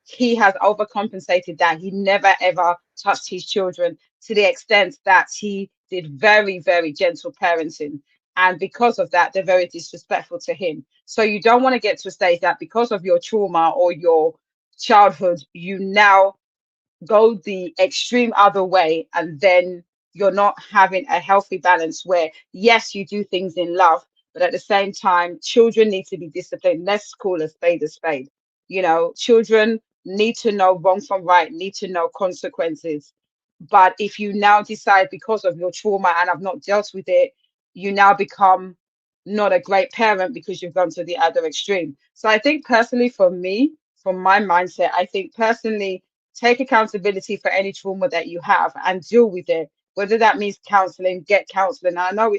He has overcompensated that. He never ever touched his children to the extent that he did very, very gentle parenting. And because of that, they're very disrespectful to him. So you don't want to get to a stage that because of your trauma or your childhood, you now go the extreme other way, and then you're not having a healthy balance where yes, you do things in love, but at the same time children need to be disciplined. Let's call a spade a spade. Children need to know wrong from right, need to know consequences. But if you now decide because of your trauma and I've not dealt with it, you now become not a great parent because you've gone to the other extreme. So I think personally, for me, from my mindset, I think personally, take accountability for any trauma that you have and deal with it. Whether that means counseling, get counseling. I know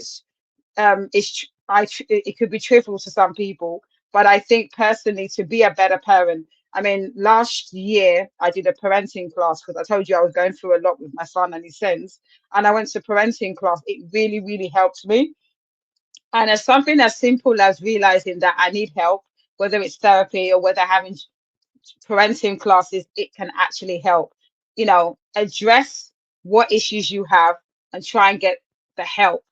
it could be trivial to some people, but I think personally, to be a better parent. I mean, last year I did a parenting class because I told you I was going through a lot with my son and his sins, and I went to parenting class. It really, really helped me. And as something as simple as realizing that I need help, whether it's therapy or whether having parenting classes, it can actually help, address what issues you have and try and get the help.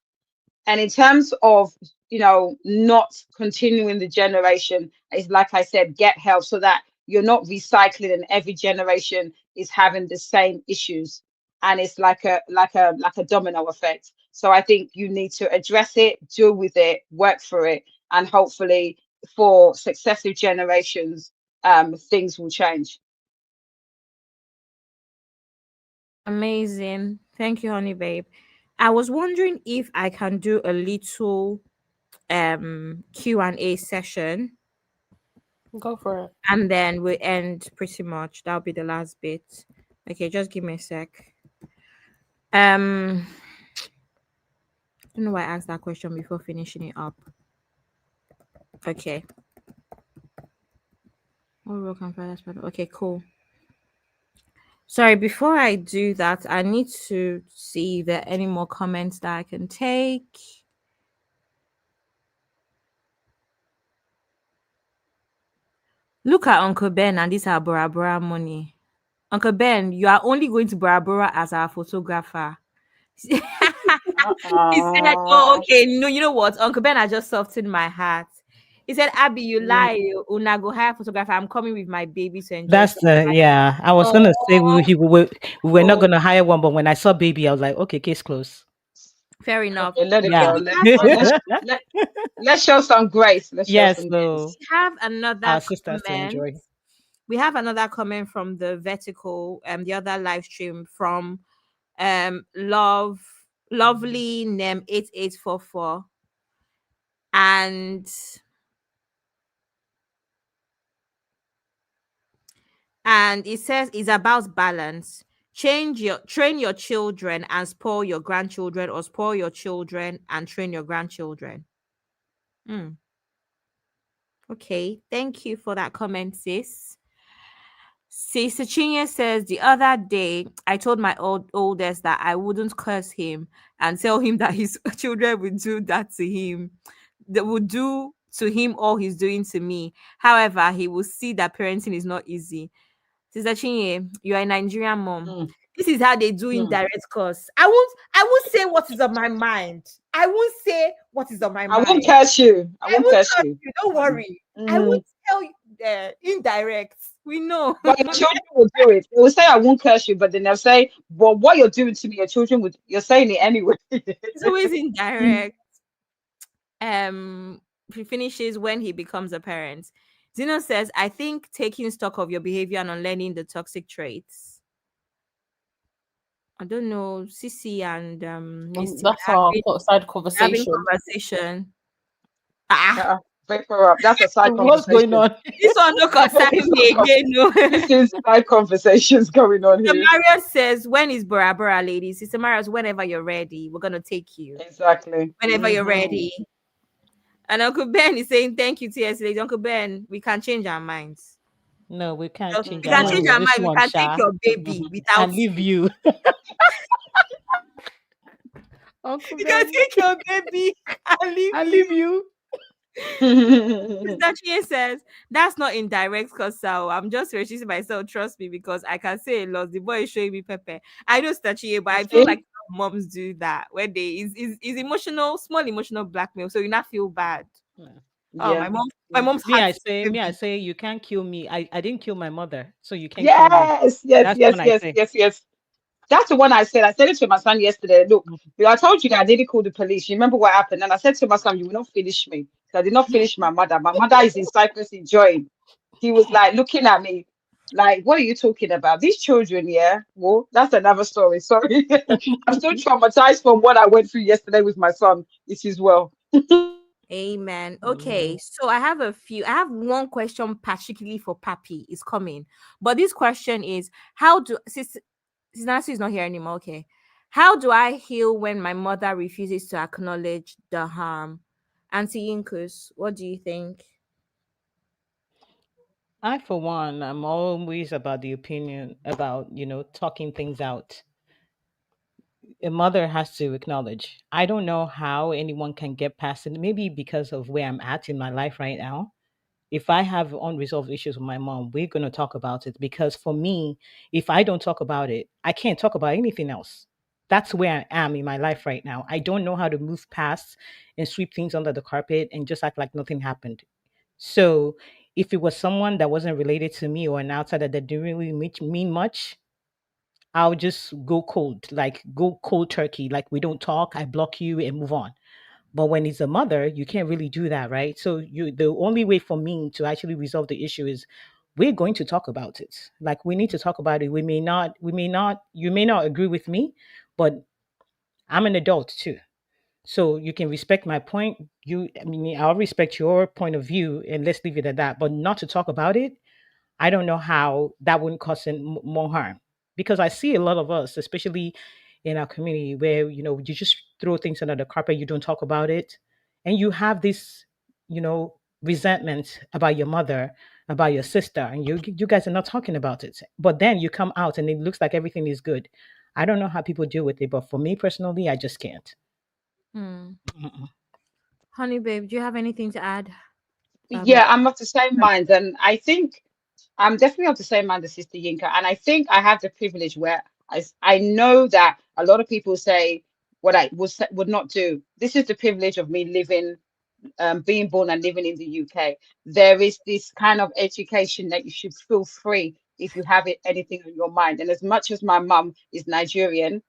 And in terms of, not continuing the generation, is like I said, get help so that you're not recycling and every generation is having the same issues. And it's like a domino effect. So I think you need to address it, deal with it, work for it, and hopefully for successive generations, things will change. Amazing. Thank you, honey babe. I was wondering if I can do a little Q&A session, Go for it. and then we end pretty much. That'll be the last bit. Okay, just give me a sec. I don't know why I asked that question before finishing it up. Okay. Oh, welcome, okay, cool. Sorry, before I do that, I need to see if there are any more comments that I can take. Look at Uncle Ben and this our Bora Bora money. Uncle Ben, you are only going to Bora Bora as our photographer. He said, "Oh, okay. No, you know what? Uncle Ben, I just softened my heart." He said, "Abby, you lie. Una go hire photographer. I'm coming with my baby to enjoy." That's the yeah. I was gonna say Oh, we were not gonna hire one, but when I saw baby, I was like, okay, case closed. fair enough. Okay, let it Yeah. go. Let's show some grace. Let's show Yes, some so grace. We have another our sisters to comment. enjoy. We have another comment from the vertical, the other live stream from lovely name 8844, and it says it's about balance. Train your children and spoil your grandchildren, or spoil your children and train your grandchildren. Okay, thank you for that comment, sis. Sister Chinya says, the other day I told my oldest that I wouldn't curse him and tell him that his children would do that to him. That would do to him all he's doing to me. However, he will see that parenting is not easy. Sister Chinye, you are a Nigerian mom. This is how they do indirect curse. I won't say what is on my mind. I won't say what is on my I won't mind. curse you. I I won't won't curse curse you. you. Don't worry. I won't tell you indirect. We know. But your children will do it. They will say, I won't curse you, but then they'll say, but what you're doing to me, your children would, you're saying it anyway. It's always indirect. He finishes when he becomes a parent. Zeno says, I think taking stock of your behavior and unlearning the toxic traits. I don't know, Sissy and Miss T That's our side having conversation. conversation. Break her up. That's a side What's going conversation. on? This one don't concern me again. No. This is side conversations going on So here. Mario says, when is Bora Bora, ladies? Sister Mario, whenever you're ready, we're gonna take you. Exactly. Whenever you're ready. And Uncle Ben is saying, thank you, TS ladies. Uncle Ben, we can change our minds. No, we can't change We our can mind change with our this mind. We one, can take Sha. your baby without And leave you. Uncle We can Ben, take your baby and leave I you. leave you. Dachie says, that's not indirect because I'm just restricting myself, trust me, because I can say a lot. The boy is showing me pepper. I know Stachie, but I feel like moms do that when they is emotional, small emotional blackmail. So you not feel bad. Oh, Yeah. my mom's Me, heart I is say, heavy. you can't kill me. I didn't kill my mother, so you can't kill me. Yes, yes, That's yes, what I yes, say. yes, yes. That's the one I said. I said it to my son yesterday. Look, I told you that I didn't call the police. You remember what happened? And I said to my son, you will not finish me. So I did not finish my mother. My mother is in Cyprus enjoying. He was like looking at me, like, what are you talking about? These children, yeah. Well, that's another story. Sorry. I'm still traumatized from what I went through yesterday with my son. It is well. Amen. Okay, so I have one question particularly for Papi is coming. But this question is, how do since Nancy is not here anymore, okay. How do I heal when my mother refuses to acknowledge the harm? Auntie Inkus, what do you think? I, for one, I'm always about the opinion about, talking things out. A mother has to acknowledge. I don't know how anyone can get past it. Maybe because of where I'm at in my life right now. if I have unresolved issues with my mom, we're going to talk about it, because for me, if I don't talk about it, I can't talk about anything else. That's where I am in my life right now. I don't know how to move past and sweep things under the carpet and just act like nothing happened. So if it was someone that wasn't related to me or an outsider that didn't really mean much, I'll just go cold, like go cold turkey. Like we don't talk, I block you and move on. But when it's a mother, you can't really do that, right? So the only way for me to actually resolve the issue is we're going to talk about it. Like we need to talk about it. You may not agree with me, but I'm an adult too. So you can respect my point. I mean, I'll respect your point of view and let's leave it at that. But not to talk about it, I don't know how that wouldn't cause more harm, because I see a lot of us, especially in our community, where you just throw things under the carpet, you don't talk about it, and you have this, resentment about your mother, about your sister, and you guys are not talking about it. But then you come out and it looks like everything is good. I don't know how people deal with it, but for me personally, I just can't. Mm-mm. Honey, babe, do you have anything to add Yeah, about? I'm of the same mind, and I think I'm definitely of the same mind as Sister Yinka, and I think I have the privilege where I know that a lot of people say what I would not do. This is the privilege of me living, being born and living in the UK. There is this kind of education that you should feel free if you have anything on your mind. And as much as my mum is Nigerian,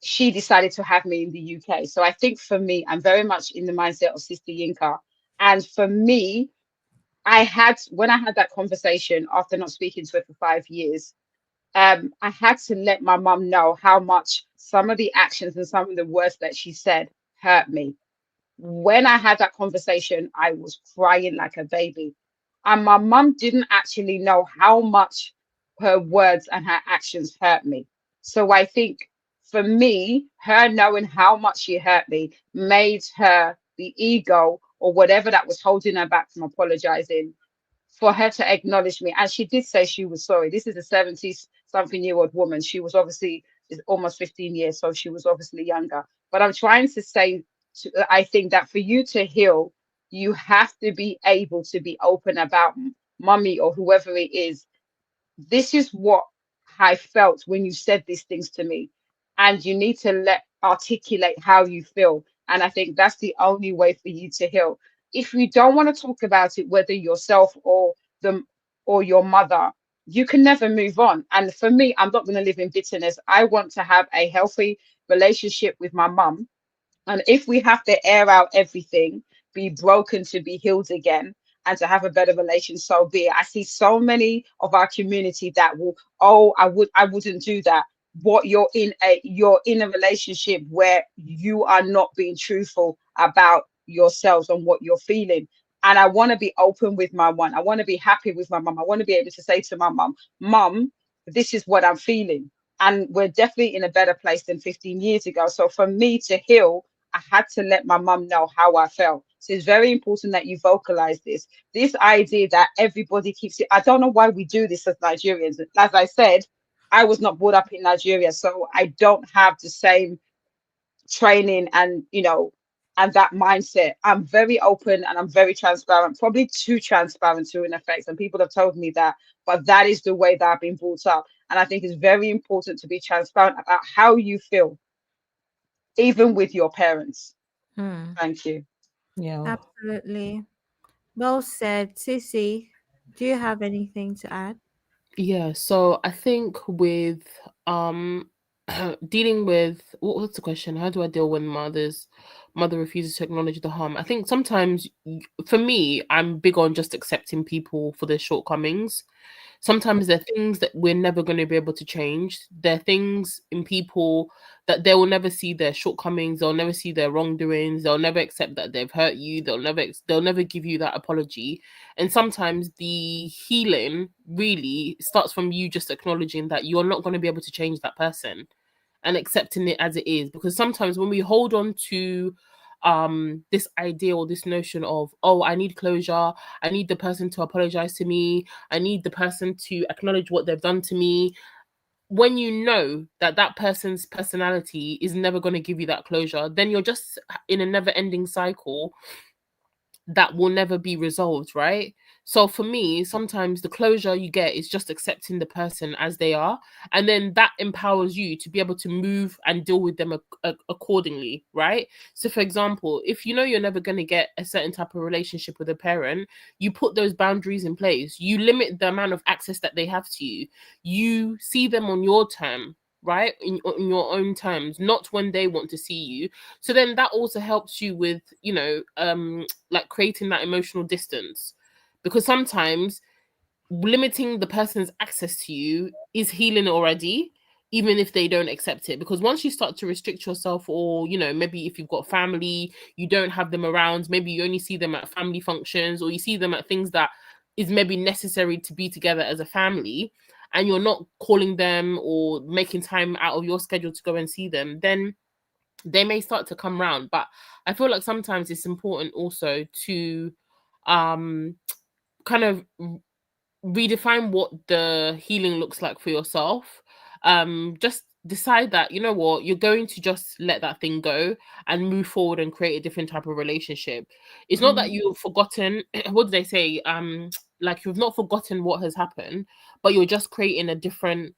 she decided to have me in the UK. So I think for me, I'm very much in the mindset of Sister Yinka. And for me, when I had that conversation after not speaking to her for 5 years, I had to let my mum know how much some of the actions and some of the words that she said hurt me. When I had that conversation, I was crying like a baby. And my mum didn't actually know how much her words and her actions hurt me. So I think for me, her knowing how much she hurt me made her the ego or whatever that was holding her back from apologizing, for her to acknowledge me. And she did say she was sorry. This is a 70 something year old woman. She was obviously is almost 15 years, so she was obviously younger. But I'm trying to say, I think that for you to heal, you have to be able to be open about mummy or whoever it is. This is what I felt when you said these things to me. And you need to articulate how you feel. And I think that's the only way for you to heal. If you don't want to talk about it, whether yourself or the or your mother, you can never move on. And for me, I'm not going to live in bitterness. I want to have a healthy relationship with my mum, and if we have to air out everything, be broken to be healed again, and to have a better relation, so be it. I see so many of our community that will, oh, I wouldn't do that. What you're in a relationship where you are not being truthful about yourselves and what you're feeling. And I want to be open with my one. I want to be happy with my mum. I want to be able to say to my mum, Mum, this is what I'm feeling. And we're definitely in a better place than 15 years ago. So for me to heal, I had to let my mum know how I felt. So it's very important that you vocalize this. This idea that everybody keeps it. I don't know why we do this as Nigerians. As I said, I was not brought up in Nigeria, so I don't have the same training and and that mindset. I'm very open and I'm very transparent, probably too transparent to an effect. And people have told me that, but that is the way that I've been brought up. And I think it's very important to be transparent about how you feel, even with your parents. Thank you. Yeah. Absolutely. Well said. Sissy, do you have anything to add? Yeah, so I think with dealing with what's the question? How do I deal when mother refuses to acknowledge the harm? I think sometimes for me, I'm big on just accepting people for their shortcomings. Sometimes there are things that we're never going to be able to change. There are things in people that they will never see their shortcomings. They'll never see their wrongdoings. They'll never accept that they've hurt you. They'll never give you that apology. And sometimes the healing really starts from you just acknowledging that you're not going to be able to change that person and accepting it as it is. Because sometimes when we hold on to this idea or this notion of, oh, I need closure, I need the person to apologize to me, I need the person to acknowledge what they've done to me, when you know that that person's personality is never going to give you that closure, then you're just in a never ending cycle that will never be resolved, right? So for me, sometimes the closure you get is just accepting the person as they are, and then that empowers you to be able to move and deal with them accordingly, right? So for example, if you know you're never going to get a certain type of relationship with a parent, you put those boundaries in place. You limit the amount of access that they have to you. You see them on your term, right? In your own terms, not when they want to see you. So then that also helps you with, like creating that emotional distance, because sometimes limiting the person's access to you is healing already, even if they don't accept it. Because once you start to restrict yourself, or maybe if you've got family, you don't have them around, maybe you only see them at family functions, or you see them at things that is maybe necessary to be together as a family, and you're not calling them or making time out of your schedule to go and see them, then they may start to come round. But I feel like sometimes it's important also to um kind of redefine what the healing looks like for yourself. Just decide that, you know what, you're going to just let that thing go and move forward and create a different type of relationship. It's not that you've forgotten what did they say, like you've not forgotten what has happened, but you're just creating a different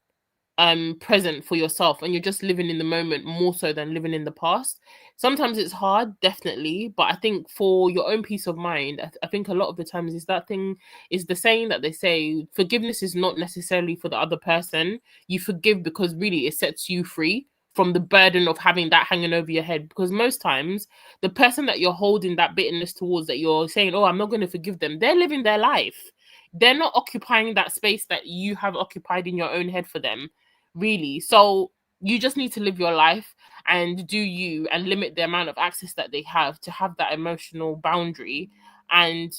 present for yourself, and you're just living in the moment more so than living in the past. Sometimes it's hard, definitely, but I think for your own peace of mind, I think a lot of the times is that thing, is the saying that they say, forgiveness is not necessarily for the other person. You forgive because really it sets you free from the burden of having that hanging over your head, because most times the person that you're holding that bitterness towards, that you're saying, oh, I'm not going to forgive them, they're living their life. They're not occupying that space that you have occupied in your own head for them, really. So you just need to live your life and do you, and limit the amount of access that they have, to have that emotional boundary. And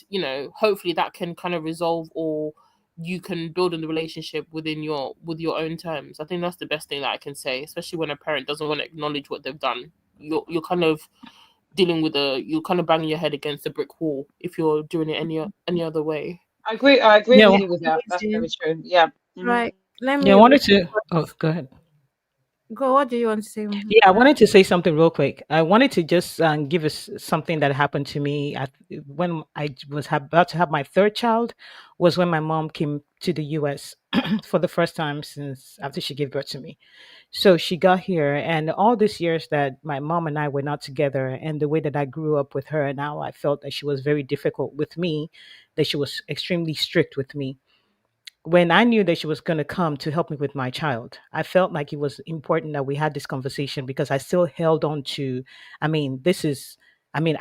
hopefully that can kind of resolve, or you can build in the relationship with your own terms. I think that's the best thing that I can say, especially when a parent doesn't want to acknowledge what they've done. You're kind of dealing with you're kind of banging your head against a brick wall if you're doing it any other way. I agree Yeah, with Yeah, you with that. That's amazing. very true. Yeah. Right. Let yeah. I me wanted to. Oh, go ahead. go. What do you want to say? Mhm. Yeah, I wanted to say something real quick. I wanted to just give us something that happened to me when I was about to have my third child. Was when my mom came to the U.S. for the first time since after she gave birth to me. So she got here, and all these years that my mom and I were not together, and the way that I grew up with her, and now I felt that she was very difficult with me, that she was extremely strict with me. When I knew that she was going to come to help me with my child, I felt like it was important that we had this conversation, because I still held on to, I mean,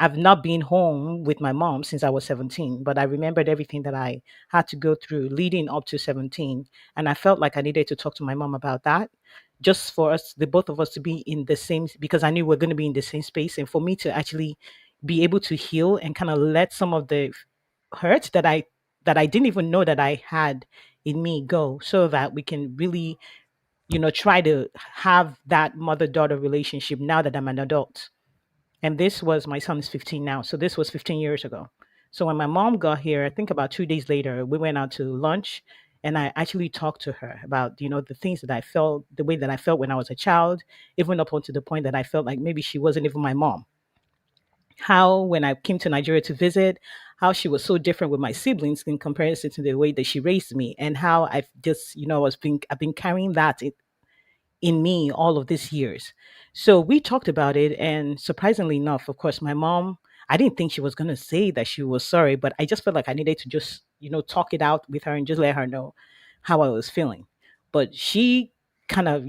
I've not been home with my mom since I was 17, but I remembered everything that I had to go through leading up to 17. And I felt like I needed to talk to my mom about that, just for us, the both of us, to be in the same, because I knew we're going to be in the same space, and for me to actually be able to heal and kind of let some of the hurt that I didn't even know that I had in me go, so that we can really, try to have that mother daughter relationship now that I'm an adult. And this was, my son is 15 now. So this was 15 years ago. So when my mom got here, I think about 2 days later, we went out to lunch, and I actually talked to her about, the things that I felt, the way that I felt when I was a child, even up until the point that I felt like maybe she wasn't even my mom. How, when I came to Nigeria to visit, how she was so different with my siblings in comparison to the way that she raised me, and how I've just, I've been carrying that in me all of these years. So we talked about it, and surprisingly enough, of course, my mom, I didn't think she was going to say that she was sorry, but I just felt like I needed to just, talk it out with her and just let her know how I was feeling. But she kind of,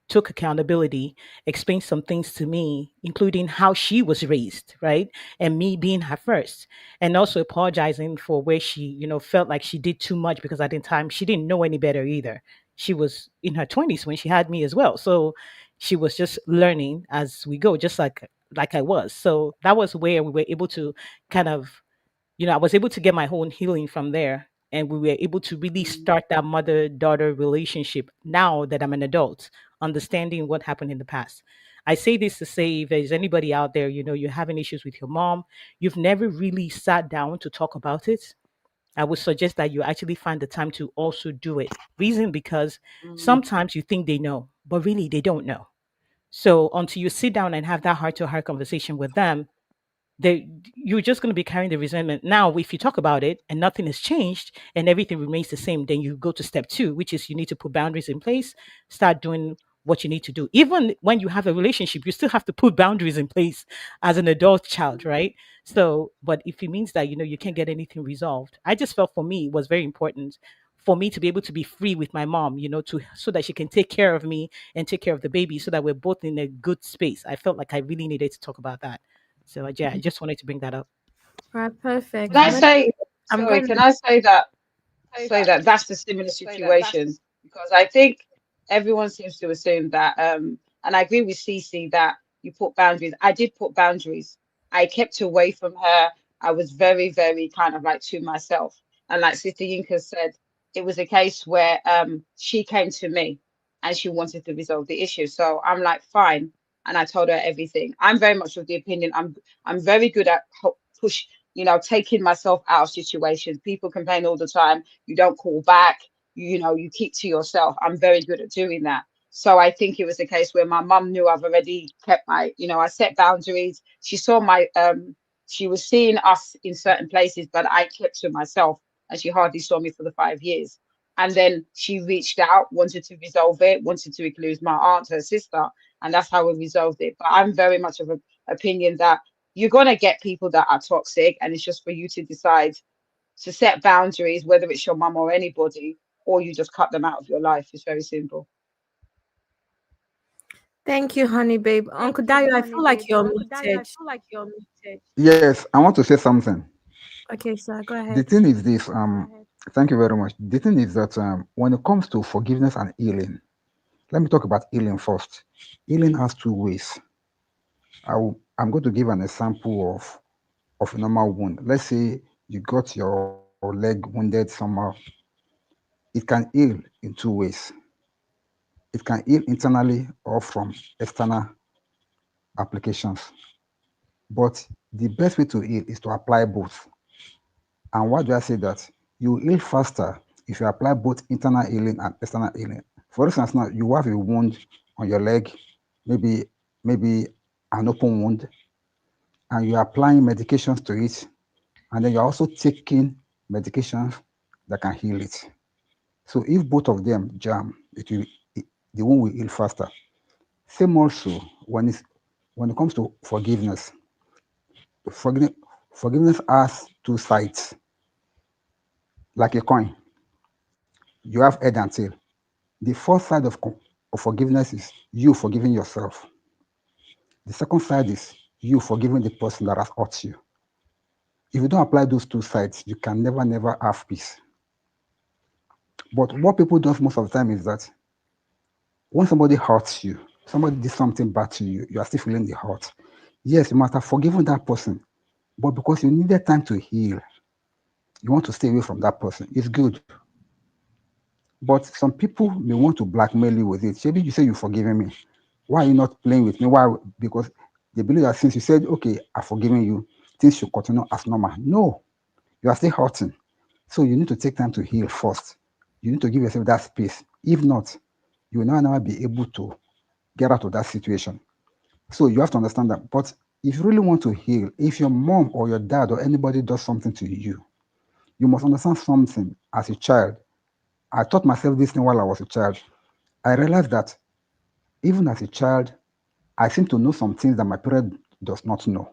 took accountability, explained some things to me, including how she was raised, right? And me being her first, and also apologizing for where she, felt like she did too much, because at the time she didn't know any better either. She was in her 20s when she had me as well. So she was just learning as we go, just like I was. So that was where we were able to kind of, I was able to get my own healing from there. And we were able to really start that mother daughter relationship now that I'm an adult, understanding what happened in the past. I say this to say, if there's anybody out there, you're having issues with your mom, you've never really sat down to talk about it, I would suggest that you actually find the time to also do it. Reason because sometimes you think they know, but really they don't know. So until you sit down and have that heart to heart conversation with them, you're just going to be carrying the resentment. Now, if you talk about it and nothing has changed and everything remains the same, then you go to step two, which is you need to put boundaries in place, start doing what you need to do. Even when you have a relationship, you still have to put boundaries in place as an adult child, right? So, but if it means that, you can't get anything resolved, I just felt for me it was very important for me to be able to be free with my mom, to so that she can take care of me and take care of the baby so that we're both in a good space. I felt like I really needed to talk about that. So yeah, I just wanted to bring that up. Right, Can perfect. I say, I'm sorry, going can I say that that's the similar situation, because I think everyone seems to assume that and I agree with Cece that you put boundaries. I did put boundaries. I kept away from her. I was very, very kind of like to myself. And like Sister Yinka said, it was a case where she came to me and she wanted to resolve the issue. So I'm like, fine. And I told her everything. I'm very much of the opinion I'm very good at push, taking myself out of situations. People complain all the time, you don't call back, you keep to yourself. I'm very good at doing that. So I think it was a case where my mum knew I've already kept I set boundaries. She saw she was seeing us in certain places, but I kept to myself, and she hardly saw me for the 5 years. And then she reached out, wanted to resolve it, wanted to include my aunt, her sister, and that's how we resolved it. But I'm very much of an opinion that you're going to get people that are toxic, and it's just for you to decide to set boundaries, whether it's your mum or anybody, or you just cut them out of your life. It's very simple. Thank you, honey babe. Uncle Dayo, I feel like you're muted. Yes, I want to say something. Okay, sir, go The ahead. thing is this. Thank you very much. The thing is that when it comes to forgiveness and healing, let me talk about healing first. Healing has two ways. I'm going to give an example of a normal wound. Let's say you got your leg wounded somehow. It can heal in two ways. It can heal internally or from external applications. But the best way to heal is to apply both. And why do I say that? You heal faster if you apply both internal healing and external healing. For instance, now you have a wound on your leg, maybe maybe an open wound, and you're applying medications to it, and then you're also taking medications that can heal it. So if both of them jam, the wound will heal faster. Same also when it comes to forgiveness. Forgiveness, forgiveness has two sides, like a coin. You have head and tail. The first side of forgiveness is you forgiving yourself. The second side is you forgiving the person that has hurt you. If you don't apply those two sides, you can never have peace. But what people do most of the time is that when somebody hurts you, somebody did something bad to you, you are still feeling the hurt. Yes, you must have forgiven that person, but because you needed time to heal, you want to stay away from that person. It's good. But some people may want to blackmail you with it. Maybe you say you've forgiven me. Why are you not playing with me? Why? Because they believe that since you said, okay, I've forgiven you, things should continue as normal. No, you are still hurting. So you need to take time to heal first. You need to give yourself that space. If not, you will never be able to get out of that situation. So you have to understand that. But if you really want to heal, if your mom or your dad or anybody does something to you, you must understand something as a child. I taught myself this thing while I was a child. I realized that even as a child, I seem to know some things that my parent does not know.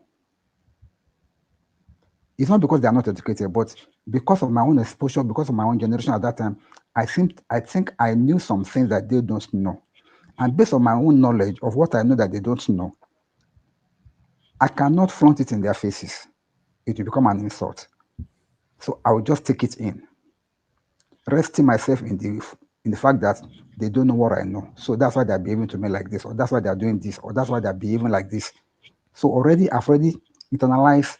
It's not because they are not educated, but because of my own exposure, because of my own generation at that time, I think I knew some things that they don't know. And based on my own knowledge of what I know that they don't know, I cannot flaunt it in their faces. It will become an insult. So I will just take it in, resting myself in the fact that they don't know what I know. So that's why they're behaving to me like this, or that's why they're doing this, or that's why they're behaving like this. So I've already internalized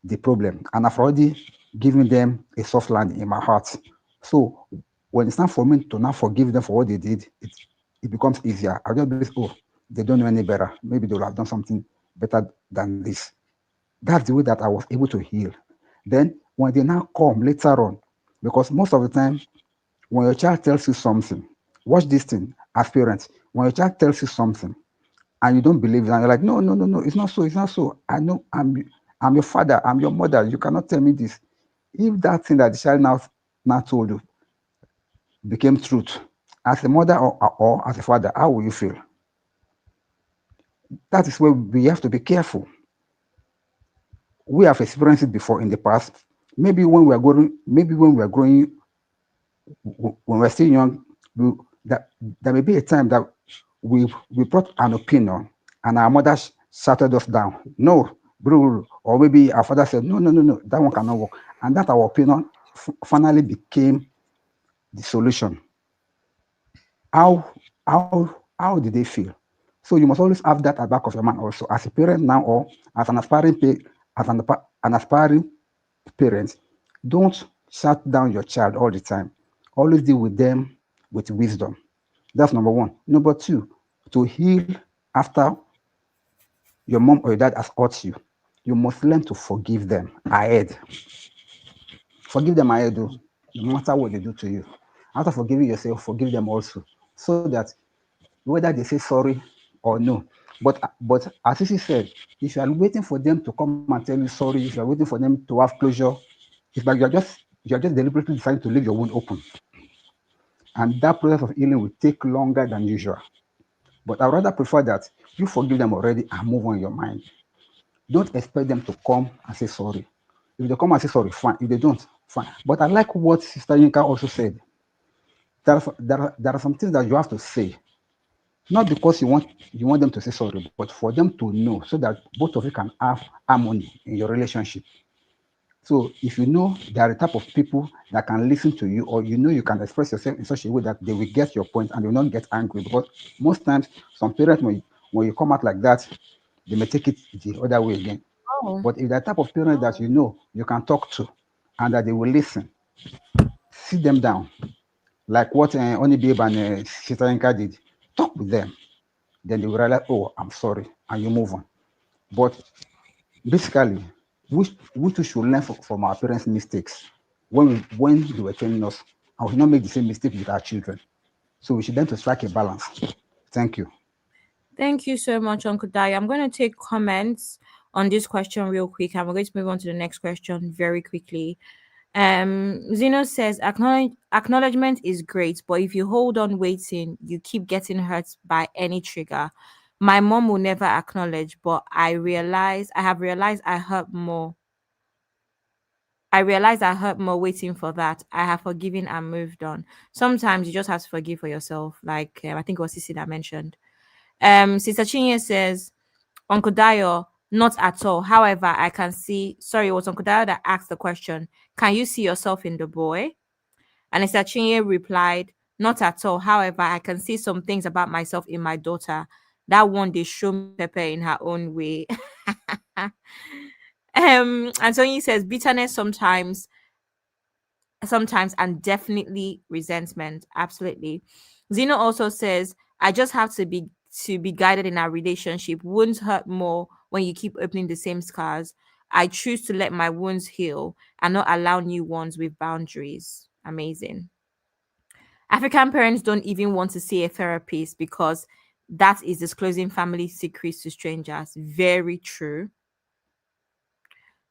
the problem, and I've already given them a soft landing in my heart. So when it's time for me to now forgive them for what they did, it becomes easier. I'll just be, oh, they don't know any better. Maybe they will have done something better than this. That's the way that I was able to heal. Then when they now come later on, because most of the time when your child tells you something, watch this thing as parents. When your child tells you something, and you don't believe it, and you're like, no, no, no, no, it's not so, it's not so. I know I'm your father, I'm your mother. You cannot tell me this. If that thing that the child now told you became truth, as a mother or as a father, how will you feel? That is where we have to be careful. We have experienced it before in the past. Maybe when we are growing, when we're still young, we, that there may be a time that we brought an opinion and our mother shouted us down. No, bro, or maybe our father said, no, no, no, no, that one cannot work. And that our opinion finally became the solution. How how did they feel? So you must always have that at the back of your mind also as a parent now or as an an aspiring parent. Don't shut down your child all the time. Always deal with them with wisdom. That's number one. Number two, to heal after your mom or your dad has hurt you, you must learn to forgive them ahead. Forgive them ahead, though, no matter what they do to you. After forgiving yourself, forgive them also, so that whether they say sorry or no. But as he said, if you are waiting for them to come and tell you sorry, if you are waiting for them to have closure, it's like you're just deliberately deciding to leave your wound open, and that process of healing will take longer than usual. But I rather prefer that you forgive them already and move on in your mind. Don't expect them to come and say sorry. If they come and say sorry, fine. If they don't, fine. But I like what Sister Yinka also said. There are some things that you have to say, not because you want them to say sorry, but for them to know, so that both of you can have harmony in your relationship. So if you know there are the type of people that can listen to you, or you know you can express yourself in such a way that they will get your point and they will not get angry, because most times some parents, when you come out like that, they may take it the other way again. Oh, But if the type of parent that you know you can talk to and that they will listen, sit them down, like what Oni Babe and Shitayenka did, talk with them. Then they will realize, oh, I'm sorry, and you move on. But basically, we too should learn from our parents' mistakes when they were training us, and we should not make the same mistake with our children. So we should learn to strike a balance. Thank you. thank you so much, Uncle Dai. I'm going to take comments on this question real quick, and we're going to move on to the next question very quickly. Zeno says acknowledgement is great, but if you hold on waiting, you keep getting hurt by any trigger. My mom will never acknowledge, but I realize I hurt more waiting for that. I have forgiven and moved on. Sometimes you just have to forgive for yourself. Like I think it was Sissy that mentioned. Sister Chinye says, Uncle Dio, not at all. However, I can see. Sorry, it was Uncle Dio that asked the question. Can you see yourself in the boy? And Sister Chinye replied, not at all. However, I can see some things about myself in my daughter. That one they show me Pepper in her own way. And so he says bitterness sometimes and definitely resentment, absolutely. Zeno also says I just have to be guided in our relationship. Wounds hurt more when you keep opening the same scars. I choose to let my wounds heal and not allow new ones with boundaries. Amazing. African parents don't even want to see a therapist because that is disclosing family secrets to strangers. Very true.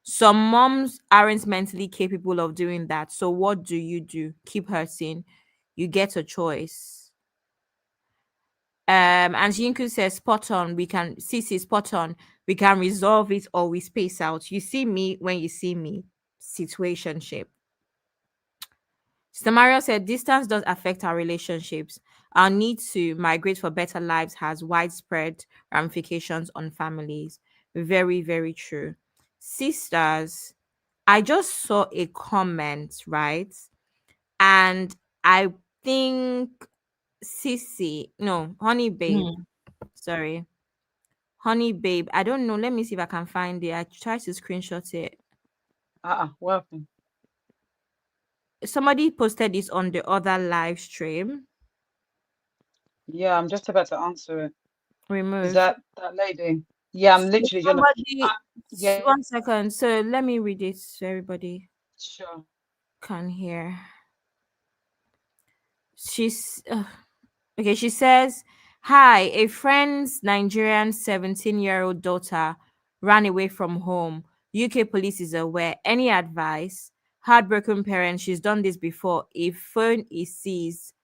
Some moms aren't mentally capable of doing that. So what do you do? Keep hurting. You get a choice. And Jinku says spot on. We can CC spot on. We can resolve it or we space out. You see me when you see me. Situationship. Mario said distance does affect our relationships. Our need to migrate for better lives has widespread ramifications on families. Very, very true. Sisters, I just saw a comment, right? And I think Sissy, no, Honey Babe, Mm. sorry, Honey Babe. I don't know. Let me see if I can find it. I tried to screenshot it. Welcome. Somebody posted this on the other live stream. Yeah, I'm just about to answer it. Is Remove. that lady? Yeah, I'm So literally gonna. somebody, Yeah, 1 second. So let me read it so everybody sure. can hear. She's okay. She says, Hi, a friend's Nigerian 17-year-old daughter ran away from home. UK police is aware. Any advice? Heartbroken parents, she's done this before. If phone is seized,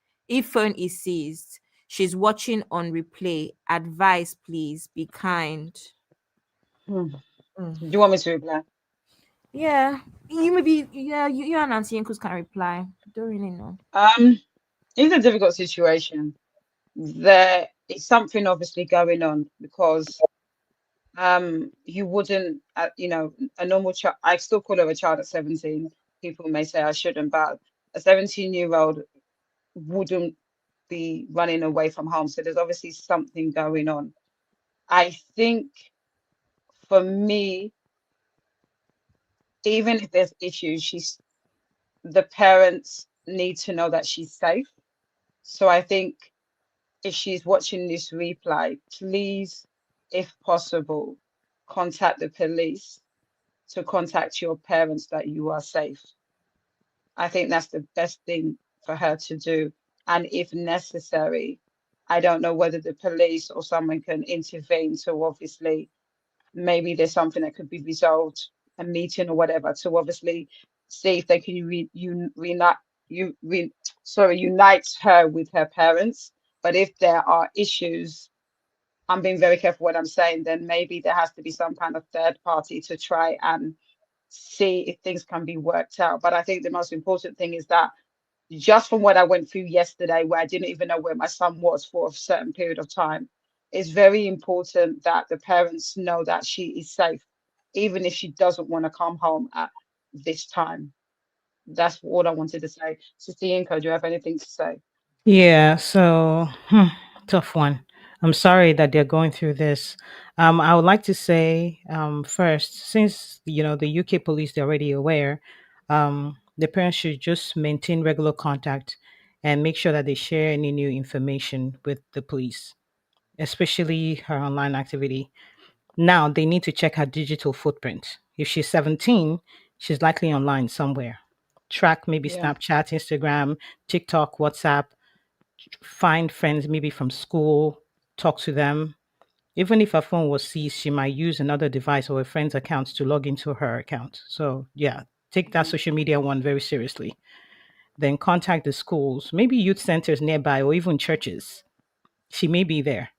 she's watching on replay. Advice, please. Be kind. Hmm. Mm. Do you want me to reply? Yeah, you and Auntie Yankus can reply. Don't really know. It's a difficult situation. There is something obviously going on because you wouldn't a normal child, I still call her a child at 17. People may say I shouldn't, but a 17-year-old wouldn't be running away from home. So there's obviously something going on. I think for me, even if there's issues, the parents need to know that she's safe. So I think if she's watching this replay, please, if possible, contact the police to contact your parents that you are safe. I think that's the best thing for her to do. And if necessary, I don't know whether the police or someone can intervene to obviously maybe there's something that could be resolved, a meeting or whatever, to obviously see if they can unite her with her parents. But if there are issues, I'm being very careful what I'm saying, then maybe there has to be some kind of third party to try and see if things can be worked out. But I think the most important thing is that just from what I went through yesterday, where I didn't even know where my son was for a certain period of time, it's very important that the parents know that she is safe, even if she doesn't want to come home at this time. That's all I wanted to say. Sister Yinka, do you have anything to say? Yeah, so tough one. I'm sorry that they're going through this. I would like to say first, since the UK police they're already aware, the parents should just maintain regular contact and make sure that they share any new information with the police, especially her online activity. Now they need to check her digital footprint. If she's 17, she's likely online somewhere. Track maybe Yeah. Snapchat, Instagram, TikTok, WhatsApp, find friends maybe from school, talk to them. Even if her phone was seized, she might use another device or a friend's account to log into her account. So, yeah, take that Mhm. social media one very seriously. Then contact the schools, maybe youth centers nearby, or even churches. She may be there.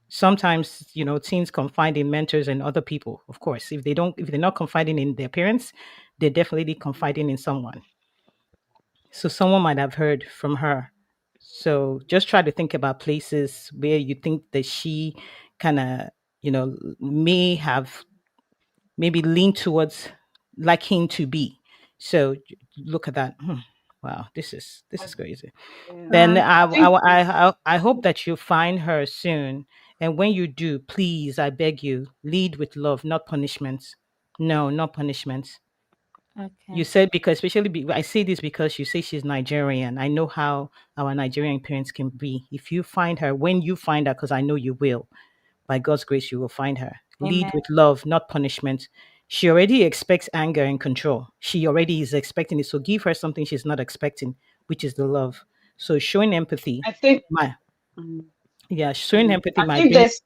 Sometimes, teens confide in mentors and other people. Of course, if they're not confiding in their parents, they're definitely confiding in someone. So someone might have heard from her. So just try to think about places where you think that she kind of, may have maybe leaned towards liking to be. So look at that. Wow, this is crazy. Yeah. Then I think I hope that you find her soon. And when you do, please, I beg you, lead with love, not punishment. No, not punishment. You Okay. said because, especially, I say this because you say she's Nigerian. I know how our Nigerian parents can be. If you find her, when you find her, because I know you will, by God's grace, you will find her. Lead Amen. with love, not punishment. She already expects anger and control. She already is expecting it. So give her something she's not expecting, which is the love. So showing empathy, I think my mm, yeah, showing empathy I might think be. there's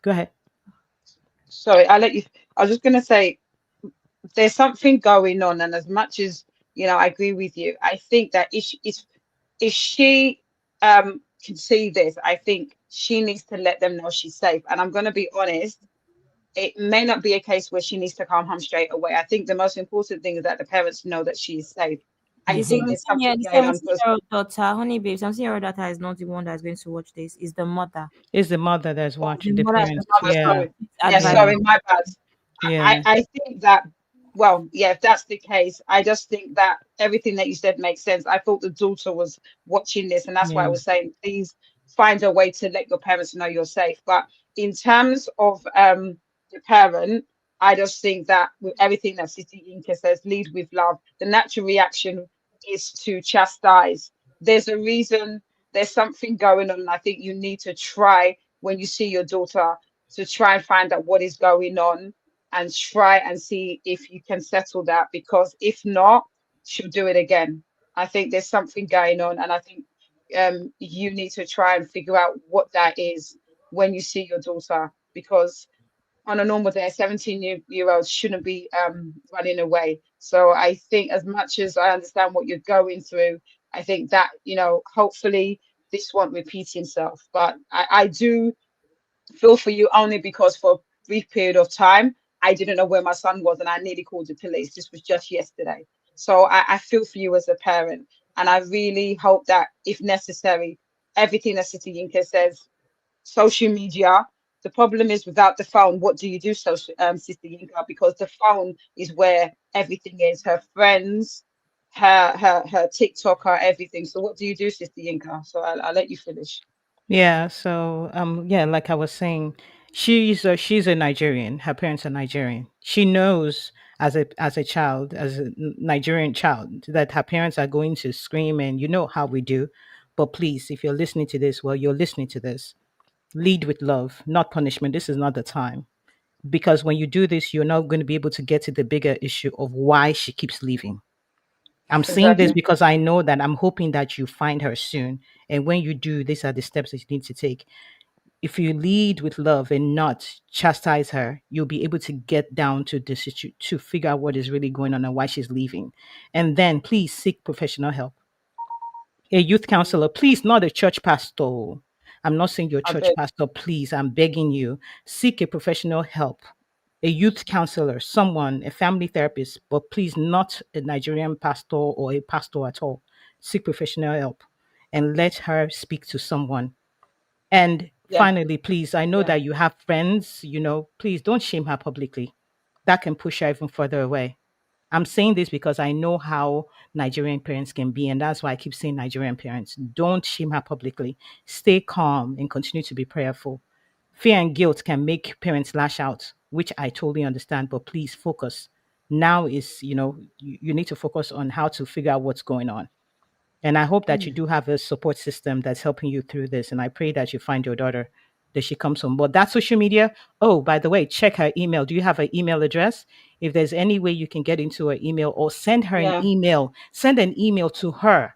Go ahead. sorry, I'll let you. I was just gonna say there's something going on, and as much as I agree with you. I think that if she can see this, I think she needs to let them know she's safe. And I'm going to be honest, it may not be a case where she needs to come home straight away. I think the most important thing is that the parents know that she is safe. I The Yeah. think there's 17 year something the going on 17 because year old daughter, honey babe, 17-year-old daughter is not the one that's going to watch this. Is the mother. It's the mother that's The watching, the mother it's is the parents. going mother. to Yeah. Sorry, give yeah, Yeah. advice. sorry, my bad. Yeah. I think that, well, yeah, if that's the case, I just think that everything that you said makes sense. I thought the daughter was watching this, and that's why I Yeah. was saying, please find a way to let your parents know you're safe. But in terms of the parent, I just think that with everything that City Inca says, lead with love. The natural reaction is to chastise. There's a reason, there's something going on. And I think you need to try when you see your daughter to try and find out what is going on and try and see if you can settle that, because if not, she'll do it again. I think there's something going on, and I think you need to try and figure out what that is when you see your daughter, because on a normal day, a 17-year-old shouldn't be running away. So I think, as much as I understand what you're going through, I think that, hopefully this won't repeat itself. But I do feel for you, only because for a brief period of time, I didn't know where my son was and I nearly called the police. This was just yesterday. So I feel for you as a parent. And I really hope that, if necessary, everything that City Yinka says, social media. The problem is, without the phone, what do you do, Sister Yinka? Because the phone is where everything is. Her friends, her TikTok, her everything. So what do you do, Sister Yinka? So I'll let you finish. Yeah, so yeah, like I was saying, she's a Nigerian. Her parents are Nigerian. She knows as a child, as a Nigerian child, that her parents are going to scream, and you know how we do. But please, if you're listening to this, well, you're listening to this. Lead with love, not punishment. This is not the time. Because when you do this, you're not going to be able to get to the bigger issue of why she keeps leaving. I'm saying this Exactly. because I know that I'm hoping that you find her soon. And when you do, these are the steps that you need to take. If you lead with love and not chastise her, you'll be able to get down to the to figure out what is really going on and why she's leaving. And then please seek professional help. A youth counselor, please, not a church pastor. I'm not saying you're a I church bet. pastor, please. I'm begging you. Seek a professional help. A youth counselor, someone, a family therapist, but please not a Nigerian pastor or a pastor at all. Seek professional help and let her speak to someone. And Yeah, finally, please, I know yeah. that you have friends, please don't shame her publicly. That can push her even further away. I'm saying this because I know how Nigerian parents can be, and that's why I keep saying Nigerian parents. Don't shame her publicly. Stay calm and continue to be prayerful. Fear and guilt can make parents lash out, which I totally understand, but please focus. Now is, you need to focus on how to figure out what's going on. And I hope that you do have a support system that's helping you through this. And I pray that you find your daughter, that she comes home. But that social media, oh, by the way, check her email. Do you have her email address? If there's any way you can get into her email, or send her an Yeah, email, send an email to her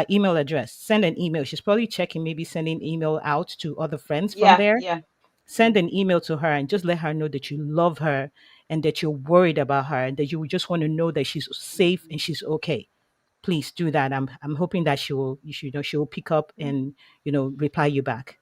email address. Send an email. She's probably checking, maybe sending email out to other friends from yeah, there. yeah. Send an email to her and just let her know that you love her and that you're worried about her and that you just want to know that she's safe and she's okay. Please do that. I'm hoping that she will pick up and reply you back.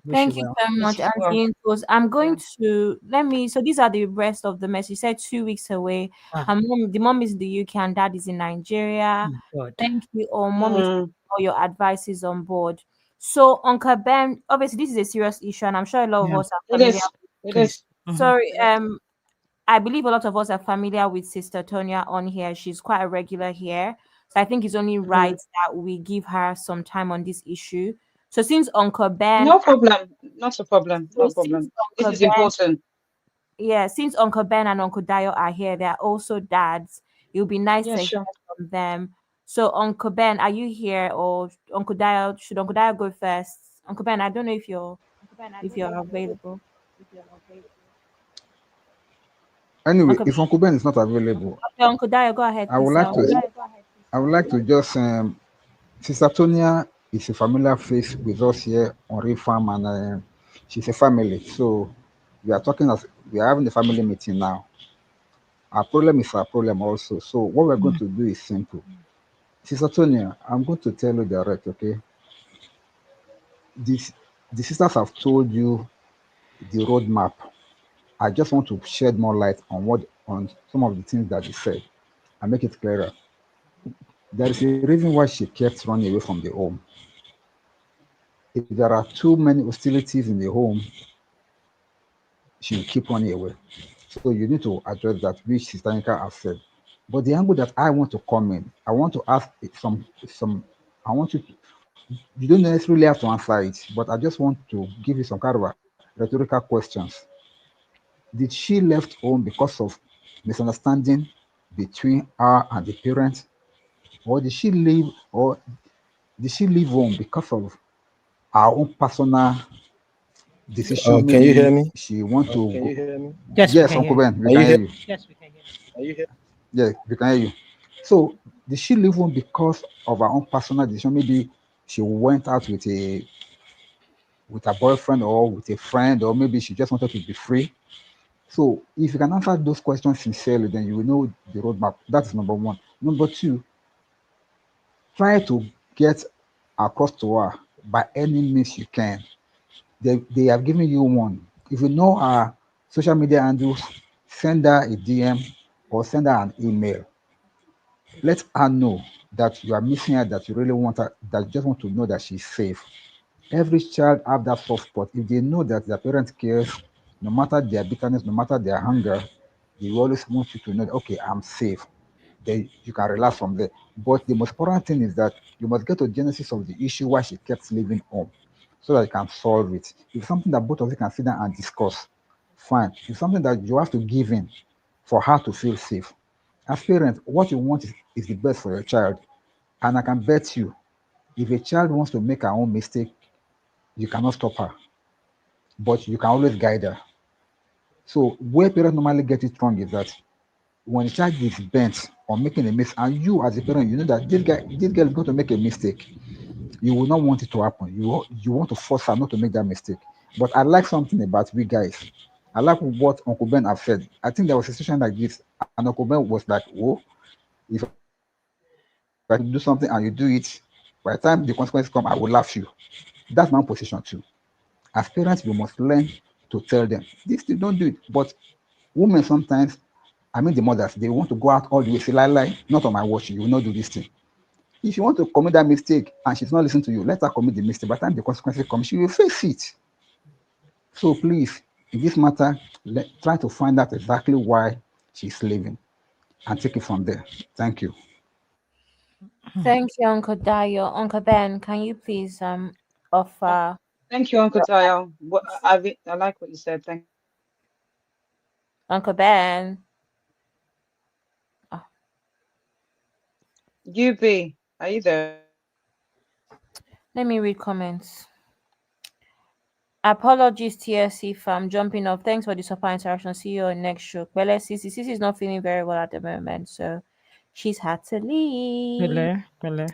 Wish you Thank you well. very much, This is well. Auntie Nkos. I'm going Yeah. to let me. So these are the rest of the message. You said 2 weeks away. Ah, Her mom, the mom is in the UK and dad is in Nigeria. oh God. Thank you, all mommy. Mm, All your advice is on board. So Uncle Ben, obviously this is a serious issue, and I'm sure a lot of Yeah, us are it familiar. is. It please. is. Hmm. Sorry, It is. I believe a lot of us are familiar with Sister Tonya on here. She's quite a regular here. So I think it's only right Mm. that we give her some time on this issue. So since Uncle Ben, No problem. Not a problem. so No since problem. This Uncle is Ben, important. yeah, since Uncle Ben and Uncle Dio are here, they're also dads. It would be nice Yeah, to hear sure. from them. So Uncle Ben, are you here, or Uncle Dio? Should Uncle Dio go first? Uncle Ben, I don't know if you're available. Anyway, Uncle, if Uncle Ben is not available, okay, Uncle Dio, go ahead, I would please. like to I would like to just Sister Tonia is a familiar face with us here on Real Farm, and she's a family. So we are having a family meeting now. Our problem is our problem also. So what we're going to do is simple. Sister Tonia, I'm going to tell you direct, okay? This the sisters have told you the roadmap. I just want to shed more light on some of the things that you said and make it clearer. There is a reason why she kept running away from the home. If there are too many hostilities in the home, she will keep running away. So you need to address that, which Sister Nika has said. But the angle that I want to come in, I want to ask I want you to, you don't necessarily have to answer it, but I just want to give you some kind of rhetorical questions. Did she left home because of misunderstanding between her and the parents, or did she leave home because of her own personal decision? Can you hear Maybe me? she want to go. Yes, we Yes, can Uncle hear you. Ben, we Can can you hear hear? you. Yeah, we can hear you. So did she leave home because of her own personal decision? Maybe she went out with a boyfriend or with a friend, or maybe she just wanted to be free. So if you can answer those questions sincerely, then you will know the roadmap. That's number one. Number two, try to get across to her by any means you can. They have given you one. If you know her social media handles, send her a DM or send her an email. Let her know that you are missing her, that you really want her, that you just want to know that she's safe. Every child have that soft spot. If they know that their parent cares, no matter their bitterness, no matter their hunger, they always want you to know that, okay, I'm safe. Then you can relax from there. But the most important thing is that you must get to the genesis of the issue why she kept leaving home so that you can solve it. If it's something that both of you can sit down and discuss, fine. If it's something that you have to give in for her to feel safe. As parents, what you want is the best for your child. And I can bet you, if a child wants to make her own mistake, you cannot stop her, but you can always guide her. So where parents normally get it wrong is that when a child is bent on making a mistake, and you as a parent, you know that this girl is going to make a mistake, you will not want it to happen. You want to force her not to make that mistake. But I like something about we guys. I like what Uncle Ben have said. I think there was a situation like this, and Uncle Ben was like, "Oh, if I do something and you do it, by the time the consequences come, I will laugh you." That's my own position too. As parents, we must learn to tell them this thing, don't do it. But women sometimes, I mean the mothers, they want to go out all the way, say, lie, lie, not on my watch, you will not do this thing. If you want to commit that mistake and she's not listening to you, let her commit the mistake. By the time the consequences come, she will face it. So please, in this matter, try to find out exactly why she's leaving and take it from there. Thank you. Thank you, Uncle Dayo. Uncle Ben, can you please Oh, offer thank you, Uncle your Tayo. What advice? I like what you said. Thank Uncle Ben? Oh, you. B, are you there? let me read comments. Apologies, TSC fam, jumping off. Thanks for the support interaction. See you on next show. Well, Sisi is not feeling very well at the moment, so she's had to leave. Pele, Pele.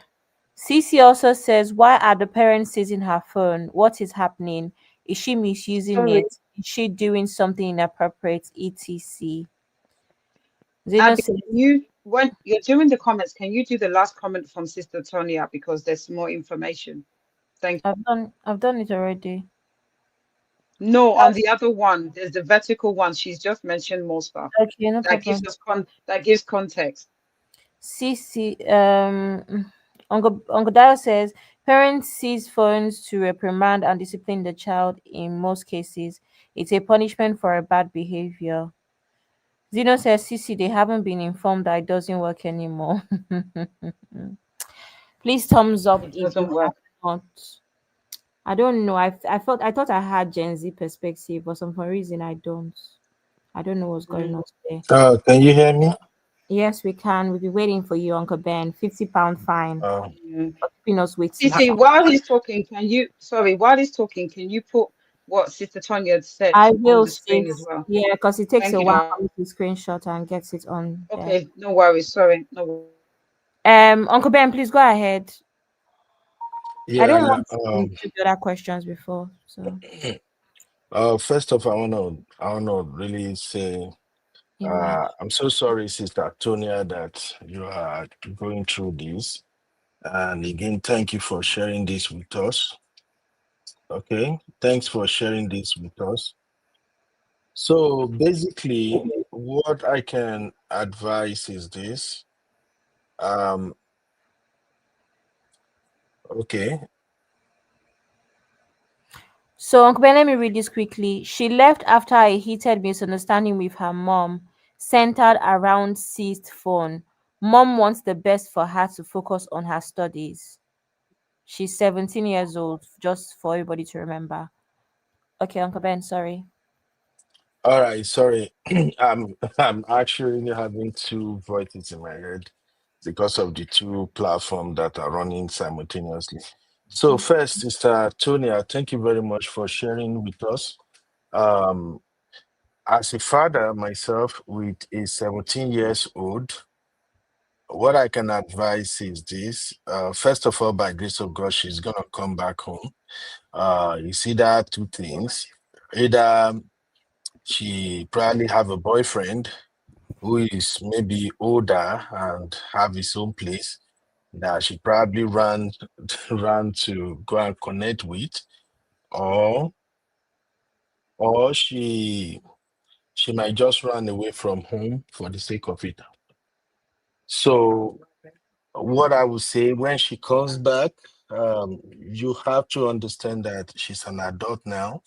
Cece also says, why are the parents seizing her phone? What is happening? Is she misusing Sorry, it? Is she doing something inappropriate? etc. Zeno Abby, says, can you, when you're doing the comments, can you do the last comment from Sister Tonya because there's more information? Thank you. I've done it already. No, on the other one, there's the vertical one. She's just mentioned more stuff Okay, no that gives problem. us that gives context. Cece, Uncle Dio says parents seize phones to reprimand and discipline the child. In most cases, it's a punishment for a bad behavior. Zeno says, Cece, they haven't been informed that it doesn't work anymore. Please thumbs up It if you doesn't have work. not. I don't know. I thought I had Gen Z perspective, but some reason I don't. I don't know what's going Mm. on today. Can you hear me? Yes, we can. We'll be waiting for you, Uncle Ben. £50 fine Mm. for keeping us waiting. Cece, while he's talking, while he's talking, can you put what Sister Tonya had said I on will, the screen as sis. well? Yeah, because it takes Thank a you, while darling. for me to screenshot and get it on there. Okay, no worries. Sorry. No. Uncle Ben, please go ahead. I Yeah, don't yeah. want to do the other questions before. So First off, I wanna really say, you're welcome. I'm so sorry, Sister Tonya, that you are going through this. And again, thank you for sharing this with us. Okay, thanks for sharing this with us. So basically, what I can advise is this. Um, okay. So, Uncle Ben, let me read this quickly. She left after a heated misunderstanding with her mom, centered around seized phone. Mom wants the best for her to focus on her studies. She's 17 years old, just for everybody to remember. Okay, Uncle Ben, sorry. All right, sorry. I'm actually having two voices in my head because of the two platforms that are running simultaneously. So first, Mr. Tonya, thank you very much for sharing with us. Um, as a father myself with a 17 years old, what I can advise is this. First of all, by grace of God, she's gonna come back home. You see that two things. Either she probably have a boyfriend who is maybe older and have his own place that she probably ran ran to go and connect with, or she might just run away from home for the sake of it. So what I would say, when she comes back, you have to understand that she's an adult now.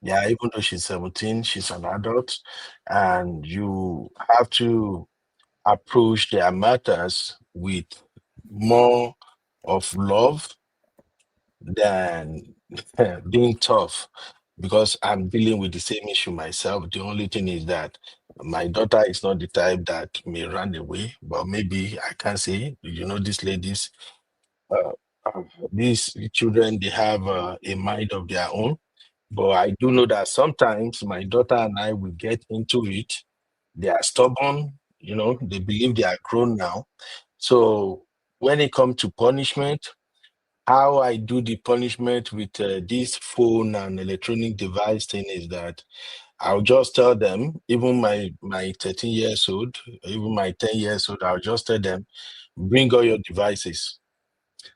Yeah, even though she's 17, she's an adult, and you have to approach their matters with more of love than being tough, because I'm dealing with the same issue myself. The only thing is that my daughter is not the type that may run away, but maybe I can say, these ladies, uh, these children, they have a mind of their own. But I do know that sometimes my daughter and I will get into it. They are stubborn, they believe they are grown now. So when it comes to punishment, how I do the punishment with this phone and electronic device thing is that I'll just tell them, even my 13 years old, even my 10 years old, I'll just tell them, bring all your devices,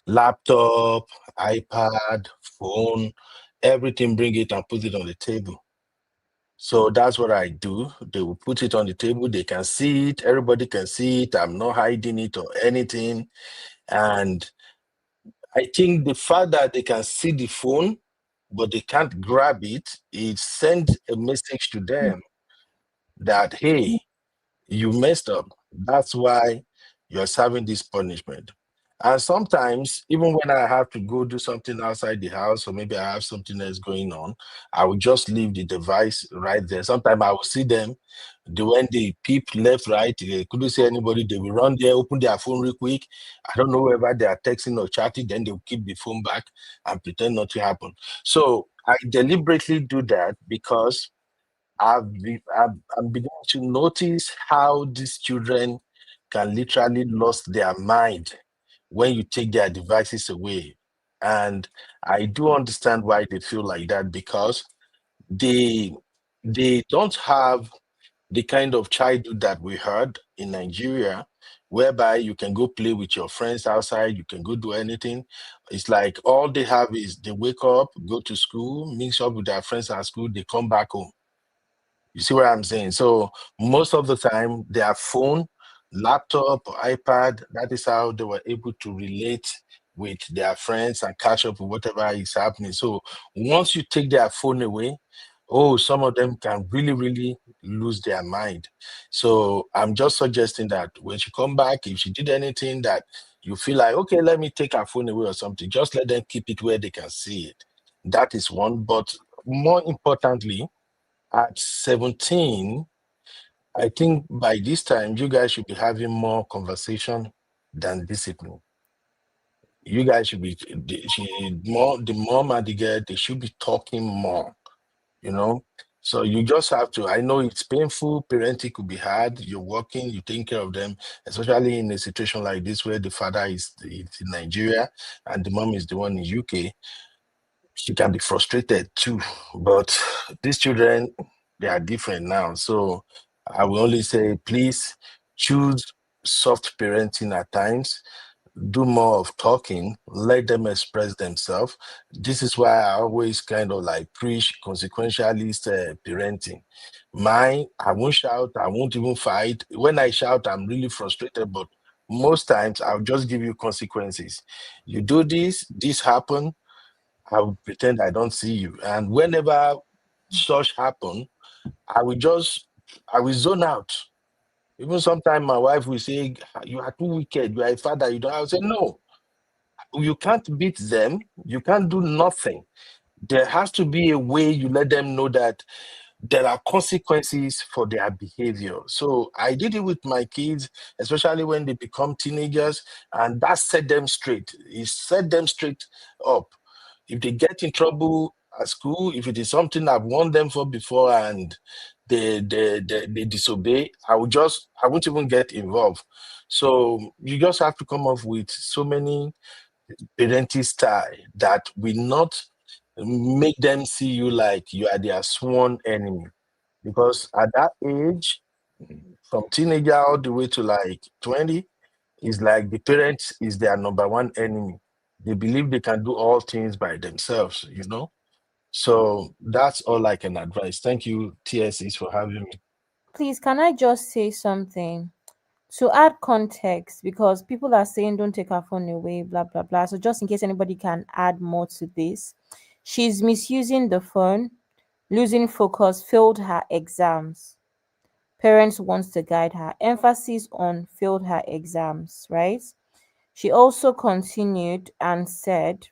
laptop, iPad, phone, everything, bring it and put it on the table. So that's what I do. They will put it on the table. They can see it. Everybody can see it. I'm not hiding it or anything. And I think the fact that they can see the phone, but they can't grab it sends a message to them that, hey, you messed up. That's why you're serving this punishment. And sometimes, even when I have to go do something outside the house, or maybe I have something else going on, I will just leave the device right there. Sometimes I will see them, when they peep left, right, they couldn't see anybody, they will run there, open their phone real quick. I don't know whether they are texting or chatting, then they'll keep the phone back and pretend nothing happened. So I deliberately do that because I'm beginning to notice how these children can literally lose their mind when you take their devices away. And I do understand why they feel like that, because they they don't have the kind of childhood that we had in Nigeria, whereby you can go play with your friends outside, you can go do anything. It's like all they have is they wake up, go to school, mix up with their friends at school, they come back home. You see what I'm saying? So most of the time, their phone, laptop, iPad, that is how they were able to relate with their friends and catch up with whatever is happening. So once you take their phone away, oh, some of them can really, really lose their mind. So I'm just suggesting that when she come back, if she did anything that you feel like, okay, let me take her phone away or something, just let them keep it where they can see it. That is one. But more importantly, at 17, I think by this time, you guys should be having more conversation than discipline. You guys should be, the mom and the girl, they should be talking more, you know? So you just have to, I know it's painful, parenting could be hard, you're working, you take care of them, especially in a situation like this where the father is in Nigeria and the mom is the one in UK. She can be frustrated too. But these children, they are different now. So I will only say, please choose soft parenting at times. Do more of talking, let them express themselves. This is why I always kind of like preach consequentialist parenting. Mine, I won't shout, I won't even fight. When I shout, I'm really frustrated, but most times I'll just give you consequences. You do this, this happen, I will pretend I don't see you. And whenever such happen, I will zone out. Even sometimes my wife will say, you are too wicked, you are a father, you don't. I will say, no, you can't beat them, you can't do nothing. There has to be a way you let them know that there are consequences for their behavior. So I did it with my kids, especially when they become teenagers, and that set them straight. It set them straight up. If they get in trouble at school, if it is something I've warned them for before and they disobey, I won't even get involved. So you just have to come up with so many parenting style that will not make them see you like you are their sworn enemy. Because at that age, from teenager all the way to like 20, is like the parents is their number one enemy. They believe they can do all things by themselves, you know? So that's all I can advise. Thank you, TSEs, for having me. Please, can I just say something to add context, because people are saying don't take her phone away, blah blah blah. So just in case anybody can add more to this, she's misusing the phone, losing focus, failed her exams. Parents wants to guide her. Emphasis on failed her exams, right? She also continued and said,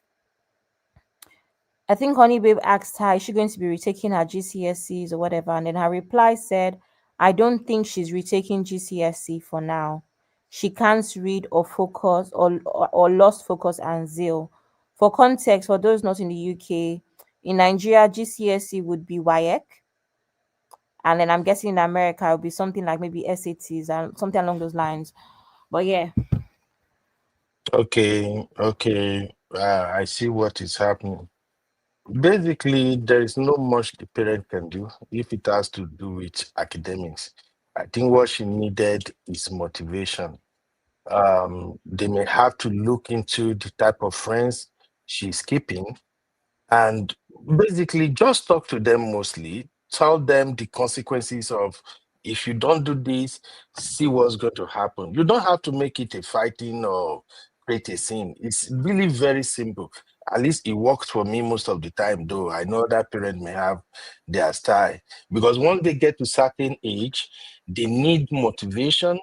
I think Honey Babe asked her, is she going to be retaking her GCSEs or whatever? And then her reply said, I don't think she's retaking GCSE for now. She can't read or focus or lost focus and zeal. For context, for those not in the UK, in Nigeria, GCSE would be WAEC. And then I'm guessing in America, it would be something like maybe SATs and something along those lines. But yeah, Okay, okay. I see what is happening. Basically, there is not much the parent can do if it has to do with academics. I think what she needed is motivation. They may have to look into the type of friends she's keeping and basically just talk to them mostly, tell them the consequences of if you don't do this, see what's going to happen. You don't have to make it a fighting or create a scene. It's really very simple. At least it works for me most of the time, though I know that parent may have their style, because once they get to certain age, they need motivation,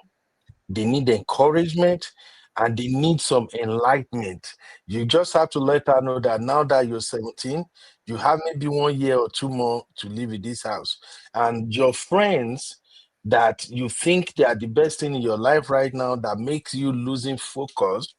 they need encouragement, and they need some enlightenment. You just have to let her know that now that you're 17, you have maybe 1 year or two more to live in this house. And your friends that you think they are the best thing in your life right now that makes you losing focus,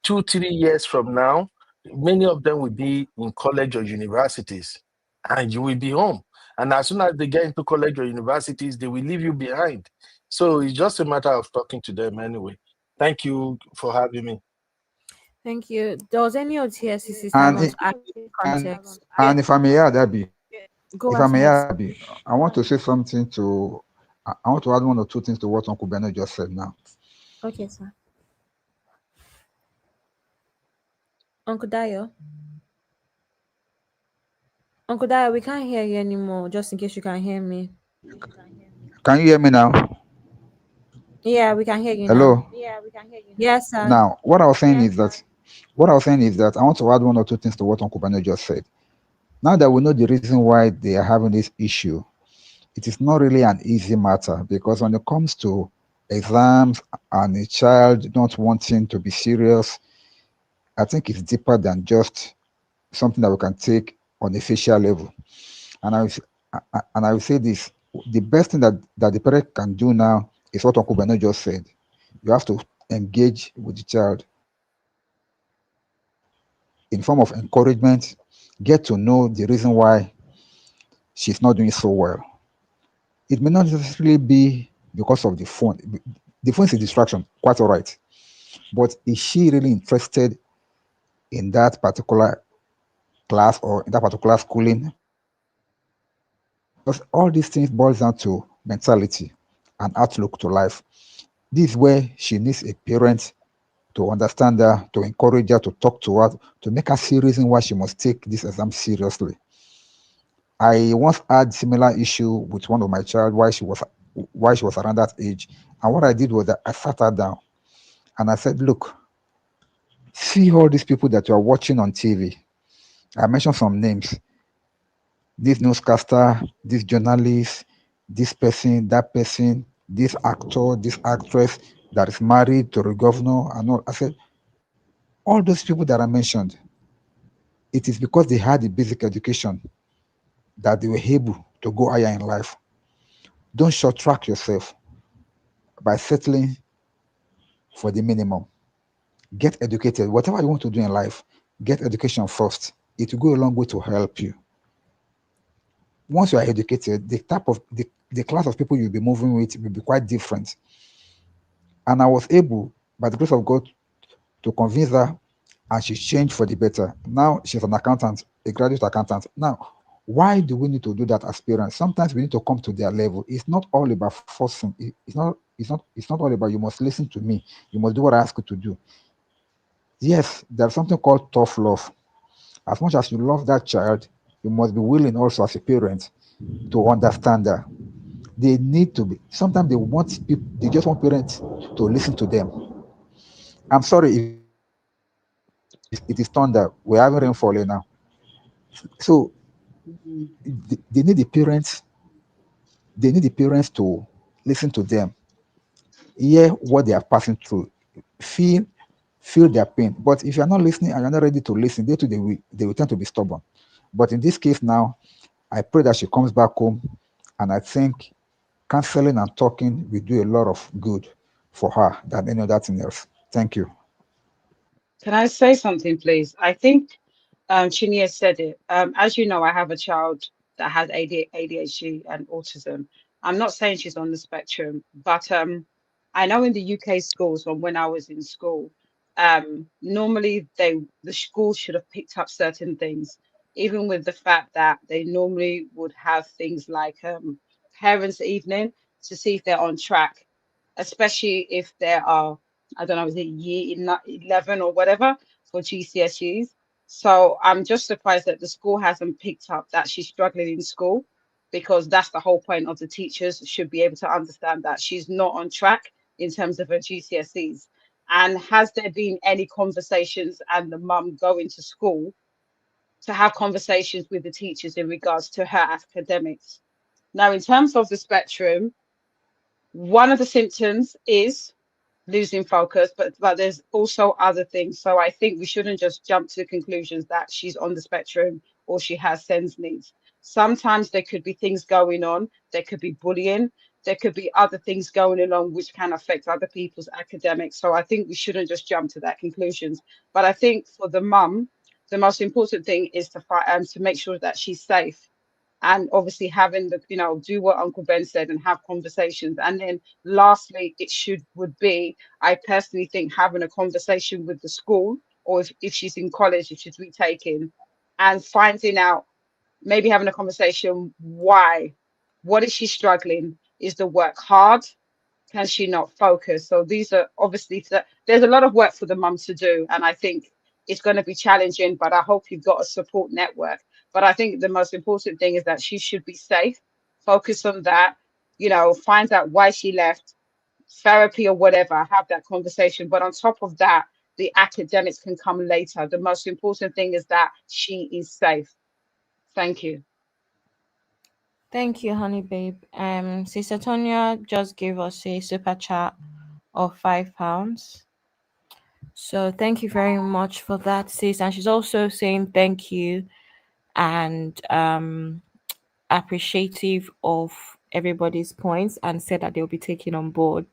2, 3 years from now, many of them will be in college or universities, and you will be home. And as soon as they get into college or universities, they will leave you behind. So it's just a matter of talking to them anyway. Thank you for having me. thank you. Does any of TSC sister And want to i- add and context? and if I may add, Abby, Go if I may ahead. add, Abby, I want to say something to. I want to add one or two things to what Uncle Beno just said now. Okay, sir. Uncle Dio. Uncle Dio, we can't hear you anymore, just in case you can hear me. Can you hear me now? Yeah, we can hear you now. Hello. Yes, sir. Now, what I was saying is that I want to add one or two things to what Uncle Beno just said. Now that we know the reason why they are having this issue, it is not really an easy matter, because when it comes to exams and a child not wanting to be serious, I think it's deeper than just something that we can take on a facial level. And I will say this: the best thing that the parent can do now is what Uncle Beno just said. You have to engage with the child in form of encouragement, get to know the reason why she's not doing so well. It may not necessarily be because of the phone. The phone is a distraction, quite all right. But is she really interested in that particular class or in that particular schooling? Because all these things boils down to mentality and outlook to life. This is where she needs a parent to understand her, to encourage her, to talk to her, to make her see reason why she must take this exam seriously. I once had similar issue with one of my child while she was around that age. And what I did was that I sat her down and I said, look, see all these people that you are watching on TV. I mentioned some names. This newscaster, this journalist, this person, that person, this actor, this actress that is married to the governor and all. I said, all those people that I mentioned, it is because they had the basic education that they were able to go higher in life. Don't short track yourself by settling for the minimum. Get educated. Whatever you want to do in life, get education first. It will go a long way to help you. once you are educated, the class of people you'll be moving with will be quite different. And I was able, by the grace of God, to convince her, and she changed for the better. Now she's an accountant, a graduate accountant. Now, why do we need to do that as parents? Sometimes we need to come to their level. It's not all about forcing. It's not all about you must listen to me. You must do what I ask you to do. Yes, there's something called tough love. As much as you love that child, you must be willing also as a parent to understand that they need to be. Sometimes they want people. They just want parents to listen to them. I'm sorry if it is thunder. We're having rain falling now. So they need the parents. They need the parents to listen to them, hear what they are passing through, feel feel their pain. But if you're not listening and you're not ready to listen, they too they will tend to be stubborn. But in this case now, I pray that she comes back home, and I think counseling and talking will do a lot of good for her than any other thing else. Thank you. Can I say something, please? I think Chinia said it. As you know, I have a child that has ADHD and autism. I'm not saying she's on the spectrum, but I know in the UK schools, from when I was in school, normally the school should have picked up certain things, even with the fact that they normally would have things like parents' evening to see if they're on track, especially if there are, I don't know, is it year 11 or whatever for GCSEs. So I'm just surprised that the school hasn't picked up that she's struggling in school, because that's the whole point of the teachers should be able to understand that she's not on track in terms of her GCSEs. And has there been any conversations and the mum going to school to have conversations with the teachers in regards to her academics? Now, in terms of the spectrum, one of the symptoms is losing focus, but there's also other things. So I think we shouldn't just jump to the conclusions that she's on the spectrum or she has SENS needs. Sometimes there could be things going on. There could be bullying. There could be other things going along which can affect other people's academics. So I think we shouldn't just jump to that conclusions. But I think for the mum, the most important thing is to make sure that she's safe, and obviously having the, do what Uncle Ben said and have conversations. And then lastly, it would be, I personally think, having a conversation with the school, or if she's in college, if she's retaking, and finding out, maybe having a conversation, why, what is she struggling? Is the work hard? Can she not focus? So these are obviously, there's a lot of work for the mum to do, and I think it's going to be challenging, but I hope you've got a support network. But I think the most important thing is that she should be safe, focus on that, find out why she left, therapy or whatever, have that conversation. But on top of that, the academics can come later. The most important thing is that she is safe. Thank you. Thank you, honey babe. Sister Tonya just gave us a super chat of £5. So thank you very much for that, sis. And she's also saying thank you and appreciative of everybody's points, and said that they'll be taken on board.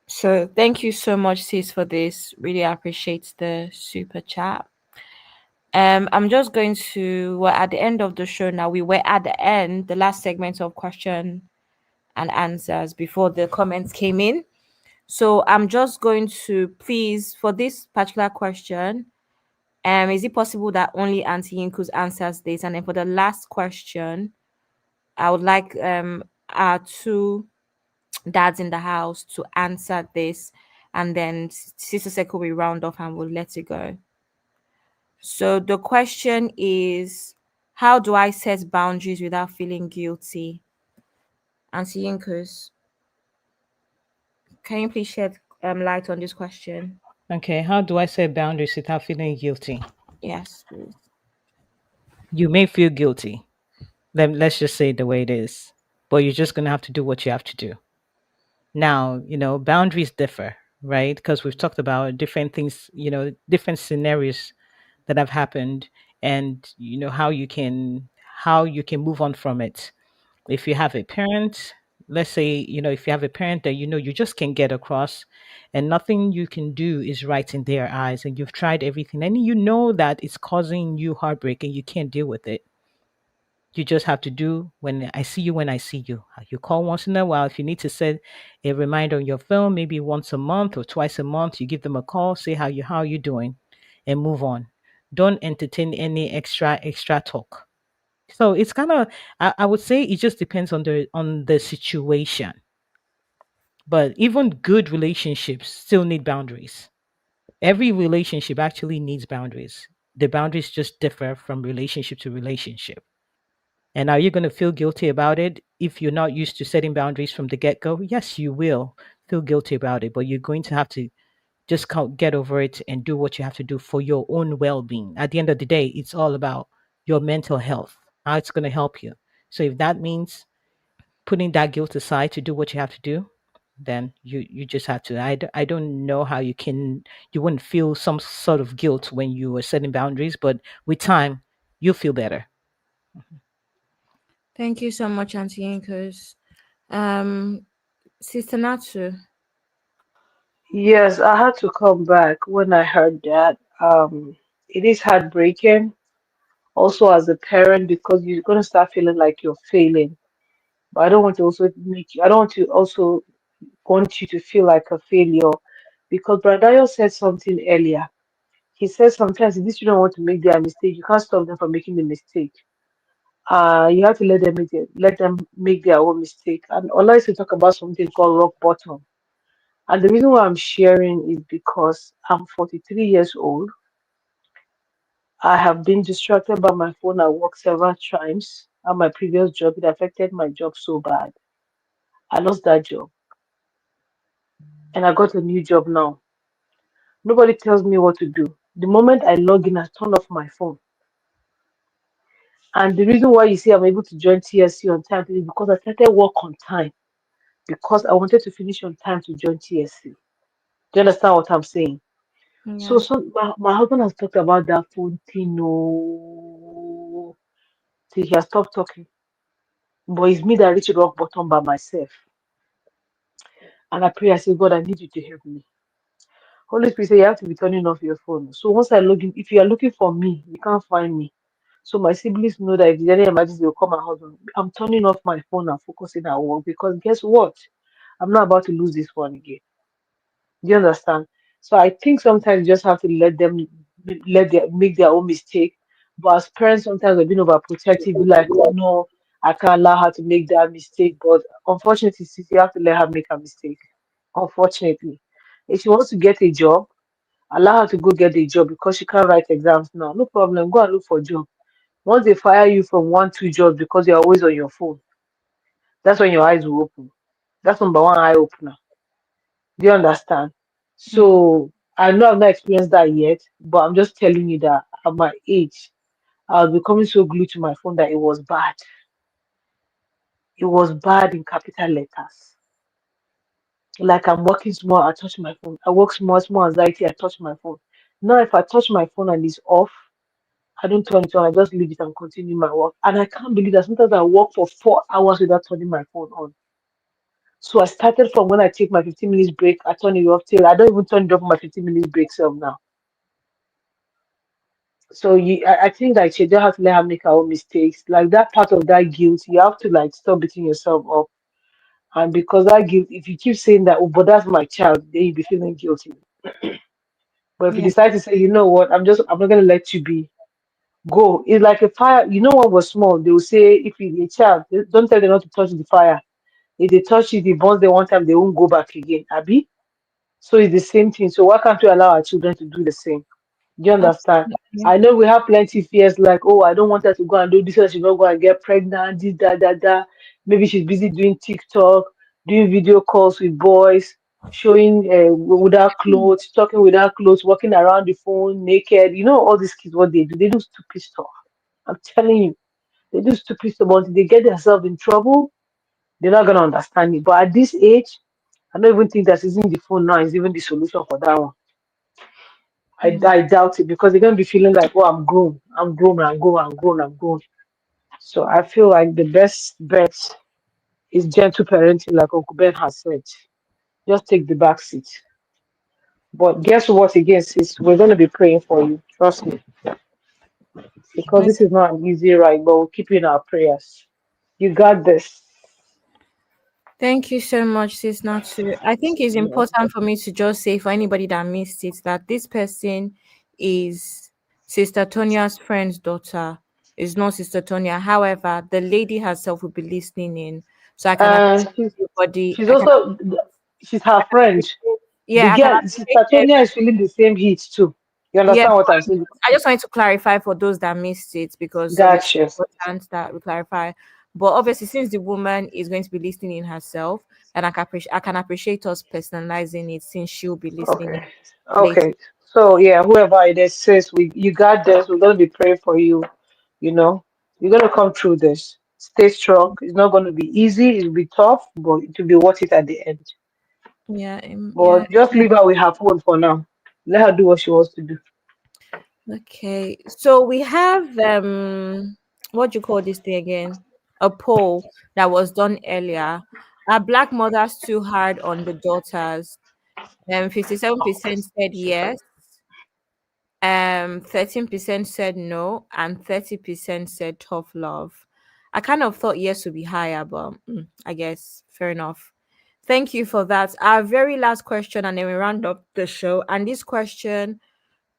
So thank you so much, sis, for this. Really appreciate the super chat. I'm just going to, we're at the end of the show now. We were at the end, the last segment of question and answers before the comments came in. So I'm just going to, please, for this particular question, is it possible that only Auntie Inkus answers this? And then for the last question, I would like our two dads in the house to answer this, and then Sister Seko will round off and we'll let it go. So the question is, how do I set boundaries without feeling guilty? Auntie Inkus, can you please shed light on this question? Okay, how do I set boundaries without feeling guilty? Yes, please. You may feel guilty. Let's just say it the way it is. But you're just going to have to do what you have to do. Now, boundaries differ, right? Because we've talked about different things, different scenarios that have happened, and how you can move on from it. If you have a parent, let's say, if you have a parent that you just can't get across, and nothing you can do is right in their eyes, and you've tried everything, and you know that it's causing you heartbreak and you can't deal with it, You just have to do when I see you when I see you. You call once in a while. If you need to set a reminder on your phone, maybe once a month or twice a month, you give them a call, say how you doing, and move on. Don't entertain any extra talk. So it's kind of I would say it just depends on the situation. But even good relationships still need boundaries. Every relationship actually needs boundaries. The boundaries just differ from relationship to relationship. And are you going to feel guilty about it if you're not used to setting boundaries from the get go? Yes, you will feel guilty about it, but you're going to have to just get over it and do what you have to do for your own well being. At the end of the day, it's all about your mental health, how it's going to help you. So if that means putting that guilt aside to do what you have to do, then you just have to. I don't know how you wouldn't feel some sort of guilt when you were setting boundaries, but with time, you'll feel better. Thank you so much, Auntie Inkers. Um, Sister Natsu. Yes, I had to come back when I heard that. It is heartbreaking also as a parent because you're gonna start feeling like you're failing. But I don't want to also make you, I don't want to also want you to feel like a failure because Bradayo said something earlier. He said sometimes if these children want to make their mistake, you can't stop them from making the mistake. You have to let them make their own mistake. And Allah is to talk about something called rock bottom. And the reason why I'm sharing is because I'm 43 years old. I have been distracted by my phone at work several times. At my previous job, it affected my job so bad. I lost that job and I got a new job now. Nobody tells me what to do. The moment I log in, I turn off my phone. And the reason why you see I'm able to join TSC on time is because I started work on time because I wanted to finish on time to join TSC. Do you understand what I'm saying? So, Yeah. my husband has talked about that phone thing. No, till he has stopped talking. But it's me that reached rock bottom by myself. And I pray, I say, God, I need you to help me. Holy Spirit say you have to be turning off your phone. So once I log in, if you are looking for me, you can't find me. So my siblings know that if there's any emergency, they'll call my husband. I'm turning off my phone and focusing at work because guess what? I'm not about to lose this one again. Do you understand? So I think sometimes you just have to let them make their own mistake. But as parents, sometimes we're being overprotective. Be like, oh no, I can't allow her to make that mistake. But unfortunately, sis, you have to let her make a mistake. Unfortunately, if she wants to get a job, allow her to go get a job because she can't write exams now. No problem. Go and look for a job. Once they fire you from one, two jobs because you're always on your phone, that's when your eyes will open. That's number one eye opener. Do you understand? Yeah. So I know I've not experienced that yet, but I'm just telling you that at my age, I was becoming so glued to my phone that it was bad. It was bad in capital letters. Like I'm working small, I touch my phone. I work small, small anxiety, I touch my phone. Now if I touch my phone and it's off, I don't turn it on, I just leave it and continue my work. And I can't believe that sometimes I work for 4 hours without turning my phone on. So I started from when I take my 15 minutes break, I turn it off till I don't even turn it off my 15 minutes break self now. So I think that you don't have to let her make her own mistakes. Like that part of that guilt, you have to like stop beating yourself up. And because that guilt, if you keep saying that, oh, but that's my child, then you'll be feeling guilty. But if you Yeah. decide to say, you know what, I'm not gonna let you be, go. It's like a fire. You know what was small? They will say if you a child, don't tell them not to touch the fire. If they touch it, it burns them one time, they won't go back again. Abby? So it's the same thing. So why can't we allow our children to do the same? Do you understand? Absolutely. I know we have plenty fears like, oh, I don't want her to go and do this, or she's not going to get pregnant, this, that, that, that. Maybe she's busy doing TikTok, doing video calls with boys, showing without clothes, talking without clothes, walking around the phone naked. You know, all these kids, what they do, they do stupid stuff. I'm telling you, they do stupid stuff. Until they get themselves in trouble, they're not going to understand it. But at this age, I don't even think that using the phone now is even the solution for that one. Mm. I doubt it because they're gonna be feeling like, oh, I'm grown, I'm grown, I'm grown, I'm grown. So I feel like the best bet is gentle parenting, like Uncle Ben has said. Just take the back seat. But guess what? Again, sis, we're gonna be praying for you. Trust me. because this is not an easy ride, but we'll keep you in our prayers. You got this. Thank you so much, Sis Natu. I think it's Yeah. important for me to just say for anybody that missed it that this person is Sister Tonia's friend's daughter. Is not Sister Tonia. However, the lady herself will be listening in, so I can And appreciate everybody. she's I can also she's her friend. The yeah, I can girl, appreciate Sister Tonya is feeling the same heat too. You yes. understand what I'm saying? I just wanted to clarify for those that missed it because obviously Gotcha. it's important that we clarify. But obviously, since the woman is going to be listening in herself, and I can appreciate us personalizing it since she'll be listening Okay. in later. Okay. So yeah, whoever it is says we you got this, we're gonna be praying for you, you know. You're gonna come through this. Stay strong. It's not gonna be easy, it'll be tough, but it will be worth it at the end. Yeah, yeah. But just leave her with her phone for now. Let her do what she wants to do. Okay. So we have what do you call this thing again? A poll that was done earlier. Are black mothers too hard on the daughters? 57% said yes. 13% said no, and 30% said tough love. I kind of thought yes would be higher, but I guess fair enough. Thank you for that. Our very last question, and then we round up the show. And this question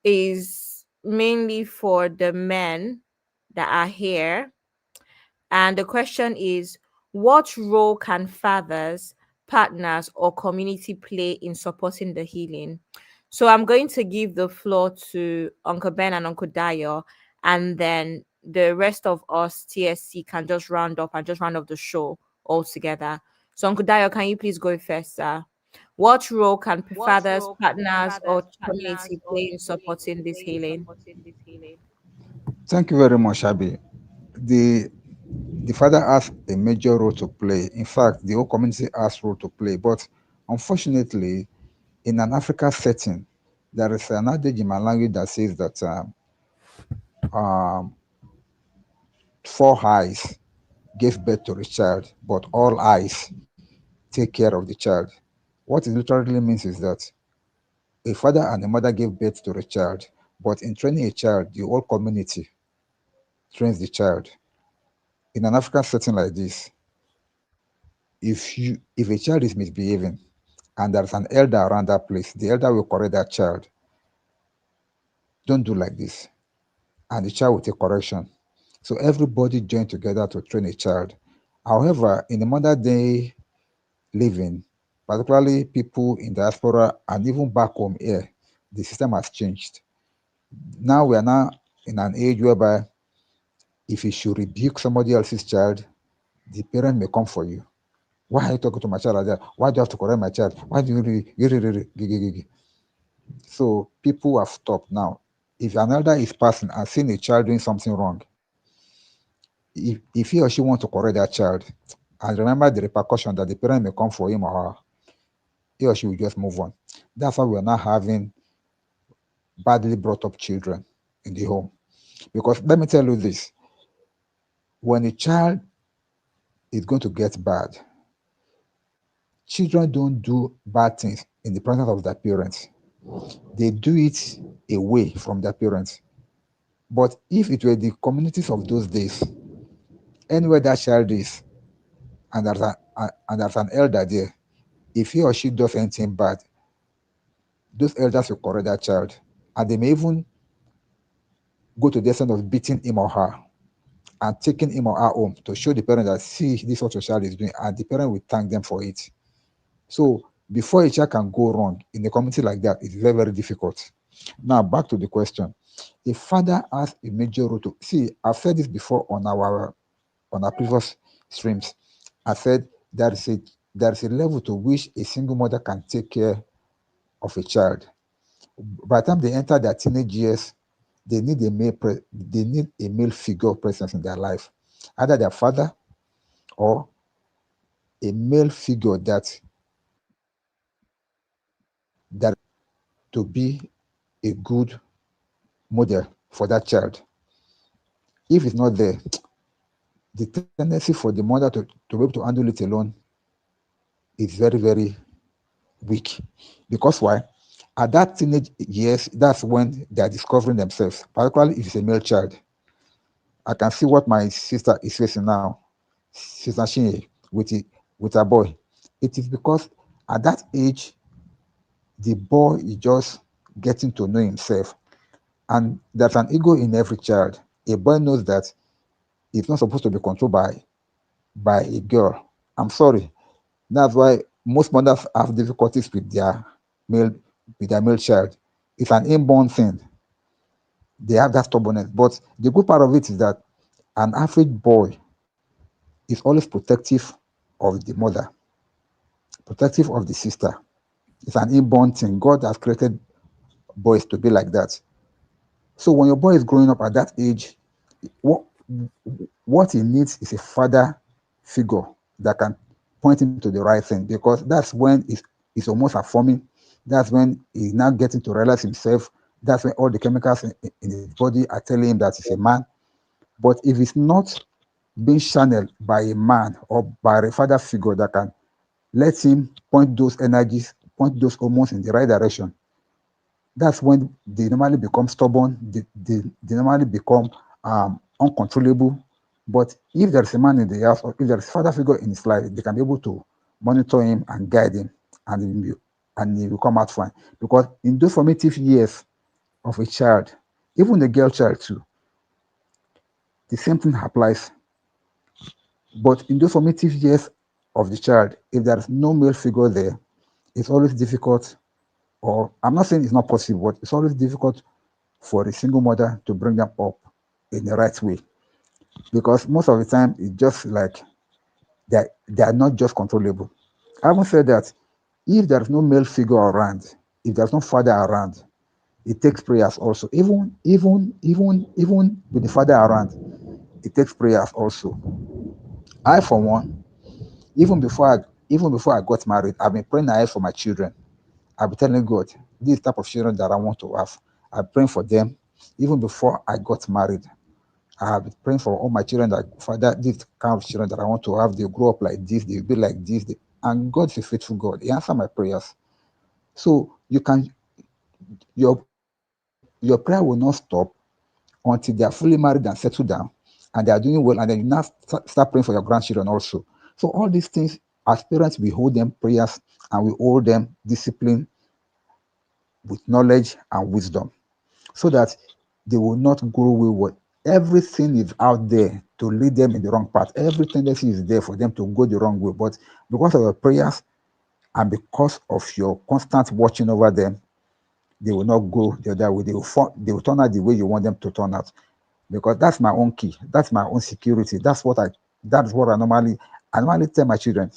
is mainly for the men that are here. And the question is, what role can fathers, partners, or community play in supporting the healing? So I'm going to give the floor to Uncle Ben and Uncle Dayo, and then the rest of us TSC can just round up and just round up the show all together. So Uncle Dayo, can you please go first, sir? What role can fathers, partners, or community play in supporting this healing? Thank you very much, Abby. The the father has a major role to play. In fact, the whole community has role to play. But unfortunately, in an African setting, there is an adage in my language that says that um, four eyes give birth to a child, but all eyes take care of the child. What it literally means is that a father and a mother give birth to a child, but in training a child, the whole community trains the child. In an African setting like this, if a child is misbehaving and there's an elder around that place, the elder will correct that child. Don't do like this. And the child will take correction. So everybody join together to train a child. However, in the modern day living, particularly people in diaspora and even back home here, the system has changed. Now we are now in an age whereby if you should rebuke somebody else's child, the parent may come for you. Why are you talking to my child like that? Why do you have to correct my child? Why do you? So people have stopped now. If an elder is passing and seeing a child doing something wrong, if he or she wants to correct that child and remember the repercussion that the parent may come for him or her, he or she will just move on. That's why we're not having badly brought up children in the home. Because let me tell you this, when a child is going to get bad, children don't do bad things in the presence of their parents. They do it away from their parents. But if it were the communities of those days, anywhere that child is, and there's an elder there, if he or she does anything bad, those elders will correct that child. And they may even go to the extent of beating him or her and taking him or her home to show the parent that, see, this is what your child is doing, and the parent will thank them for it. So before a child can go wrong in a community like that, it's very, very difficult. Now back to the question. A father has a major role to see. I've said this before on our previous streams. I said there is a level to which a single mother can take care of a child. By the time they enter their teenage years, they need a male figure of presence in their life, either their father or a male figure that to be a good model for that child. If it's not there, the tendency for the mother to be able to handle it alone is very, very weak. Because why? At that teenage years, that's when they are discovering themselves, particularly if it's a male child. I can see what my sister is facing now. She's Shinye with her boy. It is because at that age, the boy is just getting to know himself. And there's an ego in every child. A boy knows that he's not supposed to be controlled by a girl. I'm sorry. That's why most mothers have difficulties male with their male child. It's an inborn thing. They have that stubbornness. But the good part of it is that an average boy is always protective of the mother, protective of the sister. It's an inborn thing. God has created boys to be like that. So when your boy is growing up at that age, what what he needs is a father figure that can point him to the right thing, because that's when he's almost affirming. That's when he's now getting to realize himself. That's when all the chemicals in his body are telling him that he's a man. But if it's not being channeled by a man or by a father figure that can let him point those energies, point those hormones in the right direction, that's when they normally become stubborn, they normally become uncontrollable. But if there's a man in the house, or if there's a father figure in his life, they can be able to monitor him and guide him, and he will come out fine. Because in those formative years of a child, even the girl child too, the same thing applies. But in those formative years of the child, if there's no male figure there, it's always difficult, or I'm not saying it's not possible, but it's always difficult for a single mother to bring them up in the right way, because most of the time it's just like they are not just controllable. I haven't said that if there's no male figure around, if there's no father around, it takes prayers also. Even with the father around, it takes prayers also. I, for one, even before I got married, I've been praying ahead for my children. I've been telling God, this type of children that I want to have, I'm praying for them even before I got married. I have been praying for all my children that, Father, this kind of children that I want to have, they grow up like this, they'll be like this. And God is a faithful God. He answered my prayers. So your prayer will not stop until they are fully married and settled down and they are doing well. And then you now start praying for your grandchildren also. So all these things, as parents, we hold them prayers and we hold them discipline with knowledge and wisdom, so that they will not grow wayward. Everything is out there to lead them in the wrong path. Every tendency is there for them to go the wrong way. But because of your prayers and because of your constant watching over them, they will not go the other way. They will turn out the way you want them to turn out. Because that's my own key. That's my own security. That's what I normally tell my children.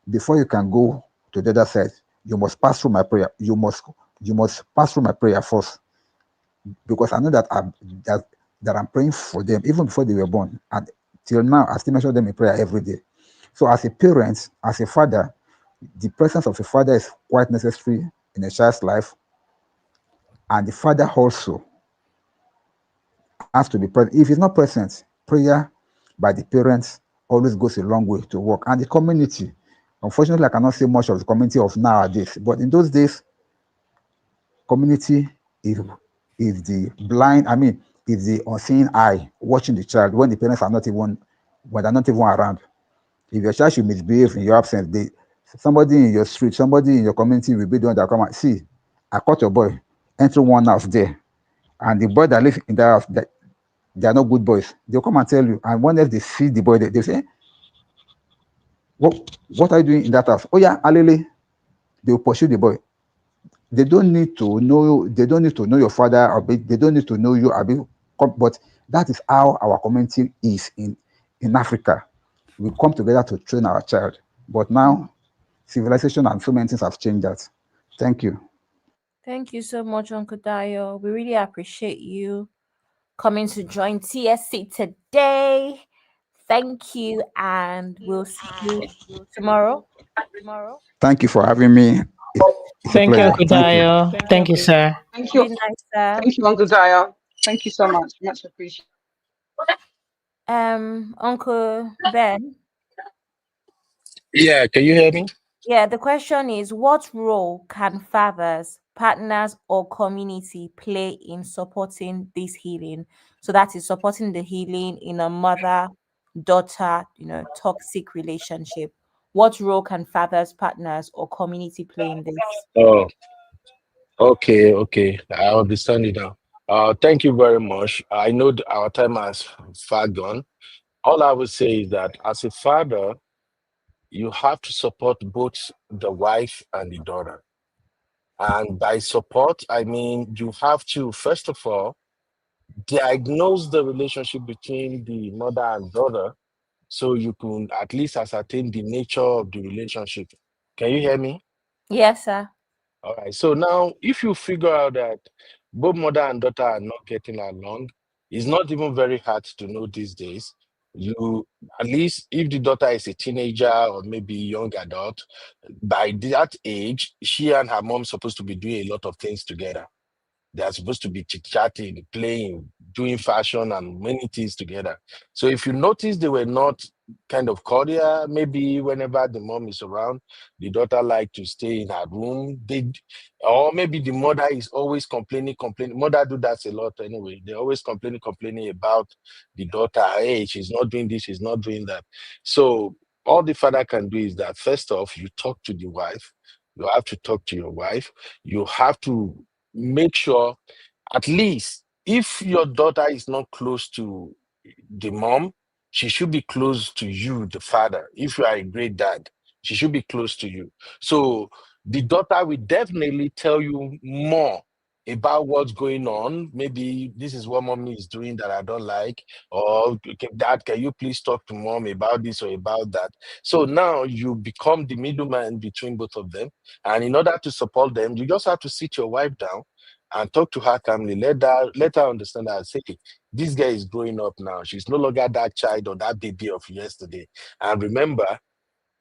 Before you can go to the other side, you must pass through my prayer. You must pass through my prayer first, because I know that I'm praying for them even before they were born, and till now I still mention them in prayer every day. So as a parent, as a father, the presence of a father is quite necessary in a child's life, and the father also has to be present. If he's not present, prayer by the parents always goes a long way to work. And the community, unfortunately, I cannot say much of the community of nowadays, but in those days, community is the blind, is the unseen eye watching the child when the parents are not even when they're not even around. If your child should misbehave in your absence, somebody in your street, somebody in your community will be the one that come and see. I caught your boy entering one house there, and the boy that lives in that house, that they are not good boys. They'll come and tell you. And when else they see the boy, they say, what are you doing in that house? Oh yeah, Alele. They'll pursue the boy. They don't need to know. They don't need to know your father, they don't need to know you. But that is how our community is in Africa. We come together to train our child. But now, civilization and so many things have changed that. Thank you. Thank you so much, Uncle Dayo. We really appreciate you coming to join TSC today. Thank you, and we'll see you tomorrow. Thank you for having me. It's a Thank you, pleasure. Uncle Thank you. Dayo. Thank you, sir. Thank you. Good night, sir. Thank you, Uncle Daya. Thank you so much. Much appreciated. Uncle Ben. Yeah, can you hear me? Yeah, the question is, what role can fathers partners or community play in supporting this healing? So that is supporting the healing in a mother daughter, toxic relationship. What role can fathers, partners, or community play in this? Oh, okay, okay. I understand it now. Thank you very much. I know our time has far gone. All I would say is that as a father, you have to support both the wife and the daughter. And by support, I mean you have to, first of all, diagnose the relationship between the mother and daughter so you can at least ascertain the nature of the relationship. Can you hear me? Yes, sir. All right. So now, if you figure out that both mother and daughter are not getting along, it's not even very hard to know these days. You, at least if the daughter is a teenager or maybe young adult, by that age, she and her mom supposed to be doing a lot of things together. They are supposed to be chit-chatting, playing, doing fashion and many things together. So if you notice they were not kind of cordial, maybe whenever the mom is around, the daughter like to stay in her room. Or maybe the mother is always complaining. Mother do that a lot anyway. They're always complaining about the daughter. Hey, she's not doing this, she's not doing that. So all the father can do is that first off, you talk to the wife. You have to talk to your wife. You have to make sure, at least if your daughter is not close to the mom, she should be close to you, the father. If you are a great dad, she should be close to you. So the daughter will definitely tell you more about what's going on. Maybe this is what mommy is doing that I don't like, or dad, can you please talk to mom about this or about that? So now you become the middleman between both of them. And in order to support them, you just have to sit your wife down and talk to her calmly. Let her understand that, say, this girl is growing up now. She's no longer that child or that baby of yesterday. And remember,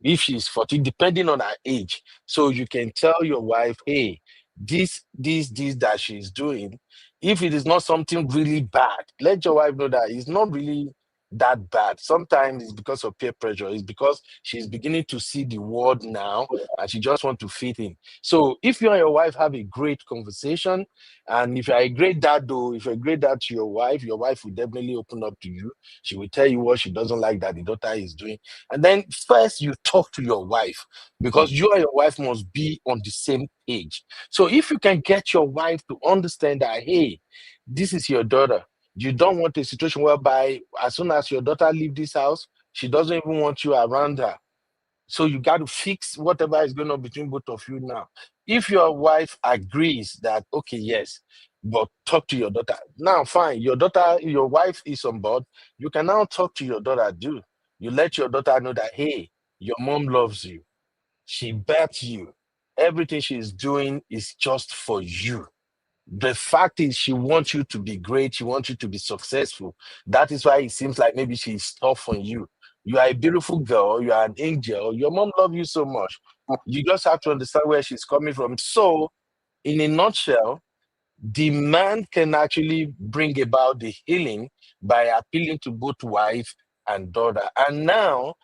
if she's 14, depending on her age. So you can tell your wife, hey, this that she's doing, if it is not something really bad, let your wife know that it's not really that bad. Sometimes it's because of peer pressure. It's because she's beginning to see the world now and she just want to fit in. So if you and your wife have a great conversation, and if you're a great dad, though, if you're a great dad to your wife will definitely open up to you. She will tell you what she doesn't like that the daughter is doing. And then first you talk to your wife, because you and your wife must be on the same page. So if you can get your wife to understand that, hey, this is your daughter. You don't want a situation whereby as soon as your daughter leave this house, she doesn't even want you around her. So you got to fix whatever is going on between both of you now. If your wife agrees that, okay, yes, but talk to your daughter. Now, fine, your wife is on board. You can now talk to your daughter, dude. You let your daughter know that, hey, your mom loves you. She bet you. Everything she's doing is just for you. The fact is, she wants you to be great. She wants you to be successful. That is why it seems like maybe she's tough on you. You are a beautiful girl. You are an angel. Your mom loves you so much. You just have to understand where she's coming from. So, in a nutshell, the man can actually bring about the healing by appealing to both wife and daughter. And now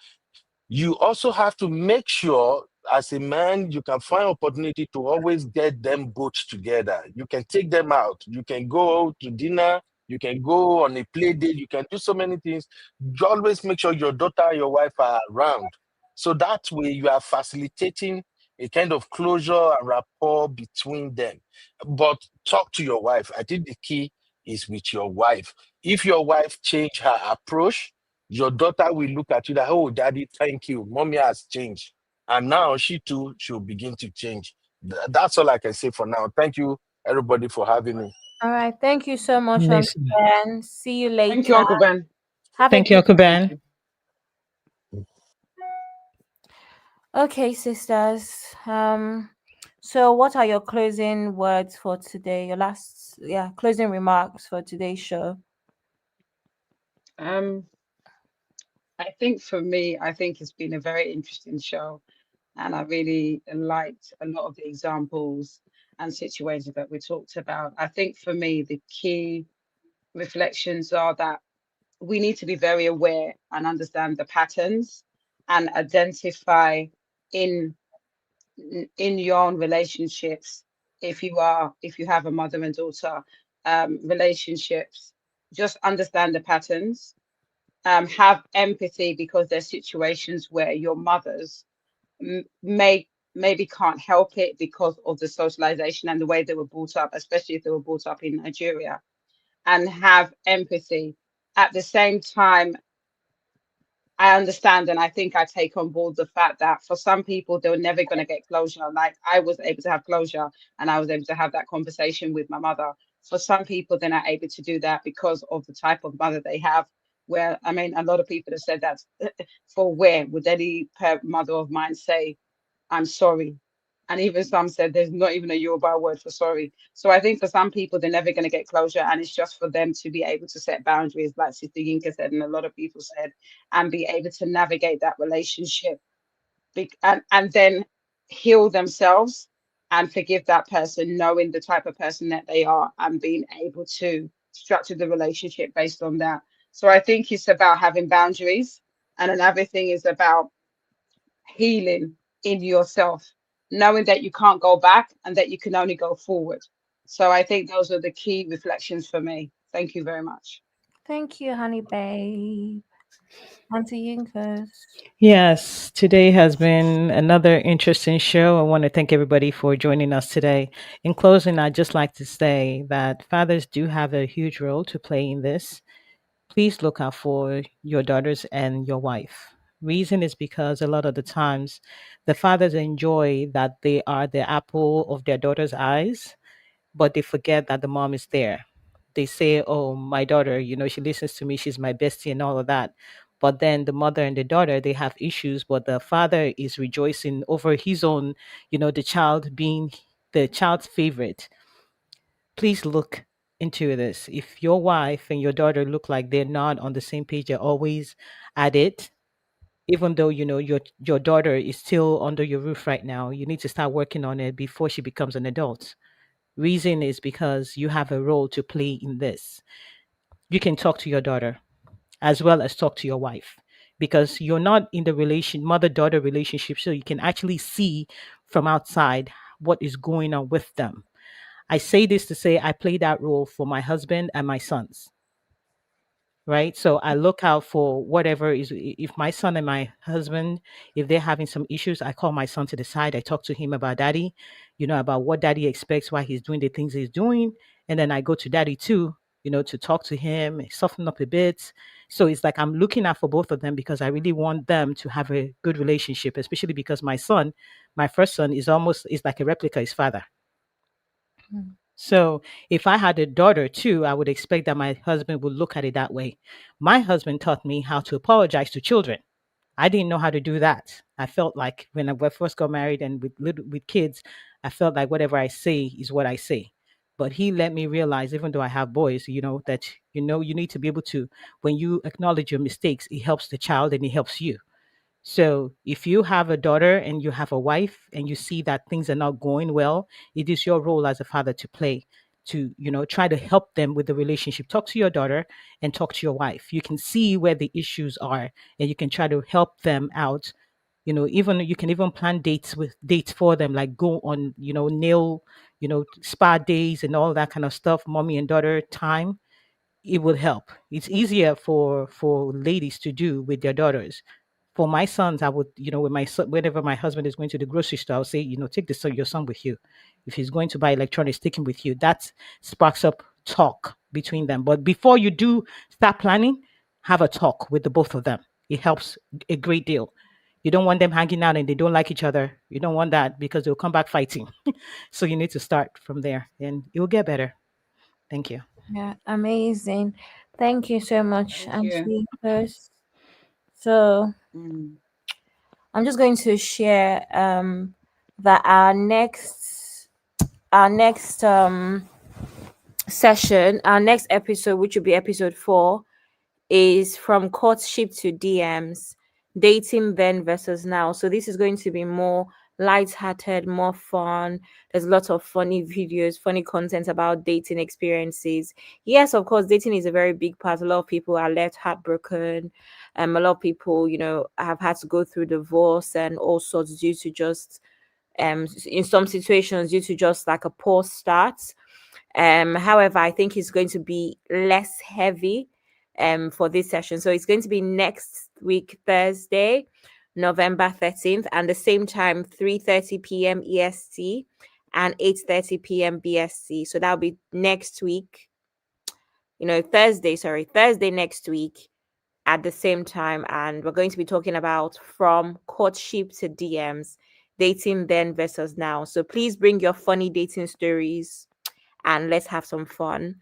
you also have to make sure, as a man, you can find opportunity to always get them both together. You can take them out, you can go to dinner, you can go on a play date, you can do so many things. You always make sure your daughter and your wife are around, so that way you are facilitating a kind of closure and rapport between them. But talk to your wife. I think the key is with your wife. If your wife change her approach, your daughter will look at you like, oh, daddy, thank you. Mommy has changed. And now she too, she'll begin to change. That's all I can say for now. Thank you, everybody, for having me. All right. Thank you so much, Uncle Listen. Ben. See you Thank you, later. Uncle Ben. Have a Thank you, good. Uncle Thank Ben. you. Okay, sisters. So what are your closing words for today? Your last, yeah, closing remarks for today's show. Um, I think for me, I think it's been a very interesting show, and I really liked a lot of the examples and situations that we talked about. I think for me, the key reflections are that we need to be very aware and understand the patterns and identify in in your own relationships if you have a mother and daughter relationships. Just understand the patterns. Have empathy, because there's situations where your mothers maybe can't help it because of the socialization and the way they were brought up, especially if they were brought up in Nigeria. And have empathy. At the same time, I understand, and I think I take on board the fact that for some people, they were never going to get closure. Like I was able to have closure, and I was able to have that conversation with my mother. For some people, they're not able to do that because of the type of mother they have. Where, I mean, a lot of people have said that for where would any mother of mine say, I'm sorry? And even some said there's not even a Yoruba word for sorry. So I think for some people, they're never going to get closure. And it's just for them to be able to set boundaries, like Sister Yinka said, and a lot of people said, and be able to navigate that relationship and then heal themselves and forgive that person, knowing the type of person that they are and being able to structure the relationship based on that. So I think it's about having boundaries. And another thing is about healing in yourself, knowing that you can't go back and that you can only go forward. So I think those are the key reflections for me. Thank you very much. Thank you, honey babe. Auntie Yinkas. Yes, today has been another interesting show. I want to thank everybody for joining us today. In closing, I'd just like to say that fathers do have a huge role to play in this. Please look out for your daughters and your wife. Reason is because a lot of the times the fathers enjoy that they are the apple of their daughter's eyes, but they forget that the mom is there. They say, "Oh, my daughter, she listens to me, she's my bestie," and all of that. But then the mother and the daughter, they have issues, but the father is rejoicing over his own, the child being the child's favorite. Please look into this. If your wife and your daughter look like they're not on the same page, they're always at it, even though your daughter is still under your roof right now, you need to start working on it before she becomes an adult. Reason is because you have a role to play in this. You can talk to your daughter as well as talk to your wife, because you're not in the mother daughter relationship, so you can actually see from outside what is going on with them. I say this to say I play that role for my husband and my sons, right? So I look out for whatever is, if my son and my husband, if they're having some issues, I call my son to the side. I talk to him about daddy, about what daddy expects, why he's doing the things he's doing. And then I go to daddy too, to talk to him, soften up a bit. So it's like I'm looking out for both of them because I really want them to have a good relationship, especially because my son, my first son, is like a replica of his father. So if I had a daughter too, I would expect that my husband would look at it that way. My husband taught me how to apologize to children. I didn't know how to do that. I felt like when I first got married and with kids, I felt like whatever I say is what I say. But he let me realize, even though I have boys, that you need to be able to, when you acknowledge your mistakes, it helps the child and it helps you. So if you have a daughter and you have a wife and you see that things are not going well, it is your role as a father to play, to, try to help them with the relationship. Talk to your daughter and talk to your wife. You can see where the issues are and you can try to help them out. Even you can even plan dates for them, like go on, nail, spa days and all that kind of stuff, mommy and daughter time. It will help. It's easier for ladies to do with their daughters. For my sons, I would, when my son, whenever my husband is going to the grocery store, I'll say, take your son with you. If he's going to buy electronics, take him with you. That sparks up talk between them. But before you do start planning, have a talk with the both of them. It helps a great deal. You don't want them hanging out and they don't like each other. You don't want that because they'll come back fighting. So you need to start from there and it will get better. Thank you. Yeah, amazing. Thank you so much, Thank you. Auntie Yinkas. So Mm. I'm just going to share that our next session, our next episode, which will be episode 4, is from courtship to DMs, dating then versus now. So this is going to be more light-hearted, more fun. There's lots of funny videos, funny content about dating experiences. Yes, of course, dating is a very big part. A lot of people are left heartbroken. A lot of people, have had to go through divorce and all sorts due to just in some situations due to just like a poor start. However, I think it's going to be less heavy for this session. So it's going to be next week, Thursday, November 13th, and the same time, 3:30 p.m. EST and 8:30 p.m. BST. So that'll be next week, Thursday next week at the same time. And we're going to be talking about from courtship to DMs, dating then versus now. So please bring your funny dating stories and let's have some fun.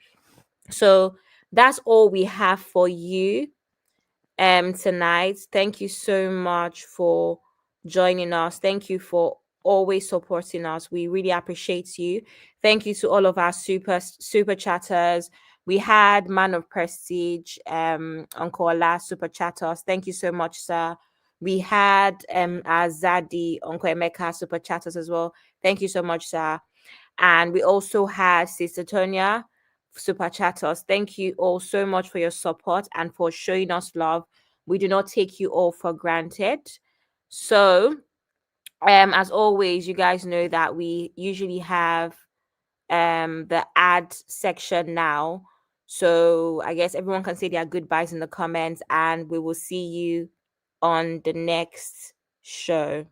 So that's all we have for you tonight. Thank you so much for joining us. Thank you for always supporting us. We really appreciate you. Thank you to all of our super chatters. We had Man of Prestige, Uncle Ola super chatters. Thank you so much, sir. We had Azadi, Uncle Emeka super chatters as well. Thank you so much, sir. And we also had Sister Tonya super chatters. Thank you all so much for your support and for showing us love. We do not take you all for granted. So, as always, you guys know that we usually have the ad section now. So I guess everyone can say their goodbyes in the comments, and we will see you on the next show.